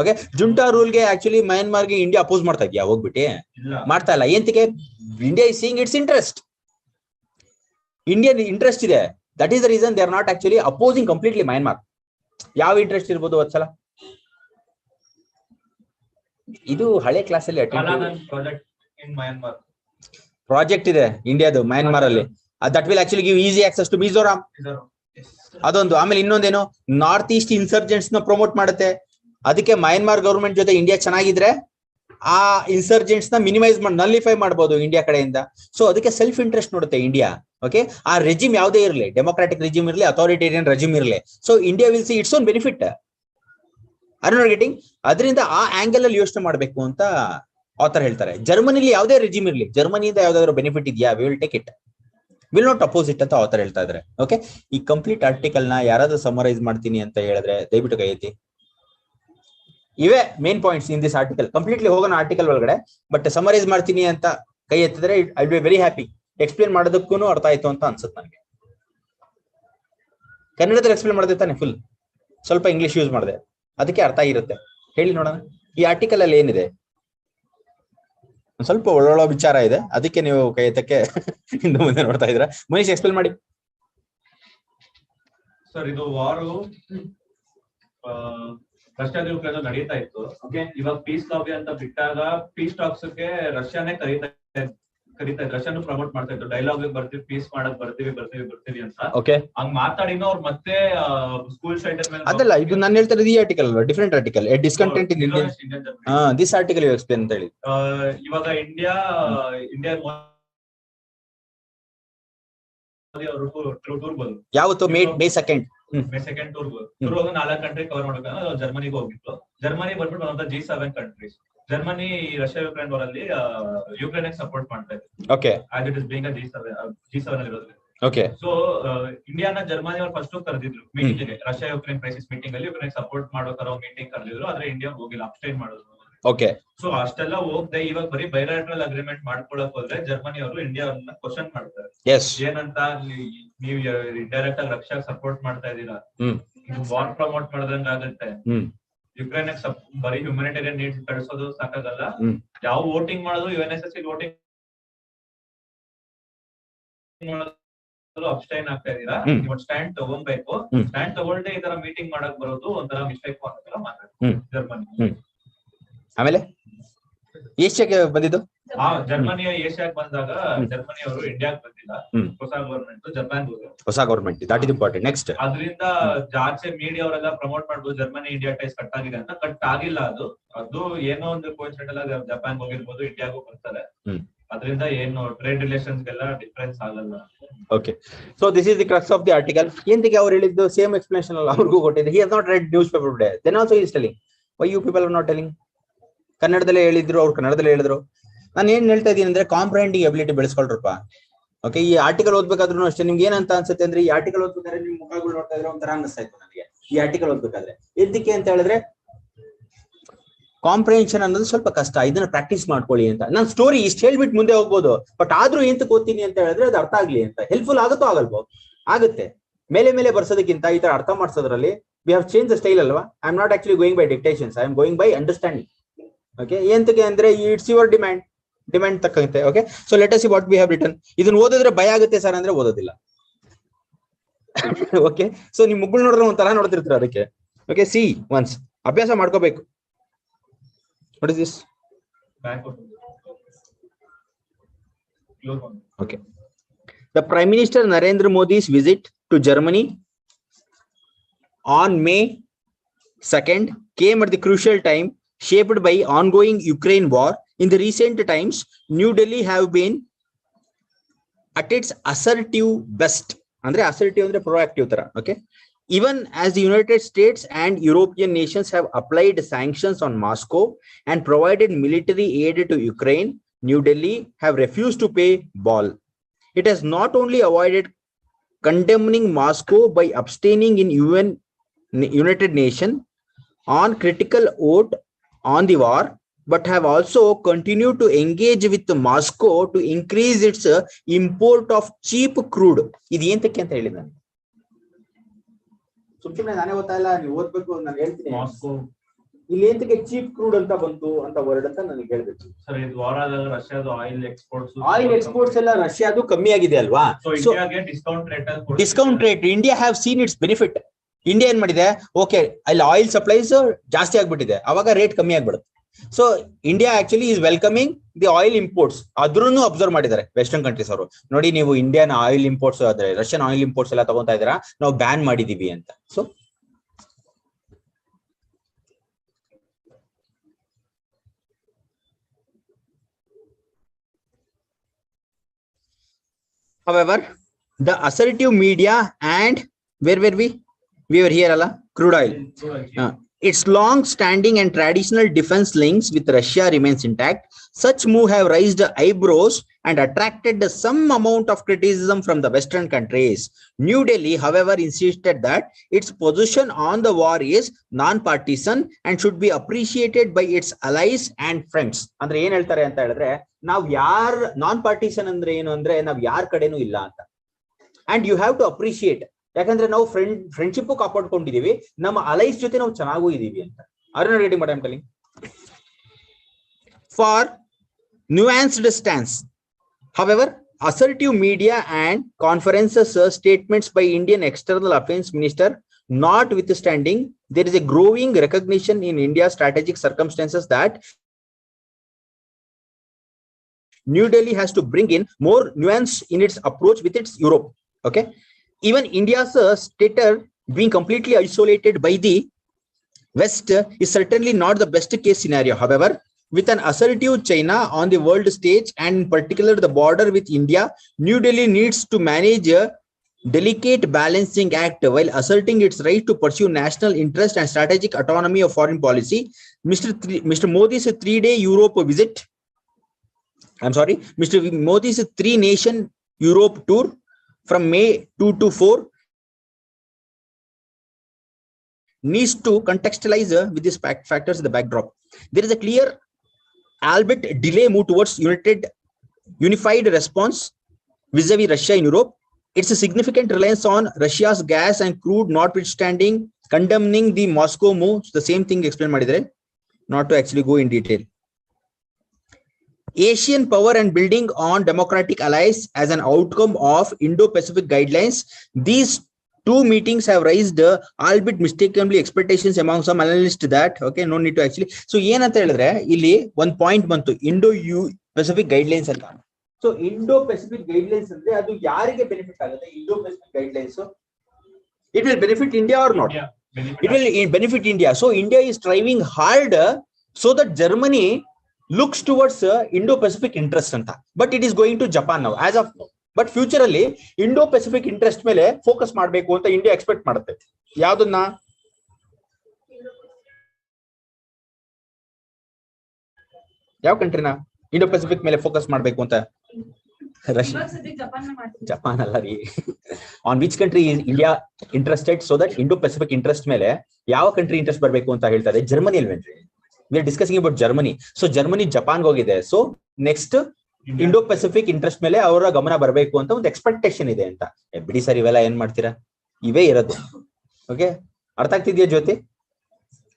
ಓಕೆ, ಜುಂಟಾ ರೂಲ್ಗೆ ಆಕ್ಚುಲಿ ಮಯನ್ಮಾರ್ಗೆ ಇಂಡಿಯಾ ಅಪೋಸ್ ಮಾಡ್ತಾ ಇದೆಯಾ? ಹೋಗ್ಬಿಟ್ಟು ಮಾಡ್ತಾ ಇಲ್ಲ. ಎಂತಕ್ಕೆ? India is seeing its interest. Indian interest ಇದೆ. That is the reason they are not actually opposing completely Myanmar. ಯಾವ ಇಂಟ್ರೆಸ್ಟ್ ಇರ್ಬೋದು ವತ್ಸಲ? ಇದು ಹಳೆ ಕ್ಲಾಸ್ ಅಲ್ಲಿ ಪ್ರಾಜೆಕ್ಟ್ ಇದೆ ಇಂಡಿಯಾದು ಮಯನ್ಮಾರ್ ಅಲ್ಲಿ. That will actually give easy access to Mizoram. ಅದೊಂದು. ಆಮೇಲೆ ಇನ್ನೊಂದೇನು, ನಾರ್ತ್ ಈಸ್ಟ್ ಇನ್ಸರ್ಜೆಂಟ್ಸ್ ನ ಪ್ರಮೋಟ್ ಮಾಡುತ್ತೆ. ಅದಕ್ಕೆ ಮಯನ್ಮಾರ್ ಗವರ್ಮೆಂಟ್ ಜೊತೆ ಇಂಡಿಯಾ ಚೆನ್ನಾಗಿದ್ರೆ ಆ ಇನ್ಸರ್ಜೆಂಟ್ಸ್ ನ ಮಿನಿಮೈಸ್ ಮಾಡಿ ನಲ್ಲಿಫೈ ಮಾಡಬಹುದು ಇಂಡಿಯಾ ಕಡೆಯಿಂದ. ಸೊ ಅದಕ್ಕೆ ಸೆಲ್ಫ್ ಇಂಟ್ರೆಸ್ಟ್ ನೋಡುತ್ತೆ ಇಂಡಿಯಾ. ಓಕೆ, ಆ ರೆಜಿಮ್ ಯಾವುದೇ ಇರಲಿ, ಡೆಮೋಕ್ರಾಟಿಕ್ ರೆಜಿಮ್ ಇರಲಿ, ಅಥಾರಿಟೇರಿಯನ್ ರೆಜಿಮ್ ಇರಲಿ, so India will see its own benefit. Are not getting? ಅದರಿಂದ ಆ ಆಂಗಲ್ ಅಲ್ಲಿ ಯೋಚನೆ ಮಾಡಬೇಕು ಅಂತ ಆಥರ್ ಹೇಳ್ತಾರೆ. ಜರ್ಮನಿಲಿ ಯಾವುದೇ ರೆಜಿಮ್ ಇರಲಿ, ಜರ್ಮನಿಯಿಂದ ಯಾವ್ದಾದ್ರು ಬೆನಿಫಿಟ್ ಇದೆಯಾ, we will take it, will not oppose it ಅಂತ ಆಥರ್ ಹೇಳ್ತಾ ಇದ್ದಾರೆ. ಓಕೆ, ಈ ಕಂಪ್ಲೀಟ್ ಆರ್ಟಿಕಲ್ ನ ಯಾರಾದ್ರೂ ಸಮರೈಸ್ ಮಾಡ್ತೀನಿ ಅಂತ ಹೇಳಿದ್ರೆ ದಯವಿಟ್ಟು ಕೈ ಎತ್ತಿ. ಇವೇ main points in this article. Completely ಹೋಗೋಣ ಆರ್ಟಿಕಲ್ ಒಳಗಡೆ, ಬಟ್ ಸಮರೈಸ್ ಮಾಡ್ತೀನಿ ಅಂತ ಕೈ ಎತ್ತಿದ್ರೆ I will be very happy. Explain ಮಾಡೋದಕ್ಕೂ ಅರ್ಥ ಆಯ್ತು ಅಂತ ಅನ್ಸುತ್ತೆ ನನಗೆ. ಕನ್ನಡದಲ್ಲಿ ಎಕ್ಸ್ಪ್ಲೇನ್ ಮಾಡಿದೆ ತಾನೆ ಫುಲ್, ಸ್ವಲ್ಪ ಇಂಗ್ಲಿಷ್ ಯೂಸ್ ಮಾಡಿದೆ, ಅದಕ್ಕೆ ಅರ್ಥ ಇರುತ್ತೆ. ಹೇಳಿ ನೋಡೋಣ, ಈ ಆರ್ಟಿಕಲ್ ಅಲ್ಲಿ ಏನಿದೆ? ಸ್ವಲ್ಪ ಒಳ್ಳೊಳ್ಳೆ ವಿಚಾರ ಇದೆ, ಅದಕ್ಕೆ ನೀವು ಕೈ ಎತ್ತಕ್ಕೆ ಹಿಂದೆ ಮುಂದೆ ನೋಡ್ತಾ ಇದ್ರ. ಮನೀಶ್ ಎಕ್ಸ್ಪ್ಲೇನ್ ಮಾಡಿ ಸರ್. ಇದು ವಾರು ರಷ್ಯಾದ ಯುಕ್ರೇನ್ ನಡೀತಾ ಇತ್ತು. ಇವಾಗ ಪೀಸ್ ಲಾಬಿ ಅಂತ ಬಿಟ್ಟಾಗ ಪೀಸ್ ಟಾಕ್ಸ್ ಗೆ ರಷ್ಯಾನೇ ಕರೀತಾ ರಷ್ಯಾನು ಪ್ರಮೋಟ್ ಮಾಡ್ತಾ ಇತ್ತು. ಡೈಲಾಗ್ ಬರ್ತೀವಿ, ಪೀಸ್ ಮಾಡಕ್ ಬರ್ತೀವಿ ಅಂತ. ಓಕೆ, ಹಂಗ್ ಮಾತಾಡಿನೋ ಅವ್ರು ಮತ್ತೆ ಸ್ಕೂಲ್ ಶೆಲ್ಟರ್ ಮೇಲೆ ಅದಲ್ಲ. ಇದು ನಾನು ಹೇಳ್ತಾ ಇರೋದು ಈ ಆರ್ಟಿಕಲ್ ಅಲ್ಲ, different article. Discontent in Indian this article you explain ಅಂತ ಹೇಳಿ. ಇವಾಗ ಇಂಡಿಯಾ ಟೂರ್ ಬಂದು ಯಾವತ್ತು? ಮೇ ಸೆಕೆಂಡ್ ಟೂರ್ ಹೋಗಿ 4 ಕಂಟ್ರಿ ಕವರ್ ಮಾಡ್ಬೇಕು. ಜರ್ಮನಿಗೆ ಹೋಗಿತ್ತು. ಜರ್ಮನಿ ಬಂದ್ಬಿಟ್ಟು one of the G7 countries. Germany Russia Ukraine ವಾರಲ್ಲಿ ಯುಕ್ರೇನ್ ಸಪೋರ್ಟ್ ಮಾಡ್ತಾ ಇದೆ. Okay, as it is being G7 ಅಲ್ಲಿ ಇರೋದ್ರಿಂದ. ಓಕೆ, ಸೊ ಇಂಡಿಯಾನ ಜರ್ಮನಿ ಅವರು ಫಸ್ಟ್ ಕರೆದಿದ್ರು ಮೀಟಿಂಗ್ ಗೆ, ರಷ್ಯಾ ಯುಕ್ರೇನ್ ಕ್ರೈಸಿಸ್ ಮೀಟಿಂಗ್ ಅಲ್ಲಿ ಯುಕ್ರೇನ್ ಸಪೋರ್ಟ್ ಮಾಡೋ ತರ ಮೀಟಿಂಗ್ ಕರೆದಿದ್ರು. ಆದ್ರೆ ಇಂಡಿಯಾ ಹೋಗಿಲ್ಲ, ಅಬ್ಸ್ಟೈನ್ ಮಾಡಿದ್ರು. ಓಕೆ, ಸೊ ಅಷ್ಟೆಲ್ಲ ಹೋಗದೆ ಇವಾಗ ಬರೀ ಬೈಲಾಟರಲ್ ಅಗ್ರಿಮೆಂಟ್ ಮಾಡ್ಕೊಳಕ್ ಹೋದ್ರೆ ಜರ್ಮನಿ ಅವರು ಇಂಡಿಯಾವನ್ನ ಕ್ವಶನ್ ಮಾಡ್ತಾರೆ. ಏನಂತ, ನೀವು ಡೈರೆಕ್ಟ್ ಆಗಿ ರಷ್ಯಾಗ್ ಸಪೋರ್ಟ್ ಮಾಡ್ತಾ ಇದೀರಾ, ವಾರ್ ಪ್ರಮೋಟ್ ಮಾಡ್ದಂಗ ಆಗುತ್ತೆ. ಯುಕ್ರೇನ್ ಬರೀ ಹ್ಯುಮ್ಯಾನಿಟೇರಿಯನ್ ನೀಡ್ಸ್ ಕಳಿಸೋದು ಸಾಕಾಗಲ್ಲ, ಯಾವ ವೋಟಿಂಗ್ ಮಾಡೋದು UNSS ವೋಟಿಂಗ್ ಅಬ್ಸ್ಟೈನ್ ಆಗ್ತಾ ಇದೀರಾ, ನೀವು ಸ್ಟ್ಯಾಂಡ್ ತಗೊಬೇಕು. ಸ್ಟ್ಯಾಂಡ್ ತಗೊಳ್ದೆ ಈ ತರ ಮೀಟಿಂಗ್ ಮಾಡಕ್ ಬರೋದು ಒಂಥರ ಮಿಸ್ಟೇಕ್ ಅಂತ ಮಾತಾಡ್ತಾರೆ ಜರ್ಮನಿ. ಆಮೇಲೆ ಏಷ್ಯಾಗೆ ಬಂದಿದ್ದು, ಜರ್ಮನಿಯ ಏಷ್ಯಾಗೆ ಬಂದಾಗ ಜರ್ಮನಿ ಅವರು ಇಂಡಿಯಾಗೆ ಬಂದಿಲ್ಲ, ಹೊಸ ಗವರ್ಮೆಂಟ್ ಜಪಾನ್ ಹೊಸ government. That is important. Next, ಅದರಿಂದ ಜಾಸ್ತಿ ಮೀಡಿಯಾ ಅವರೆಲ್ಲ ಪ್ರಮೋಟ್ ಮಾಡ್ಬೋದು ಜರ್ಮನಿ ಇಂಡಿಯಾ ಟೈಸ್ ಕಟ್ ಆಗಿದೆ ಅಂತ. ಕಟ್ ಆಗಿಲ್ಲ, ಅದು ಏನೋ ಒಂದು ಕೋಇನ್ಸಿಡೆಂಟ್ ಅಲ್ಲ, ಜಪಾನ್ ಹೋಗಿರ್ಬೋದು, ಇಂಡಿಯಾಗೂ ಬರ್ತಾರೆ. ಅದರಿಂದ ಏನು ಟ್ರೇಡ್ ರಿಲೇಷನ್ಸ್ ಗೆಲ್ಲ ಡಿಫರೆನ್ಸ್ ಆಗಲ್ಲ. Okay, so this is the crux of the article. ಎಂತಿಗೆ ಅವ್ರು ಹೇಳಿದ್ದು ಸೇಮ್ ಎಕ್ಸ್ಪ್ಲನೇಷನ್ ಅಲ್ಲ, ಅವ್ರಿಗೂ ಕೊಟ್ಟಿದ್ದು. He has not read newspaper today, then also he is telling why you people are not telling. ಕನ್ನಡದಲ್ಲೇ ಹೇಳಿದ್ರು, ಅವ್ರು ಕನ್ನಡದಲ್ಲೇ ಹೇಳಿದ್ರು. ನಾನು ಏನ್ ಹೇಳ್ತಾ ಇದೀನಿ ಅಂದ್ರೆ, ಕಾಂಪ್ರಹೆಂಡಿಂಗ್ ಎಬಿಲಿಟಿ ಬೆಳೆಸ್ಕೊಳ್ರಪ್ಪ. ಓಕೆ, ಈ ಆರ್ಟಿಕಲ್ ಓದ್ಬೇಕಾದ್ರೂ ಅಷ್ಟೇ ನಿಮ್ಗೆ ಏನಂತ ಅನ್ಸುತ್ತೆ ಅಂದ್ರೆ, ಈ ಆರ್ಟಿಕಲ್ ಓದ್ಬೇಕಾದ್ರೆ ನಿಮ್ ಮುಖಗಳು ನೋಡ್ತಾ ಇದ್ರೆ ಒಂಥರ ಅನಿಸ್ತಾ ಇತ್ತು ನನಗೆ. ಈ ಆರ್ಟಿಕಲ್ ಓದ್ಬೇಕಾದ್ರೆ ಎದಕ್ಕೆ ಅಂತ ಹೇಳಿದ್ರೆ, ಕಾಂಪ್ರಿಹೆನ್ಷನ್ ಅನ್ನೋದು ಸ್ವಲ್ಪ ಕಷ್ಟ, ಇದನ್ನ ಪ್ರಾಕ್ಟೀಸ್ ಮಾಡ್ಕೊಳ್ಳಿ ಅಂತ. ನಾನು ಸ್ಟೋರಿ ಇಷ್ಟು ಹೇಳ್ಬಿಟ್ಟು ಮುಂದೆ ಹೋಗ್ಬೋದು, ಬಟ್ ಆದ್ರೂ ಎಂತ ಓದ್ತೀನಿ ಅಂತ ಹೇಳಿದ್ರೆ ಅದು ಅರ್ಥ ಆಗ್ಲಿ ಅಂತ. ಹೆಲ್ಪ್ಫುಲ್ ಆಗುತ್ತೋ ಆಗಲ್ವೋ? ಆಗುತ್ತೆ. ಮೇಲೆ ಬರ್ಸೋದಕ್ಕಿಂತ ಈ ತರ ಅರ್ಥ ಮಾಡಿಸೋದ್ರಲ್ಲಿ we have change the style ಅಲ್ವಾ. I am not actually going by dictations, I am going by understanding. Okay, ಎಂತಕ್ಕೆ ಅಂದ್ರೆ ಇಟ್ಸ್ ಯುವರ್ ಡಿಮ್ಯಾಂಡ್ ತಕ್ಕಂತೆ. Okay, so let us see what we have written. ಇದನ್ನ ಓದಿದ್ರೆ ಭಯ ಆಗುತ್ತೆ ಸರ್ ಅಂದ್ರೆ ಓದೋದಿಲ್ಲ. Okay, so ನಿಮ್ ಮುಗ್ಳು ನೋಡಿದ್ರೆ ಒಂಥರ ನೋಡ್ತಿರ್ತೀರ ಅದಕ್ಕೆ. ಓಕೆ, ಸಿ ಒನ್ಸ್ ಅಭ್ಯಾಸ ಮಾಡ್ಕೋಬೇಕು. What is this? Okay. The Prime Minister Narendra Modi's visit to Germany on May 2nd came at the crucial time shaped by ongoing Ukraine war. In the recent times, New Delhi have been at its assertive best. Andre assertive andre proactive tara. Okay. Even as the United States and European nations have applied sanctions on Moscow and provided military aid to Ukraine, New Delhi have refused to pay ball. It has not only avoided condemning Moscow by abstaining in United Nations on critical vote on the war, but have also continued to engage with Moscow to increase its import of cheap crude. Idi entake anta helidane. ಸುಮ್ಮನೆ ನಾನೇ ಓದ್ತಾ ಇಲ್ಲ, ನೀವು ಓದ್ಬೇಕು, ನಾನು ಹೇಳ್ತೀನಿ. Moscow ಇಲ್ಲಿ ಎಂತಕ್ಕೆ ಚೀಪ್ ಕ್ರೂಡ್ ಅಂತ ಬಂತು ಅಂತ ವರ್ಡ್ ಅಂತ ನನಗೆ ಹೇಳ್ಬೇಕು ಸರ್. ಇದು ವಾರದಾಗ ರಷ್ಯಾದ ಆಯಿಲ್ ಎಕ್ಸ್ಪೋರ್ಟ್ಸ್ ಎಲ್ಲ ರಷ್ಯಾದು ಕಮ್ಮಿ ಆಗಿದೆ ಅಲ್ವಾ. Discount rate India have seen it's benefit. India ಏನ್ ಮಾಡಿದೆ, ಓಕೆ ಅಲ್ಲಿ ಆಯಿಲ್ ಸಪ್ಲೈಸ್ ಜಾಸ್ತಿ ಆಗ್ಬಿಟ್ಟಿದೆ, ಅವಾಗ ರೇಟ್ ಕಮ್ಮಿ ಆಗ್ಬಿಡುತ್ತೆ. So India actually is welcoming the oil imports. ಅದ್ರೂ ಅಬ್ಸರ್ವ್ ಮಾಡಿದ್ದಾರೆ ವೆಸ್ಟರ್ನ್ ಕಂಟ್ರೀಸ್ ಅವರು. ನೋಡಿ, ನೀವು ಇಂಡಿಯನ್ ಆಯಿಲ್ ಇಂಪೋರ್ಟ್ಸ್ ಆದ್ರೆ ರಷ್ಯನ್ ಆಯಿಲ್ ಇಂಪೋರ್ಟ್ಸ್ ಎಲ್ಲ ತಗೊಂತಾ ಇದ್ದೀರಾ, ನಾವು ಬ್ಯಾನ್ ಮಾಡಿದೀವಿ ಅಂತ. So however, the assertive media and where were we were here alla crude oil. Its long standing and traditional defense links with Russia remains intact. Such move have raised eyebrows and attracted some amount of criticism from the Western countries. New Delhi, however, insisted that its position on the war is non-partisan and should be appreciated by its allies and friends. Andre ಏನು ಹೇಳ್ತಾರೆ ಅಂತ ಹೇಳಿದ್ರೆ, ನಾವು ಯಾರ್ ನಾನ್ partisan ಅಂದ್ರೆ ಏನು ಅಂದ್ರೆ ನಾವು ಯಾರ ಕಡೆನೂ ಇಲ್ಲ ಅಂತ. And you have to appreciate, ಯಾಕಂದ್ರೆ ನಾವು ಫ್ರೆಂಡ್ಶಿಪ್ ಕಾಪಾಡ್ಕೊಂಡಿದೀವಿ, ನಮ್ಮ ಅಲೈಸ್ ಜೊತೆ ನಾವು ಚೆನ್ನಾಗೂ ಇದೀವಿ ಅಂತ. ಅರುಣ್ ರೆಡ್ಡಿ ಮೇಡಮ್ ಕಲಿ for nuanced stance. However, assertive media and conferences statements by Indian External Affairs Minister notwithstanding, there is a growing recognition in India's strategic circumstances that New Delhi has to bring in more nuance in its approach with its Europe. Okay, even India's status being completely isolated by the West is certainly not the best case scenario. However, with an assertive China on the world stage and in particular the border with India, New Delhi needs to manage a delicate balancing act while asserting its right to pursue national interest and strategic autonomy of foreign policy. Mr. Modi's 3-day Europe visit, Mr. Modi's 3-nation Europe tour from May 2 to 4 needs to contextualize with these factors in the backdrop. There is a clear, albeit delay, move towards unified response vis-a-vis Russia in Europe. It's a significant reliance on Russia's gas and crude, notwithstanding condemning the Moscow move. The same thing explained madidare, not to actually go in detail. Asian power and building on democratic allies as an outcome of Indo-Pacific guidelines. These two meetings have raised albeit mistakenly expectations among some analysts that okay, no need to actually. So ಏನಂತ ಹೇಳಿದ್ರೆ ಇಲ್ಲಿ ಒಂದು point ಬಂತು, Indo-Pacific guidelines ಅಂತ. So Indo-Pacific guidelines ಅಂದ್ರೆ ಅದು ಯಾರಿಗೆ benefit ಆಗುತ್ತೆ? Indo-Pacific guidelines, it will benefit India or not? It will benefit India. So India is striving hard so that Germany looks towards Indo-Pacific interest anta, but it is going to Japan now as of now. But future ಅಲ್ಲಿ Indo Pacific interest ಮೇಲೆ focus ಮಾಡಬೇಕು ಅಂತ India expect ಮಾಡುತ್ತೆ. ಯಾವ್ದನ್ನ? ಯಾವ ಕಂಟ್ರಿನ Indo Pacific ಮೇಲೆ focus ಮಾಡಬೇಕು ಅಂತ? ರಷ್ಯಾ, ಜಪಾನ್ ಅಲ್ಲ ರೀ. On which country is India interested so that Indo Pacific interest ಮೇಲೆ ಯಾವ ಕಂಟ್ರಿ ಇಂಟ್ರೆಸ್ಟ್ ಬರಬೇಕು ಅಂತ ಹೇಳ್ತಾರೆ? ಜರ್ಮನಿ ಅಲ್ವೇನ್ರಿ? We are discussing about Germany. So Germany ಜಪಾನ್ಗೆ ಹೋಗಿದೆ. So next Indo Pacific interest ಮೇಲೆ ಅವರ ಗಮನ ಬರಬೇಕು ಅಂತ ಒಂದು ಎಕ್ಸ್ಪೆಕ್ಟೇಷನ್ ಇದೆ ಅಂತ. ಬಿಡಿ ಸರ್, ಇವೆಲ್ಲ ಏನ್ ಮಾಡ್ತೀರಾ, ಇವೇ ಇರೋದು. ಓಕೆ, ಅರ್ಥ ಆಗ್ತಿದ್ಯಾ ಜ್ಯೋತಿ?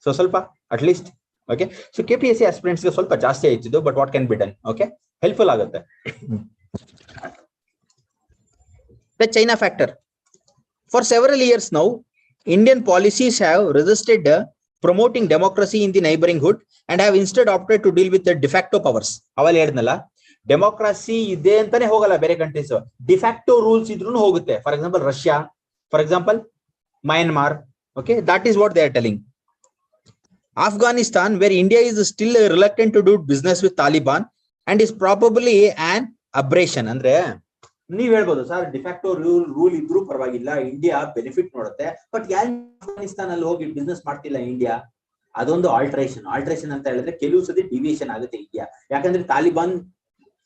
ಸೊ ಸ್ವಲ್ಪ at least okay. So KPSC aspirants ಗೆ ಸ್ವಲ್ಪ ಜಾಸ್ತಿ ಆಯ್ತಿದ್ದು, but what can be done. Okay, helpful ಆಗುತ್ತೆ. The China factor. For several years now, Indian policies have resisted promoting democracy in the neighboring hood and have instead opted to deal with the de facto powers. ಅವಲ್ಲಿ ಹೇಳಿದ್ನಲ್ಲ, democracy ಇದೆ ಅಂತಾನೆ ಹೋಗಲ್ಲ ಬೇರೆ countries, de facto rules ಇದ್ರೂ ಹೋಗುತ್ತೆ. For example Russia, for example Myanmar. Okay, that is what they are telling. Afghanistan, where India is still reluctant to do business with Taliban and is probably an aberration. ಅಂದ್ರೆ ನೀವ್ ಹೇಳ್ಬೋದು sir, de facto rule ಇದ್ರೂ ಪರವಾಗಿಲ್ಲ, India benefit ನೋಡುತ್ತೆ, but ಯಾರು ಅಫ್ಘಾನಿಸ್ತಾನ್ ಅಲ್ಲಿ ಹೋಗಿ business ಮಾಡ್ತಿಲ್ಲ India? ಅದೊಂದು ಆಲ್ಟ್ರೇಷನ್ ಅಂತ ಹೇಳಿದ್ರೆ ಕೆಲವು ಸತಿ ಡಿವಿಯೇಷನ್ ಆಗುತ್ತೆ ಇಂಡಿಯಾ. ಯಾಕಂದ್ರೆ Taliban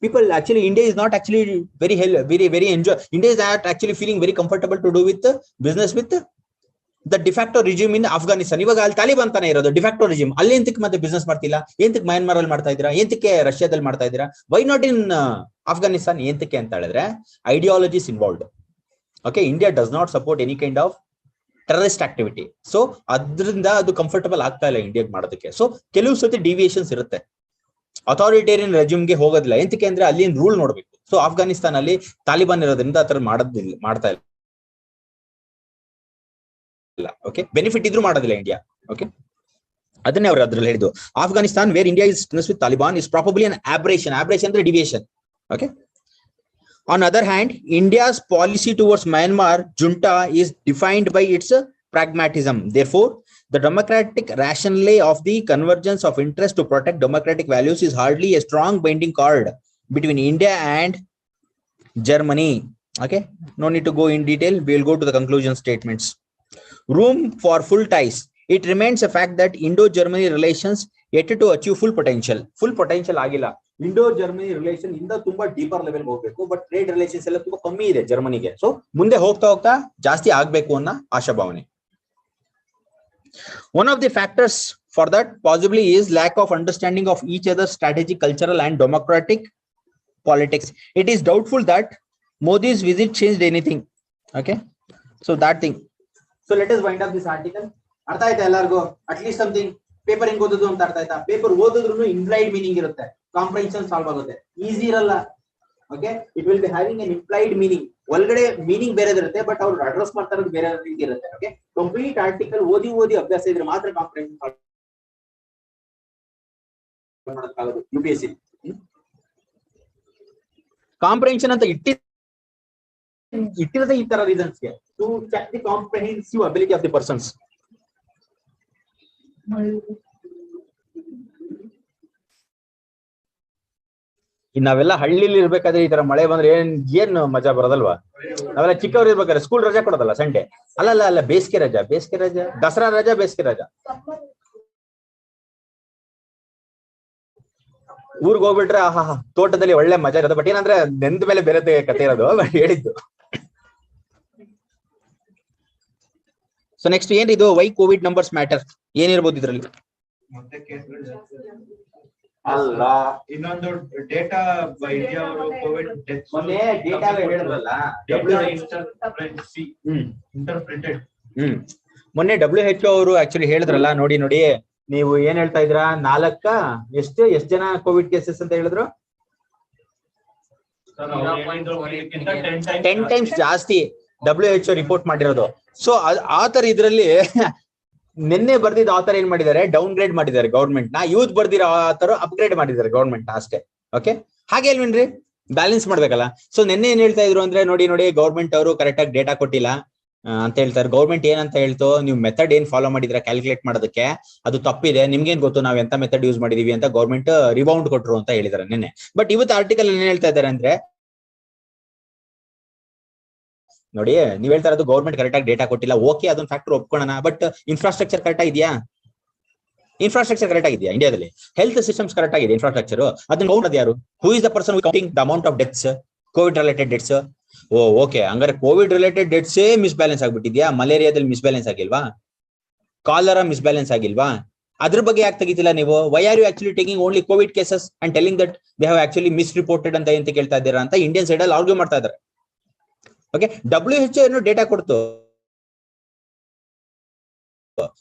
people actually, India is not actually very enjoy. India is not actually feeling very comfortable to do with business with the de facto regime in Afghanistan. ಇವಾಗ ಅಲ್ಲಿ ತಾಲಿಬಾನ್ ತಾನೇ ಇರೋದು, ಡಿಫ್ಯಾಕ್ಟೋ ರಿಜಿಮ್. ಅಲ್ಲಿ ಎಂತಕ್ಕೆ ಮತ್ತೆ ಬಿಸ್ನೆಸ್ ಮಾಡ್ತಿಲ್ಲ? ಎಂತಕ್ಕೆ ಮಯನ್ಮಾರ್ ಅಲ್ಲಿ ಮಾಡ್ತಾ ಇದ್ದೀರಾ? ಎಂತಕ್ಕೆ ರಷ್ಯಾದಲ್ಲಿ ಮಾಡ್ತಾ ಇದ್ದೀರಾ? Why not in Afghanistan? ಎಂತಕ್ಕೆ ಅಂತ ಹೇಳಿದ್ರೆ ideologies involved. Okay, India does not support any kind of terrorist activity. So ಅದರಿಂದ ಅದು ಕಂಫರ್ಟಬಲ್ ಆಗ್ತಾ ಇಲ್ಲ ಇಂಡಿಯಾಗೆ ಮಾಡೋದಕ್ಕೆ. ಸೊ ಕೆಲವು ಸತಿ ಡಿವಿಯೇಷನ್ಸ್ ಇರುತ್ತೆ. ಅಥಾರಿಟೇರಿಯನ್ ರೆಜ್ಯೂಮ್ಗೆ ಹೋಗೋದಿಲ್ಲ. ಎಂತಕ್ಕೆ ಅಂದ್ರೆ ಅಲ್ಲಿನ ರೂಲ್ ನೋಡ್ಬೇಕು. ಸೊ ಅಫ್ಘಾನಿಸ್ತಾನ್ ಅಲ್ಲಿ ತಾಲಿಬಾನ್ ಇರೋದ್ರಿಂದ ಆತರ ಮಾಡ್ತಾ ಇಲ್ಲ. ಓಕೆ, ಬೆನಿಫಿಟ್ ಇದ್ರೂ ಮಾಡೋದಿಲ್ಲ ಇಂಡಿಯಾ. ಓಕೆ, ಅದನ್ನೇ ಅವರು ಅದ್ರಲ್ಲಿ ಹೇಳಿದ್ದು. Afghanistan, where India is business with Taliban, is probably an aberration. Aberration ಅಂದ್ರೆ deviation. Okay. On other hand, India's policy towards Myanmar junta is defined by its pragmatism. Therefore, the democratic rationale of the convergence of interest to protect democratic values is hardly a strong binding cord between India and Germany. Okay, no need to go in detail. We will go to the conclusion statements. Room for full ties. It remains a fact that Indo-Germany relations yet to achieve full potential. Full potential ಆಗಿಲ್ಲ. Indo-Germany relation ಇಂದ ತುಂಬಾ deeper level ಹೋಗ್ಬೇಕು, but trade relations ಎಲ್ಲ ತುಂಬಾ ಕಮ್ಮಿ ಇದೆ ಜರ್ಮನಿಗೆ. So ಮುಂದೆ ಹೋಗ್ತಾ ಜಾಸ್ತಿ ಆಗ್ಬೇಕು ಅನ್ನೋ ಆಶಾಭಾವನೆ. One of the factors for that possibly is lack of understanding of each other's strategic, cultural and democratic politics. It is doubtful that Modi's visit changed anything. Okay, so that thing. So let us wind up this article. ಅರ್ಥ ಆಯ್ತಾ ಎಲ್ಲರಿಗೂ? At least something. Paper ಹೆಂಗ್ ಓದೋದು ಅಂತ ಅರ್ಥ ಆಯ್ತಾ? Paper ಓದಿದ್ರು implied meaning ಇರುತ್ತೆ, ಕಾಂಪ್ರಿಹೆನ್ಷನ್ ಸಾಲ್ವ್ ಆಗುತ್ತೆ. ಈಸಿ ಇರಲ್ಲ. Okay, it will be having N implied meaning. ಒಳಗಡೆ ಮೀನಿಂಗ್ ಬೇರೆ ಇರುತ್ತೆ, ಬಟ್ ಅವ್ರು ಅಡ್ರೆಸ್ ಮಾಡ್ತಾ ಇರೋದು ಬೇರೆ ರೀತಿ ಇರುತ್ತೆ. ಓಕೆ, ಕಂಪ್ಲೀಟ್ ಆರ್ಟಿಕಲ್ ಓದಿ ಅಭ್ಯಾಸ ಇದ್ರೆ ಮಾತ್ರ ಕಾಂಪ್ರಿಹೆನ್ಷನ್ ಮಾಡೋಕ್ಕಾಗೋದು UPSC. ಕಾಂಪ್ರಿಹೆನ್ಷನ್ ಅಂತ ಇಟ್ಟಿರೋದೇ ಈ ತರ ರೀಸನ್ಸ್ಗೆ, to check the comprehensive ability of the persons. ನಾವೆಲ್ಲ ಹಳ್ಳಿಲಿ ಇರ್ಬೇಕಾದ್ರೆ ಈ ತರ ಮಳೆ ಬಂದ್ರೆ ಏನ್ ಮಜಾ ಬರೋದಲ್ವಾ? ನಾವೆಲ್ಲ ಚಿಕ್ಕವ್ರು ಇರ್ಬೇಕಾದ್ರೆ ಸ್ಕೂಲ್ ರಜಾ ಕೊಡೋದಲ್ಲ ಸಂಡೇ. ಅಲ್ಲ ಬೇಸಿಗೆ ರಜಾ, ದಸರಾ ರಜಾ, ಬೇಸಿಗೆ ರಜಾ. ಊರ್ಗ್ ಹೋಗ್ಬಿಟ್ರೆ ತೋಟದಲ್ಲಿ ಒಳ್ಳೆ ಮಜಾ ಇರೋದು. ಬಟ್ ಏನಂದ್ರೆ ನೆಂದ ಮೇಲೆ ಬೇರೆ ಕತೆ ಇರೋದು, ಬಟ್ ಹೇಳಿದ್ದು. ಸೊ ನೆಕ್ಸ್ಟ್ ಏನಿದು, ವೈ ಕೋವಿಡ್ ನಂಬರ್ಸ್ ಮ್ಯಾಟರ್, ಏನಿರ್ಬೋದು ಇದ್ರಲ್ಲಿ? ಅಲ್ಲ, ಇನ್ನೊಂದು ಡೇಟಾ ಇಂಡಿಯಾ ಅವರು ಕೋವಿಡ್ ಡೆತ್ಸ್ ಡೇಟಾ ಹೇಳಿದ್ರಲ್ಲ, ಇಂಟರ್ಪ್ರಿಟೆಡ್. ಮೊನ್ನೆ WHO ಅವರು ಆಕ್ಚುಲಿ ಹೇಳಿದ್ರಲ್ಲ, ನೋಡಿ ನೀವು ಏನ್ ಹೇಳ್ತಾ ಇದ್ರ, ಎಷ್ಟು ಜನ ಕೋವಿಡ್ ಕೇಸಸ್ ಅಂತ ಹೇಳಿದ್ರು? 10 ಟೈಮ್ಸ್ ಜಾಸ್ತಿ WHO ರಿಪೋರ್ಟ್ ಮಾಡಿರೋದು. ಸೊ ಆತರ ಇದ್ರಲ್ಲಿ ನಿನ್ನೆ ಬರ್ದಿದ್ದ ಆತರ ಏನ್ ಮಾಡಿದ್ದಾರೆ, ಡೌನ್ ಗ್ರೇಡ್ ಮಾಡಿದ್ದಾರೆ ಗೌರ್ಮೆಂಟ್ ನ. ಯೂತ್ ಬರ್ದಿರೋ ಆತರ ಅಪ್ಗ್ರೇಡ್ ಮಾಡಿದ್ದಾರೆ ಗೌರ್ಮೆಂಟ್ ನ ಅಷ್ಟೇ. ಓಕೆ, ಹಾಗೆ ಅಲ್ವೇನ್ರಿ? ಬ್ಯಾಲೆನ್ಸ್ ಮಾಡ್ಬೇಕಲ್ಲ. ಸೊ ನಿನ್ನೆ ಏನ್ ಹೇಳ್ತಾ ಇದ್ರು ಅಂದ್ರೆ, ನೋಡಿ ಗೌರ್ಮೆಂಟ್ ಅವರು ಕರೆಕ್ಟ್ ಆಗಿ ಡೇಟಾ ಕೊಟ್ಟಿಲ್ಲ ಅಂತ ಹೇಳ್ತಾರೆ. ಗೌರ್ಮೆಂಟ್ ಏನಂತ ಹೇಳ್ತು, ನೀವು ಮೆಥಡ್ ಏನ್ ಫಾಲೋ ಮಾಡಿದ್ರೆ ಕ್ಯಾಲ್ಕುಲೇಟ್ ಮಾಡೋದಕ್ಕೆ ಅದು ತಪ್ಪಿದೆ, ನಿಮ್ಗೇನ್ ಗೊತ್ತು ನಾವ್ ಎಂತ ಮೆಥಡ್ ಯೂಸ್ ಮಾಡಿದೀವಿ ಅಂತ ಗೌರ್ಮೆಂಟ್ ರಿಬೌಂಡ್ ಕೊಟ್ರು ಅಂತ ಹೇಳಿದಾರೆ ನಿನ್ನೆ. ಬಟ್ ಇವತ್ತು ಆರ್ಟಿಕಲ್ ಏನ್ ಹೇಳ್ತಾ ಇದ್ದಾರೆ ಅಂದ್ರೆ, ನೋಡಿ ನೀವ್ ಹೇಳ್ತಾ ಇರೋದು ಗೌರ್ಮೆಂಟ್ ಕರೆಕ್ಟ್ ಆಗಿ ಡೇಟಾ ಕೊಟ್ಟಿಲ್ಲ. ಓಕೆ, ಅದೊಂದು ಫ್ಯಾಕ್ಟರ್ ಒಪ್ಕೊಳ್ಳೋಣ. ಬಟ್ ಇನ್ಫ್ರಾಸ್ಟ್ರಕ್ಚರ್ ಕರೆಕ್ಟ್ ಆಗಿದೆಯಾ? ಇನ್ಫ್ರಾಸ್ಟ್ರಕ್ಚರ್ ಕರೆಕ್ಟ್ ಆಗಿದೆಯಾ ಇಂಡಿಯಾದಲ್ಲಿ? ಹೆಲ್ತ್ ಸಿಸ್ಟಮ್ಸ್ ಕರೆಕ್ಟ್ ಆಗಿದೆ ಇನ್ಫ್ರಾಸ್ಟ್ರಕ್ಚರ್? ಅದನ್ನ ಕೌಂಟ್ ಯಾರು? Who is the person counting the amount of deaths, covid related deaths? Okay, ಹಂಗಾರೆ ಕೋವಿಡ್ ರಿಲೇಟೆಡ್ ಡೆತ್ಸೇ ಮಿಸ್ಬ್ಯಾಲೆನ್ಸ್ ಆಗ್ಬಿಟ್ಟಿದ್ಯಾ? ಮಲೇರಿಯಾದಲ್ಲಿ ಮಿಸ್ಬ್ಯಾಲೆನ್ಸ್ ಆಗಿಲ್ವಾ? ಕಾಲರಾ ಮಿಸ್ಬ್ಯಾಲೆನ್ಸ್ ಆಗಿಲ್ವಾ? ಅದ್ರ ಬಗ್ಗೆ ಯಾಕೆ ತೆಗಿತಿಲ್ಲ ನೀವು? Why are you actually taking only covid cases and telling that they have actually miss reported ಅಂತ ಎಂತ ಕೇಳ್ತಾ ಇದ್ದೀರಾ ಅಂತ ಇಂಡಿಯನ್ ಸೈಡ್ ಅಲ್ಲಿ ಆರ್ಗ್ಯೂ ಮಾಡ್ತಾ ಇದ್ದಾರೆ. ಓಕೆ, WHO ಏನು ಡೇಟಾ ಕೊಡ್ತು,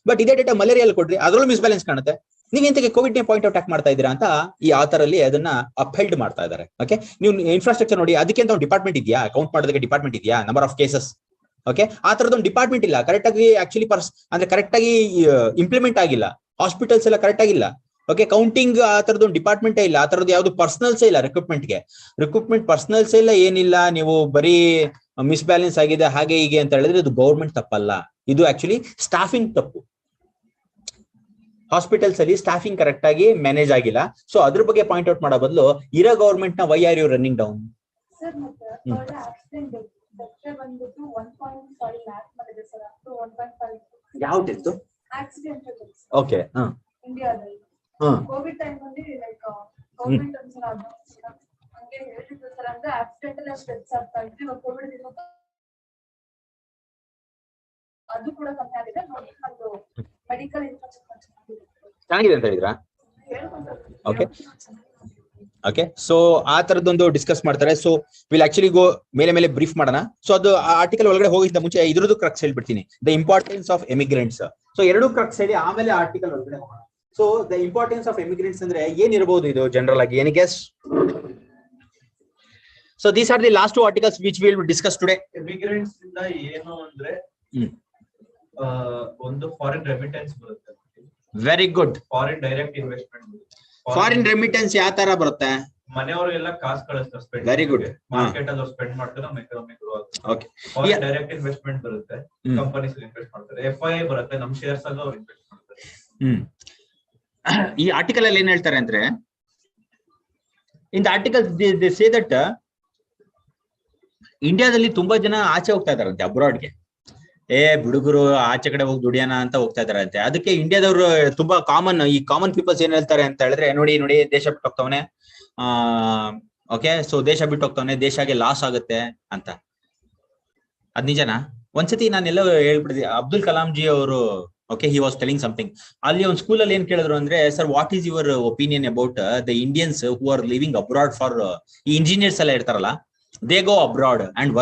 ಬಟ್ ಇದೇ ಡೇಟಾ ಮಲೇರಿಯಾ ಕೊಡ್ರಿ, ಅದ್ರಲ್ಲೂ ಮಿಸ್ಬ್ಯಾಲೆನ್ಸ್ ಕಾಣುತ್ತೆ. ನೀವ್ ಎಂತಕ್ಕೆ ಕೋವಿಡ್ ನೇ ಪಾಯಿಂಟ್ ಔಟ್ ಮಾಡ್ತಾ ಇದ್ದೀರಾ ಅಂತ ಈ ಆಥರ್ ಅಲ್ಲಿ ಅದನ್ನ ಅಪ್ಹೆಲ್ಡ್ ಮಾಡ್ತಾ ಇದ್ದಾರೆ. ಓಕೆ, ನೀವು ಇನ್ಫ್ರಾಸ್ಟ್ರಕ್ಚರ್ ನೋಡಿ, ಅದಕ್ಕೆ ಅಂತ ಒಂದು ಡಿಪಾರ್ಟ್ಮೆಂಟ್ ಇದೆಯಾ? ಕೌಂಟ್ ಮಾಡೋದಕ್ಕೆ ಡಿಪಾರ್ಟ್ಮೆಂಟ್ ಇದೆಯಾ? Number of cases. ಓಕೆ, ಆ ತರದೊಂದು ಡಿಪಾರ್ಟ್ಮೆಂಟ್ ಇಲ್ಲ, ಕರೆಕ್ಟ್ ಆಗಿ ಆಕ್ಚುಲಿ ಅಂದ್ರೆ ಕರೆಕ್ಟ್ ಆಗಿ ಇಂಪ್ಲಿಮೆಂಟ್ ಆಗಿಲ್ಲ, ಹಾಸ್ಪಿಟಲ್ಸ್ ಎಲ್ಲ ಕರೆಕ್ಟ್ ಆಗಿಲ್ಲ. ಓಕೆ, ಕೌಂಟಿಂಗ್ ಆ ತರದೊಂದು ಡಿಪಾರ್ಟ್ಮೆಂಟ್ ಇಲ್ಲ, ಆ ತರದ್ದು ಯಾವ್ದು ಪರ್ಸನಲ್ಸ್ ಇಲ್ಲ, ರಿಕ್ರೂಟ್ಮೆಂಟ್ ಪರ್ಸನಲ್ಸ್ ಎಲ್ಲ ಏನಿಲ್ಲ. ನೀವು ಬರೀ ಮಿಸ್ಬ್ಯಾಲೆನ್ಸ್ ಆಗಿದೆ ಹಾಗೆ ಹೀಗೆ ಅಂತ ಹೇಳಿದ್ರೆ ಇದು ಗೌರ್ಮೆಂಟ್ ತಪ್ಪಲ್ಲ, ಇದು ಆಕ್ಚುಲಿ ಸ್ಟಾಫಿಂಗ್ ತಪ್ಪು. ಹಾಸ್ಪಿಟಲ್ಸ್ ಅಲ್ಲಿ ಸ್ಟಾಫಿಂಗ್ ಕರೆಕ್ಟ್ ಆಗಿ ಮ್ಯಾನೇಜ್ ಆಗಿಲ್ಲ. ಸೊ ಅದ್ರ ಬಗ್ಗೆ ಪಾಯಿಂಟ್ ಔಟ್ ಮಾಡೋ ಬದಲು ಇರೋ ಗವರ್ಮೆಂಟ್ ನ why are you running down? ಯಾವ್ದಿತ್ತು? ಓಕೆ, ಕೋವಿಡ್ ಟೈಮ್ ಅಲ್ಲಿ ಲೈಕ್ ಗವರ್ಮೆಂಟ್ ಒಂದ್ಸಲ ಹಂಗೆ ಹೇಳ್ತಿದ್ರು ಸರ್, ಅಂದ್ರೆ ಆಕ್ಸಿಡೆಂಟಲ್ ಅಷ್ಟು ಡೆತ್ಸ್ ಆಗ್ತಾ ಇದ್ರಿ. ಇವಾಗ ಕೋವಿಡ್ ಅದು ಕೂಡ ಕಮ್ಮಿ ಆಗಿದೆ. ಒಂದು ಮೆಡಿಕಲ್ ಇನ್ಫ್ರಾಸ್ಟ್ರಕ್ಚರ್ ಚೆನ್ನಾಗಿದೆ ಅಂತ ಹೇಳಿದ್ರಾ? ಓಕೆ ಓಕೆ, ಸೊ ಆ ತರದೊಂದು ಡಿಸ್ಕಸ್ ಮಾಡ್ತಾರೆ. ಸೊ ವಿಲ್ ಆಕ್ಚುಲಿ ಗೋ ಮೇಲೆ ಬ್ರೀಫ್ ಮಾಡೋಣ. ಸೊ ಅದು ಆರ್ಟಿಕಲ್ ಒಳಗಡೆ ಹೋಗಿದ್ದ ಮುಂಚೆ ಇದ್ರದ್ದು ಕ್ರಕ್ಸ್ ಹೇಳ್ಬಿಡ್ತೀನಿ, the importance of emigrants. So ಎರಡು ಕ್ರಕ್ಸ್ ಹೇಳಿ ಆಮೇಲೆ ಆರ್ಟಿಕಲ್ ಒಳಗಡೆ ಹೋಗೋಣ. So the importance of emigrants ಅಂದ್ರೆ ಏನಿರಬಹುದು ಇದು ಜನರಲ್ ಆಗಿ, any guess? So these are the last two articles which will discuss today. Emigrants ಇಂದ ಏನು ಅಂದ್ರೆ ಒಂದು ಫಾರಿನ್ ರೆಮಿಟೆನ್ಸ್ ಬರುತ್ತೆ. Very good. Foreign direct investment. Foreign remittance ಯಾವ ತರ ಬರುತ್ತೆ? ಮನೆಯವರಿಗೆಲ್ಲ ಕಾಸು ಕಳಿಸ್ತಾರೆ. Very good. ಮಾರ್ಕೆಟ್ ಅಲ್ಲಿ ಸ್ಪೆಂಡ್ ಮಾಡ್ತಾರೆ, ನಮ್ಮ ಎಕಾನಮಿ ಗ್ರೋ ಆಗುತ್ತೆ. ಓಕೆ, ಫಾರಿನ್ ಡೈರೆಕ್ಟ್ ಇನ್ವೆಸ್ಟ್ಮೆಂಟ್ ಬರುತ್ತೆ, ಕಂಪನೀಸ್ ಇನ್ವೆಸ್ಟ್ ಮಾಡ್ತಾರೆ. FII ಬರುತ್ತೆ, ನಮ್ಮ ಶೇರ್ಸ್ ಅಲ್ಲೂ ಅವ್ರು ಇನ್ವೆಸ್ಟ್ ಮಾಡ್ತಾರೆ. ಈ ಆರ್ಟಿಕಲ್ ಅಲ್ಲಿ ಏನ್ ಹೇಳ್ತಾರೆ ಅಂದ್ರೆ, in the article they say that ಇಂಡಿಯಾದಲ್ಲಿ ತುಂಬಾ ಜನ ಆಚೆ ಹೋಗ್ತಾ ಇದಾರಂತೆ ಅಬ್ರಾಡ್ಗೆ. ಹುಡುಗರು ಆಚೆ ಕಡೆ ಹೋಗಿ ದುಡಿಯೋಣ ಅಂತ ಹೋಗ್ತಾ ಇದಾರಂತೆ. ಅದಕ್ಕೆ ಇಂಡಿಯಾದವರು ತುಂಬಾ ಕಾಮನ್ ಪೀಪಲ್ಸ್ ಏನ್ ಹೇಳ್ತಾರೆ ಅಂತ ಹೇಳಿದ್ರೆ, ನೋಡಿ ದೇಶ ಬಿಟ್ಟು ಹೋಗ್ತವನೆ, ಓಕೆ, ಸೊ ದೇಶ ಬಿಟ್ಟು ಹೋಗ್ತವನೆ, ದೇಶಕ್ಕೆ ಲಾಸ್ ಆಗುತ್ತೆ ಅಂತ. ಅದ್ ನಿಜನಾ? ಒಂದ್ಸತಿ ನಾನೆಲ್ಲ ಹೇಳ್ಬಿಡಿದೆ, ಅಬ್ದುಲ್ ಕಲಾಂ ಜಿ ಅವರು, okay, he was telling something. ಅಲ್ಲಿ ಒಂದು ಸ್ಕೂಲ್ ಅಲ್ಲಿ ಏನ್ ಕೇಳಿದ್ರು ಅಂದ್ರೆ, sir what is your opinion about the Indians who are living abroad for, ಈ ಇಂಜಿನಿಯರ್ಸ್ ಎಲ್ಲ ಇರ್ತಾರಲ್ಲ, they go abroad and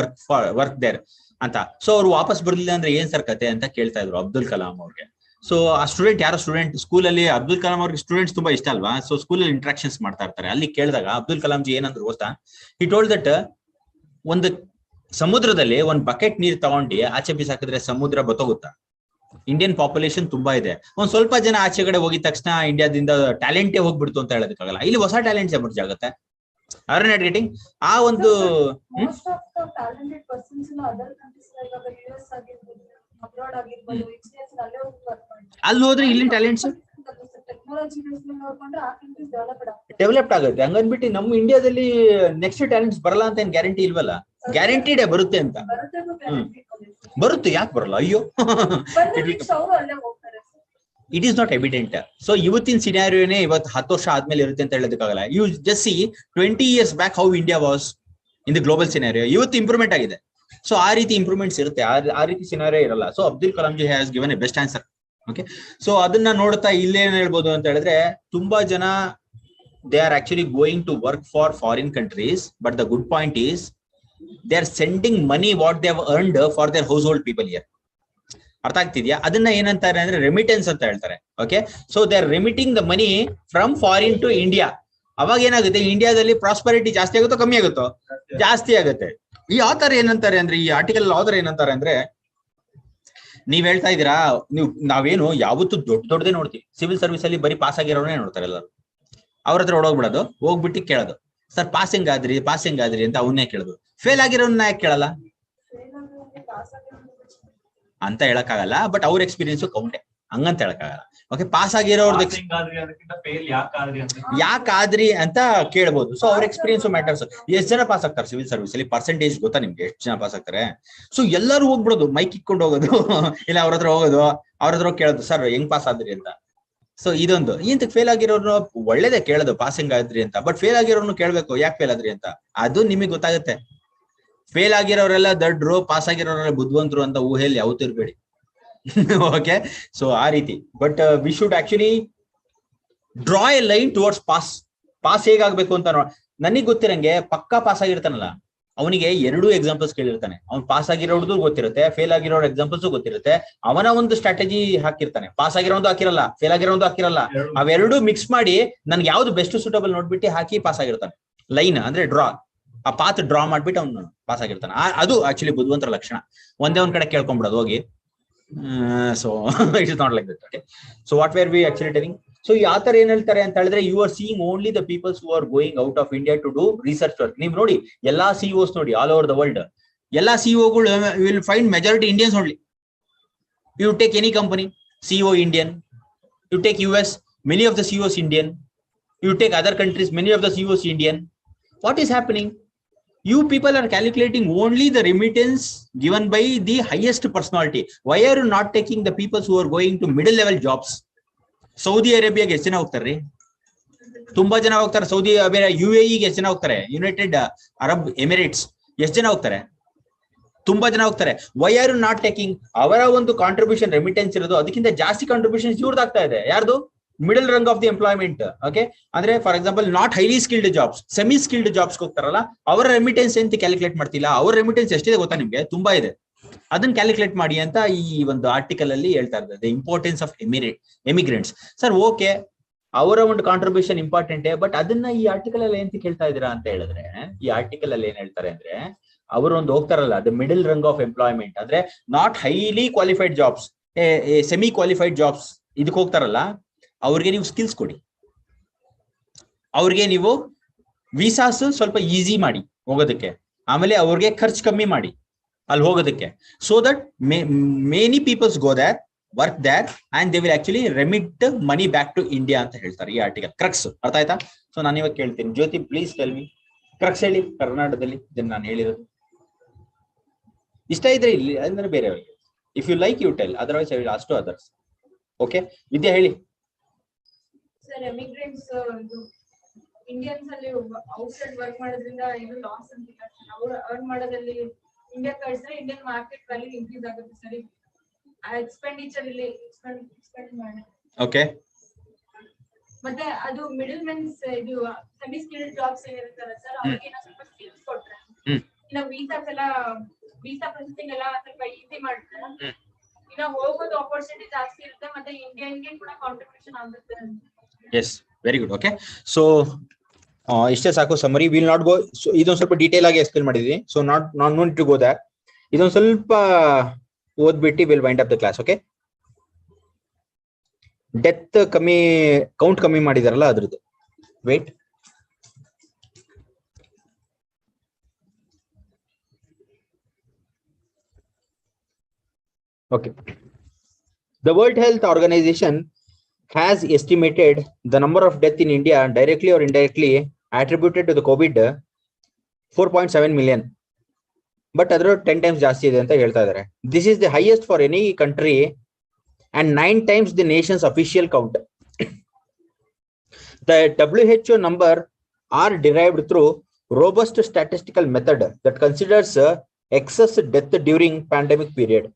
work there ಅಂತ. ಸೊ ಅವ್ರು ವಾಪಸ್ ಬರ್ಲಿಲ್ಲ ಅಂದ್ರೆ ಏನ್ ಸರ್ ಕತೆ ಅಂತ ಕೇಳ್ತಾ ಇದ್ರು ಅಬ್ದುಲ್ ಕಲಾಂ ಅವ್ರಿಗೆ. ಸೊ ಆ ಸ್ಟೂಡೆಂಟ್ ಸ್ಕೂಲ್ ಅಲ್ಲಿ, ಅಬ್ದುಲ್ ಕಲಾಂ ಅವ್ರಿಗೆ ಸ್ಟೂಡೆಂಟ್ಸ್ ತುಂಬಾ ಇಷ್ಟ ಅಲ್ವಾ? ಸೊ ಸ್ಕೂಲ್ ಅಲ್ಲಿ ಇಂಟ್ರಾಕ್ಷನ್ಸ್ ಮಾಡ್ತಾ ಇರ್ತಾರೆ. ಅಲ್ಲಿ ಕೇಳಿದಾಗ ಅಬ್ದುಲ್ ಕಲಾಂ ಜಿ ಏನಂದ್ರು ಗೊತ್ತಾ? ಹಿ ಟೋಲ್ಡ್ ದಟ್ ಒಂದು ಸಮುದ್ರದಲ್ಲಿ ಒಂದ್ ಬಕೆಟ್ ನೀರ್ ತಗೊಂಡು ಆಚೆ ಬಿಸಾಕಿದ್ರೆ ಸಮುದ್ರ ಬತ್ತೋಗುತ್ತಾ? ಇಂಡಿಯನ್ ಪಾಪ್ಯುಲೇಷನ್ ತುಂಬಾ ಇದೆ, ಒಂದ್ ಸ್ವಲ್ಪ ಜನ ಆಚೆ ಕಡೆ ಹೋಗಿದ ತಕ್ಷಣ ಇಂಡಿಯಾದಿಂದ ಟ್ಯಾಲೆಂಟೇ ಹೋಗ್ಬಿಡ್ತು ಅಂತ ಹೇಳೋದಕ್ಕಾಗಲ್ಲ. ಇಲ್ಲಿ ಹೊಸ ಟ್ಯಾಲೆಂಟ್ಸ್ ಎಮರ್ಜ್ ಆಗುತ್ತೆ. ಆರ್ ನಾಟ್ ಗೆಟಿಂಗ್ ಆ ಒಂದು ಅಲ್ಲಿ ಹೋದ್ರೆ ಇಲ್ಲಿನ ಟ್ಯಾಲೆಂಟ್ಸ್ ಡೆವಲಪ್ಡ್ ಆಗುತ್ತೆ. ಹಂಗನ್ಬಿಟ್ಟು ನಮ್ಮ ಇಂಡಿಯಾದಲ್ಲಿ ನೆಕ್ಸ್ಟ್ ಟ್ಯಾಲೆಂಟ್ಸ್ ಬರಲ್ಲ ಅಂತ ಏನ್ ಗ್ಯಾರಂಟಿ ಇಲ್ವಲ್ಲ? ಗ್ಯಾರಂಟಿಡ್ ಬರುತ್ತೆ ಅಂತ. ಬರುತ್ತೆ, ಯಾಕೆ ಬರಲ್ಲ? ಅಯ್ಯೋ, it is not evident. So ಇವತ್ತಿನ ಸಿನಾರಿಯೋನೇ ಇವತ್ತು 10 ವರ್ಷ ಆದ್ಮೇಲೆ ಇರುತ್ತೆ ಅಂತ ಹೇಳೋದಕ್ಕಾಗಲ್ಲ. You just see 20 years back how India was in the global scenario. ಇವತ್ತು ಇಂಪ್ರೂವ್ಮೆಂಟ್ ಆಗಿದೆ. ಸೊ ಆ ರೀತಿ ಇಂಪ್ರೂವ್ಮೆಂಟ್ಸ್ ಇರುತ್ತೆ, ಆ ರೀತಿ ಸಿನಾರಿಯೋ ಇರಲ್ಲ. So Abdul Kalam ji has given a best answer. Okay, so ಅದನ್ನ ನೋಡ್ತಾ ಇಲ್ಲೇನ್ ಹೇಳ್ಬೋದು ಅಂತ ಹೇಳಿದ್ರೆ, ತುಂಬಾ ಜನ they are actually going to work for foreign countries, but the good point is they are sending money what they have earned for their household people here. ಅರ್ಥ ಆಗ್ತಿದ್ಯಾ? ಅದನ್ನ ಏನಂತಾರೆ ಅಂದ್ರೆ ರೆಮಿಟೆನ್ಸ್ ಅಂತ ಹೇಳ್ತಾರೆ. Okay, so they are remitting the money from foreign to India. ಅವಾಗ ಏನಾಗುತ್ತೆ, ಇಂಡಿಯಾದಲ್ಲಿ ಪ್ರಾಸ್ಪರಿಟಿ ಜಾಸ್ತಿ ಆಗುತ್ತೋ ಕಮ್ಮಿ ಆಗುತ್ತೋ? ಜಾಸ್ತಿ ಆಗುತ್ತೆ. ಈ ಆಥರ್ ಏನಂತಾರೆ ಅಂದ್ರೆ, ಈ ಆರ್ಟಿಕಲ್ ಆಥರ್ ಏನಂತಾರೆ ಅಂದ್ರೆ, ನೀವ್ ಹೇಳ್ತಾ ಇದೀರಾ, ನಾವೇನು ಯಾವತ್ತೂ ದೊಡ್ಡದೇ ನೋಡ್ತೀವಿ. ಸಿವಿಲ್ ಸರ್ವಿಸ್ ಅಲ್ಲಿ ಬರೀ ಪಾಸ್ ಆಗಿರೋನೇ ನೋಡ್ತಾರೆ ಎಲ್ಲರೂ. ಅವ್ರ ಹತ್ರ ಓಡೋಗ್ಬಿಡೋದು, ಹೋಗ್ಬಿಟ್ಟು ಕೇಳೋದು, ಸರ್ ಪಾಸಿಂಗ್ ಆದ್ರಿ ಅಂತ ಅವನ್ನೇ ಕೇಳೋದು. ಫೇಲ್ ಆಗಿರೋನ್ನ ಯಾಕೆ ಕೇಳಲ್ಲ ಅಂತ ಹೇಳಕ್ಕಾಗಲ್ಲ. ಬಟ್ ಅವ್ರ ಎಕ್ಸ್ಪೀರಿಯನ್ಸ್ ಕೌಂಟೆ, ಹಂಗಂತ ಹೇಳಕ್ಕಾಗಲ್ಲ. ಓಕೆ, ಪಾಸ್ ಆಗಿರೋರ್ದು ಯಾಕಾದ್ರಿ ಅಂತ ಕೇಳ್ಬೋದು. ಸೊ ಅವ್ರ ಎಕ್ಸ್ಪೀರಿಯನ್ಸ್ ಮ್ಯಾಟರ್ಸ್. ಎಷ್ಟು ಜನ ಪಾಸ್ ಆಗ್ತಾರೆ ಸಿವಿಲ್ ಸರ್ವಿಸ್ ಅಲ್ಲಿ? ಪರ್ಸೆಂಟೇಜ್ ಗೊತ್ತಾ ನಿಮ್ಗೆ? ಎಷ್ಟು ಜನ ಪಾಸ್ ಆಗ್ತಾರೆ? ಸೊ ಎಲ್ಲರೂ ಹೋಗ್ಬಿಡೋದು, ಮೈಕ್ ಇಕ್ಕೊಂಡು ಹೋಗೋದು, ಇಲ್ಲ ಅವ್ರ ಹತ್ರ ಹೋಗೋದು, ಅವ್ರ ಹತ್ರ ಕೇಳೋದು, ಸರ್ ಹೆಂಗ್ ಪಾಸ್ ಆದ್ರಿ ಅಂತ. ಸೊ ಇದೊಂದು ಇಂತ ಫೇಲ್ ಆಗಿರೋರ್ನು ಒಳ್ಳೇದೇ ಕೇಳೋದು, ಪಾಸಿಂಗ್ ಆದ್ರಿ ಅಂತ. ಬಟ್ ಫೇಲ್ ಆಗಿರೋರ್ನು ಕೇಳ್ಬೇಕು, ಯಾಕೆ ಫೇಲ್ ಆದ್ರಿ ಅಂತ. ಅದು ನಿಮಗೆ ಗೊತ್ತಾಗುತ್ತೆ. ಫೇಲ್ ಆಗಿರೋರೆಲ್ಲ ದಡ್ರು, ಪಾಸ್ ಆಗಿರೋರೆಲ್ಲ ಬುದ್ಧಿವಂತರು ಅಂತ ಊಹೆಯಲ್ಲಿ ಯಾವತ್ತೂ ಇರ್ಬೇಡಿ. ಓಕೆ, ಸೊ ಆ ರೀತಿ. But we should actually draw a line towards pass ಹೇಗಾಗ್ಬೇಕು ಅಂತ ನನಗೆ ಗೊತ್ತಿರಂಗೆ ಪಕ್ಕಾ ಪಾಸ್ ಆಗಿರ್ತಾನಲ್ಲ ಅವನಿಗೆ 2 ಎಕ್ಸಾಂಪಲ್ಸ್ ಕೇಳಿರ್ತಾನೆ. ಅವ್ನು ಪಾಸ್ ಆಗಿರೋದು ಗೊತ್ತಿರುತ್ತೆ, ಫೇಲ್ ಆಗಿರೋ ಎಕ್ಸಾಂಪಲ್ಸ್ ಗೊತ್ತಿರುತ್ತೆ. ಅವನ ಒಂದು ಸ್ಟ್ರಾಟಜಿ ಹಾಕಿರ್ತಾನೆ, ಪಾಸ್ ಆಗಿರೋದು ಹಾಕಿರಲ್ಲ, ಫೇಲ್ ಆಗಿರೋದು ಹಾಕಿರಲ್ಲ. ಅವೆರಡು ಮಿಕ್ಸ್ ಮಾಡಿ ನನ್ಗೆ ಯಾವ್ದು ಬೆಸ್ಟ್ ಸೂಟಬಲ್ ನೋಡ್ಬಿಟ್ಟು ಹಾಕಿ ಪಾಸ್ ಆಗಿರ್ತಾನೆ. ಲೈನ್ ಅಂದ್ರೆ ಡ್ರಾ, ಆ ಪಾತ್ ಡ್ರಾ ಮಾಡ್ಬಿಟ್ಟು ಅವ್ನು ಪಾಸ್ ಆಗಿರ್ತಾನೆ. ಅದು ಆಕ್ಚುಲಿ ಬುದ್ಧಿವಂತರ ಲಕ್ಷಣ. ಒಂದೇ ಒಂದ್ ಕಡೆ ಕೇಳ್ಕೊಂಡ್ಬಿಡೋದು ಹೋಗಿ. So it is not like that. Okay, so what where we actually telling. So ಈ ಆತರ ಏನ್ ಹೇಳ್ತಾರೆ ಅಂತ ಹೇಳಿದ್ರೆ, you are seeing only the peoples who are going out of India to do research work. ನೀವು ನೋಡಿ ಎಲ್ಲಾ ಸಿಇಒಸ್ ನೋಡಿ ಆಲ್ ಓವರ್ ದ ವರ್ಲ್ಡ್, ಎಲ್ಲಾ ಸಿಇಒಗಳು will find majority Indians only. You take any company, CEO Indian. You take US, many of the CEOs Indian. You take other countries, many of the CEOs Indian. What is happening? You people are calculating only the remittance given by the highest personality. Why are you not taking the people who are going to middle level jobs? Saudi ಅರೇಬಿಯಾಗೆ ಎಷ್ಟು ಜನ ಹೋಗ್ತಾರೆ? ತುಂಬಾ ಜನ ಹೋಗ್ತಾರೆ. Saudi Arabia, UAE ಗೆ ಎಷ್ಟು ಜನ ಹೋಗ್ತಾರೆ? ಯುನೈಟೆಡ್ ಅರಬ್ ಎಮಿರೇಟ್ಸ್ ಎಷ್ಟು ಜನ ಹೋಗ್ತಾರೆ? ತುಂಬಾ ಜನ ಹೋಗ್ತಾರೆ. Why are you not taking? ಅವರ ಒಂದು ಕಾಂಟ್ರಿಬ್ಯೂಷನ್ ರೆಮಿಟೆನ್ಸ್ ಇರೋದು ಅದಕ್ಕಿಂತ ಜಾಸ್ತಿ ಕಾಂಟ್ರಿಬ್ಯೂಷನ್ ಇವ್ರದ್ದಾಗ್ತಾ ಇದೆ. ಯಾರ್ದು? Middle rung of the employment. Okay, ಅಂದ್ರೆ for example not highly skilled jobs, semi skilled jobs ಹೋಗ್ತಾರಲ್ಲ, ಅವರ ರೆಮಿಟೆನ್ಸ್ ಅಂತ ಕ್ಯಾಲ್ಕುಲೇಟ್ ಮಾಡ್ತಿಲ್ಲ. ಅವ್ರ ರೆಮಿಟೆನ್ಸ್ ಎಷ್ಟಿದೆ ಗೊತ್ತಾ ನಿಮ್ಗೆ? ತುಂಬಾ ಇದೆ. ಅದನ್ನ ಕ್ಯಾಲ್ಕುಲೇಟ್ ಮಾಡಿ ಅಂತ ಈ ಒಂದು ಆರ್ಟಿಕಲ್ ಅಲ್ಲಿ ಹೇಳ್ತಾ ಇದ್ದಾರೆ. The importance of ಎಮಿಗ್ರೆಂಟ್ಸ್. Sir okay, ಅವರ ಒಂದು ಕಾಂಟ್ರಿಬ್ಯೂಷನ್ ಇಂಪಾರ್ಟೆಂಟ್, ಬಟ್ ಅದನ್ನ ಈ ಆರ್ಟಿಕಲ್ ಅಲ್ಲಿ ಏನ್ ಕೇಳ್ತಾ ಇದೀರಾ ಅಂತ ಹೇಳಿದ್ರೆ, ಈ ಆರ್ಟಿಕಲ್ ಅಲ್ಲಿ ಏನ್ ಹೇಳ್ತಾರೆ ಅಂದ್ರೆ, ಅವರು ಒಂದು ಹೋಗ್ತಾರಲ್ಲ the middle rung of employment, ಅಂದ್ರೆ not highly qualified jobs, semi qualified jobs, ಇದಕ್ಕೆ ಹೋಗ್ತಾರಲ್ಲ, ಅವ್ರಿಗೆ ನೀವು ಸ್ಕಿಲ್ಸ್ ಕೊಡಿ. ಅವ್ರಿಗೆ ನೀವು ವೀಸಾಸ್ ಸ್ವಲ್ಪ ಈಸಿ ಮಾಡಿ ಹೋಗೋದಕ್ಕೆ, ಆಮೇಲೆ ಅವ್ರಿಗೆ ಖರ್ಚು ಕಮ್ಮಿ ಮಾಡಿ ಅಲ್ಲಿ ಹೋಗೋದಕ್ಕೆ. So that many peoples go there, work there, and they will actually remit money back to India ಅಂತ ಹೇಳ್ತಾರೆ ಈ ಆರ್ಟಿಕಲ್. ಕ್ರಕ್ಸ್ ಅರ್ಥ ಆಯ್ತಾ? ಸೊ ನಾನು ಇವಾಗ ಕೇಳ್ತೀನಿ, ಜ್ಯೋತಿ ಪ್ಲೀಸ್ ಟೆಲ್ ಮಿ ಕ್ರಕ್ಸ್ ಹೇಳಿ ಕರ್ನಾಟಕದಲ್ಲಿ ಇದನ್ನ ನಾನು ಹೇಳಿರೋದು. ಇಷ್ಟ ಇದ್ರೆ ಇಲ್ಲಿ ಅಂದ್ರೆ ಬೇರೆಯವರಿಗೆ, if you like you tell, otherwise I will ask to others. Okay, Vidya ಹೇಳಿ. ಸರ್, ಎಮಿಗ್ರೆಂಟ್ಸ್ ಇಂಡಿಯನ್ಸ್ ಅಲ್ಲಿ ಔಟ್ಸೈಡ್ ವರ್ಕ್ ಮಾಡೋದ್ರಿಂದ ಏನು ಲಾಸ್ ಅಂತಿಲ್ಲ. ಅವ್ರು ಅರ್ನ್ ಮಾಡೋದಲ್ಲಿ ಇಂಡಿಯಾ ಕಳಿಸಿದ್ರೆ ಇಂಡಿಯನ್ ಮಾರ್ಕೆಟ್ ವ್ಯಾಲ್ಯೂ ಇನ್ಕ್ರೀಸ್ ಆಗುತ್ತೆ ಸರಿ. ಎಕ್ಸ್ಪೆಂಡಿಚರ್ ಇಲ್ಲಿ ಎಕ್ಸ್ಪೆಂಡ್ ಮಾಡಿ. ಓಕೆ, ಮತ್ತೆ ಅದು ಮಿಡಲ್ ಮೆನ್ಸ್ ಇದು ಸೆಮಿ ಸ್ಕಿಲ್ಡ್ ಜಾಬ್ಸ್ ಏನಿರ್ತಾರೆ ಸರ್, ಅವ್ರಿಗೆ ಸ್ವಲ್ಪ ಸ್ಕಿಲ್ಸ್ ಕೊಟ್ರೆ ಇನ್ನ ವೀಸಾಸ್ ಎಲ್ಲ, ವೀಸಾ ಪ್ರೊಸೆಸಿಂಗ್ ಎಲ್ಲ ಸ್ವಲ್ಪ ಈಸಿ ಮಾಡ್ತಾರೆ. ಇನ್ನ ಹೋಗೋದು ಆಪರ್ಚುನಿಟಿ ಜಾಸ್ತಿ ಇರುತ್ತೆ, ಮತ್ತೆ ಇಂಡಿಯನ್ಗೆ ಕೂಡ ಕಾಂಟ್ರಿಬ್ಯೂಷನ್ ಆಗುತ್ತೆ. Yes, very good. Okay, so ಇಷ್ಟೇ ಸಾಕು ಸಮರಿ. ವಿಲ್ ನಾಟ್ ಗೋ, ಇದೊಂದು ಸ್ವಲ್ಪ ಡೀಟೇಲ್ ಆಗಿ ಎಕ್ಸ್ಪ್ಲೇನ್ ಮಾಡಿದ್ವಿ. So not to go that. ಇದೊಂದು ಸ್ವಲ್ಪ ಓದ್ಬಿಟ್ಟು will wind up the class. Okay, death ಕಮ್ಮಿ, ಕೌಂಟ್ ಕಮ್ಮಿ ಮಾಡಿದಾರಲ್ಲ ಅದ್ರದ್ದು. Wait, okay. The World Health Organization has estimated the number of deaths in India directly or indirectly attributed to the COVID 4.7 million. But other 10 times ಜಾಸ್ತಿ ಇದೆ ಅಂತ ಹೇಳ್ತಾ ಇದ್ದಾರೆ. This is the highest for any country and 9 times the nation's official count. The WHO number are derived through robust statistical method that considers excess death during pandemic period.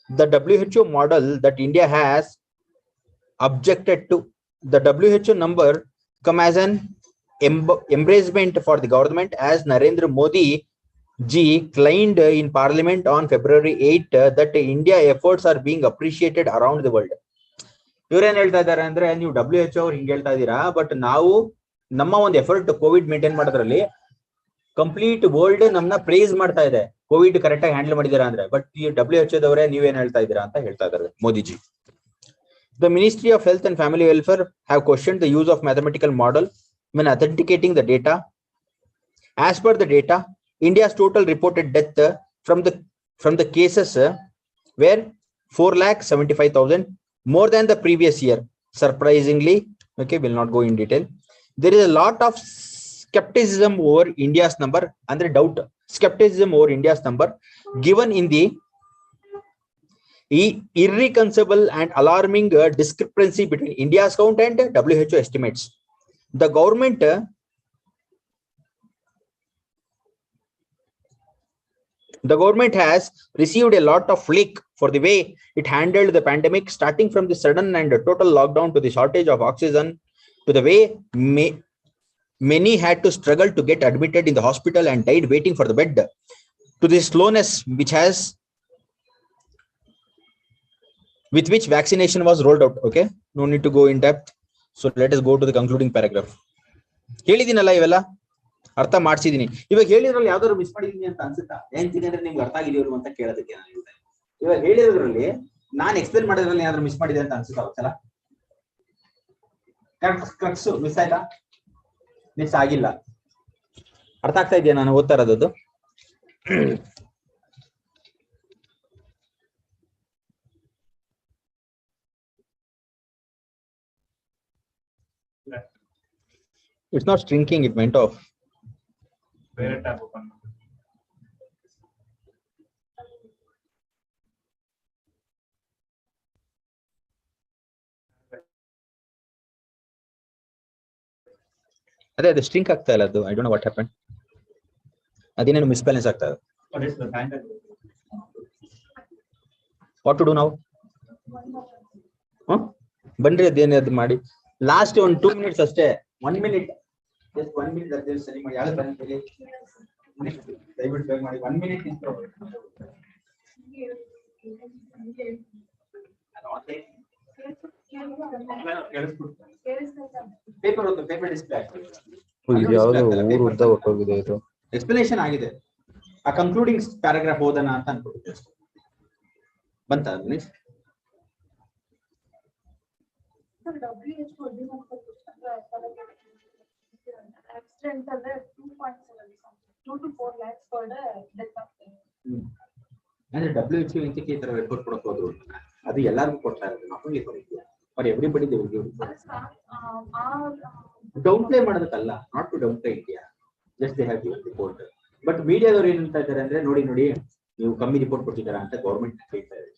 The WHO model that India has objected to. The WHO number come as an embracement for the government, as Narendra Modi ji claimed in Parliament on February 8 that India efforts are being appreciated around the world. ಇವ್ರೇನ್ ಹೇಳ್ತಾ ಇದ್ದಾರೆ ಅಂದ್ರೆ, ನೀವು WHO ಅವ್ರು ಹಿಂಗೆ ಹೇಳ್ತಾ ಇದ್ದೀರಾ, but ನಾವು ನಮ್ಮ ಒಂದು ಎಫರ್ಟ್ ಕೋವಿಡ್ ಮೇಂಟೈನ್ ಮಾಡೋದ್ರಲ್ಲಿ ಕಂಪ್ಲೀಟ್ ವರ್ಲ್ಡ್ ನಮ್ಮನ್ನ ಪ್ರೇಸ್ ಮಾಡ್ತಾ ಇದೆ, ಕೋವಿಡ್ ಕರೆಕ್ಟ್ ಆಗಿ ಹ್ಯಾಂಡಲ್ ಮಾಡಿದೀರಾ ಅಂದ್ರೆ. ಬಟ್ ಈ WHO ದವರೇ ನೀವೇನ್ ಹೇಳ್ತಾ ಇದ್ದೀರಾ ಅಂತ ಹೇಳ್ತಾ ಇದ್ದಾರೆ Modiji. The Ministry of Health and Family Welfare have questioned the use of mathematical model when authenticating the data. As per the data, India's total reported death from the cases were 4,75,000, more than the previous year. Surprisingly, okay, will not go in detail. There is a lot of skepticism over India's number, andre doubt, skepticism over India's number, given in the irreconcilable and alarming discrepancy between India's count and WHO estimates. The government has received a lot of flack for the way it handled the pandemic, starting from the sudden and total lockdown to the shortage of oxygen, to the way many had to struggle to get admitted in the hospital and died waiting for the bed, to the slowness with which vaccination was rolled out. Okay, no need to go in depth. So let us go to the concluding paragraph. ಹೇಳಿದೀನಲ್ಲ ಇವೆಲ್ಲ ಅರ್ಥ ಮಾಡಿಸಿದೀನಿ. ಇವಾಗ ಹೇಳಿದ್ರಲ್ಲಿ ಯಾವ್ದಾದ್ರು miss ಮಾಡಿದೀನಿ ಅಂತ ಅನ್ಸುತ್ತಾ? ಏನ್ತೀನಿ ಅಂದ್ರೆ ನಿಮ್ಗೆ ಅರ್ಥ ಆಗಿದೆಯೋ ಅಂತ ಕೇಳೋದಕ್ಕೆ ನಾನು ಹೇಳ್ತಾ ಇದ್ದೀನಿ. ಇವಾಗ ಹೇಳಿದ್ರಲ್ಲಿ ನಾನು ಎಕ್ಸ್ಪ್ಲೇನ್ ಮಾಡೋದ್ರಲ್ಲಿ ಯಾವ್ದಾದ್ರು ಮಿಸ್ ಮಾಡಿದೆ ಅಂತ ಅನ್ಸುತ್ತಾ? ಒಂದ್ಸಲ ಕ್ರಕ್ಸ್ ಮಿಸ್ ಆಯ್ತಾ? ಮಿಸ್ ಆಗಿಲ್ಲ. ಅರ್ಥ ಆಗ್ತಾ ಇದೆಯಾ ನಾನು ಓದ್ತಾ ಇರೋದು? It's not shrinking, it went off. Where tab open? ಅದೇ ಸ್ಟ್ರಿಂಕ್ ಆಗ್ತಾ ಇಲ್ಲ ಅದು. I don't know what happen. ಅದೇನೇನು ಮಿಸ್ಬ್ಯಾಲೆನ್ಸ್ ಆಗ್ತಾ ಇದೆ. ವಾಟ್ ಟು ಡೂ ನಾವು? ಬನ್ರಿ ಅದೇನೇ ಅದು ಮಾಡಿ. ಲಾಸ್ಟ್ ಒಂದು 2 minutes ಅಷ್ಟೇ. 1 minute, just 1 minute ಅದೇ ಸರಿ ಮಾಡಿ. ಯಾರು ಬಂದಿದ್ದೀರಿ ದಯವಿಟ್ಟು ಬೇಗ ಮಾಡಿ. 1 minute intro. Paper display explanation ಆಗಿದೆ. ಆ ಕನ್ಕ್ಲೂಡಿಂಗ್ ಪ್ಯಾರಾಗ್ರಾಫ್ ಓದೋಣ ಅಂತ ಅನ್ಕೊಂಡಿದ್ದೆ. ಬಂತ ಅಂದ್ರೆ WHO ಇಂತಕ್ಕೆ ಈ ತರ ರಿಪೋರ್ಟ್ ಕೊಡಕ್ ಹೋದ್ರು. ಅದು ಎಲ್ಲರಿಗೂ ಕೊಡ್ತಾ ಇರೋದು, ನಮಗೆ ಕೊಡ್ತೀವಿ ಫಾರ್ ಎವ್ರಿಬಡಿ. ಡೌನ್ ಪ್ಲೇ ಮಾಡೋದಕ್ಕಲ್ಲ, not to downplay India, just they have given report. But ಮೀಡಿಯಾದವ್ರು ಏನ್ ಹೇಳ್ತಾ ಇದ್ದಾರೆ ಅಂದ್ರೆ, ನೋಡಿ ನೀವು ಕಮ್ಮಿ ರಿಪೋರ್ಟ್ ಕೊಟ್ಟಿದ್ದೀರಾ ಅಂತ ಗೌರ್ಮೆಂಟ್ ಹೇಳ್ತಾ ಇದೆ.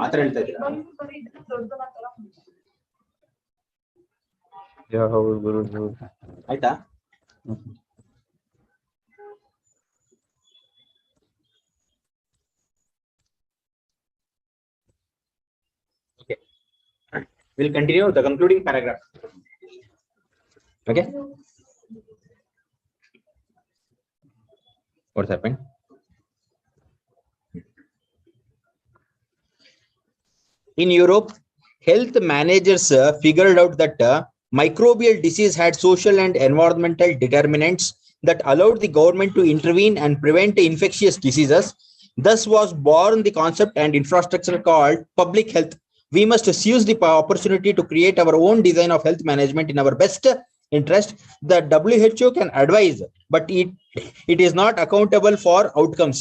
ಆತರ ಹೇಳ್ತಾ ಇದ್ದೀರಾ? ಆಯ್ತಾ? Okay, we'll continue the concluding paragraph. Okay, what's happened? In Europe, health managers figured out that microbial disease had social and environmental determinants that allowed the government to intervene and prevent infectious diseases. Thus was born the concept and infrastructure called public health. We must seize the opportunity to create our own design of health management in our best interest. The WHO can advise, but it is not accountable for outcomes.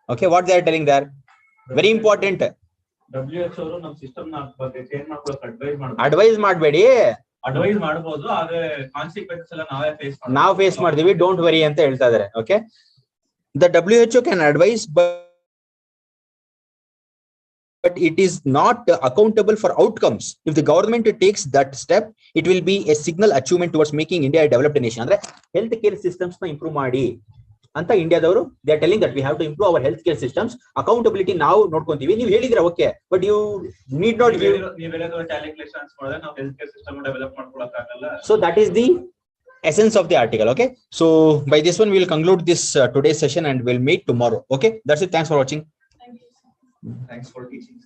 Okay, what they are telling there? Very important. WHO ನಮ್ಮ system ನ change ಮಾಡ್ಕೊಳ್ಳೋಕೆ advice ಮಾಡಬೇಡಿ. Advice ಮಾಡಬಹುದು, ಆದ್ರೆ consequences ಎಲ್ಲ ನಾವು face ಮಾಡ್ತೀವಿ, don't worry ಅಂತ ಹೇಳ್ತಾ ಇದ್ದಾರೆ. Okay, the WHO can advise, but it is not accountable for outcomes. If the government takes that step, it will be a signal achievement towards making India a developed nation. ಅಂದ್ರೆ health care systems ನ improve ಮಾಡಿ ಅಂತ ಇಂಡಿಯಾದವರು they are telling that we have to improve our health care systems. Accountability ನಾವು ನೋಡ್ಕೊಂತೀವಿ. ನೀವು ಹೇಳಿದ್ರೆ okay, but you need not give. So that is the essence of the article. Okay, so by this one we will conclude this today's session and we'll meet tomorrow. Okay, that's it. Thanks for watching. Thank you. Thanks for teaching.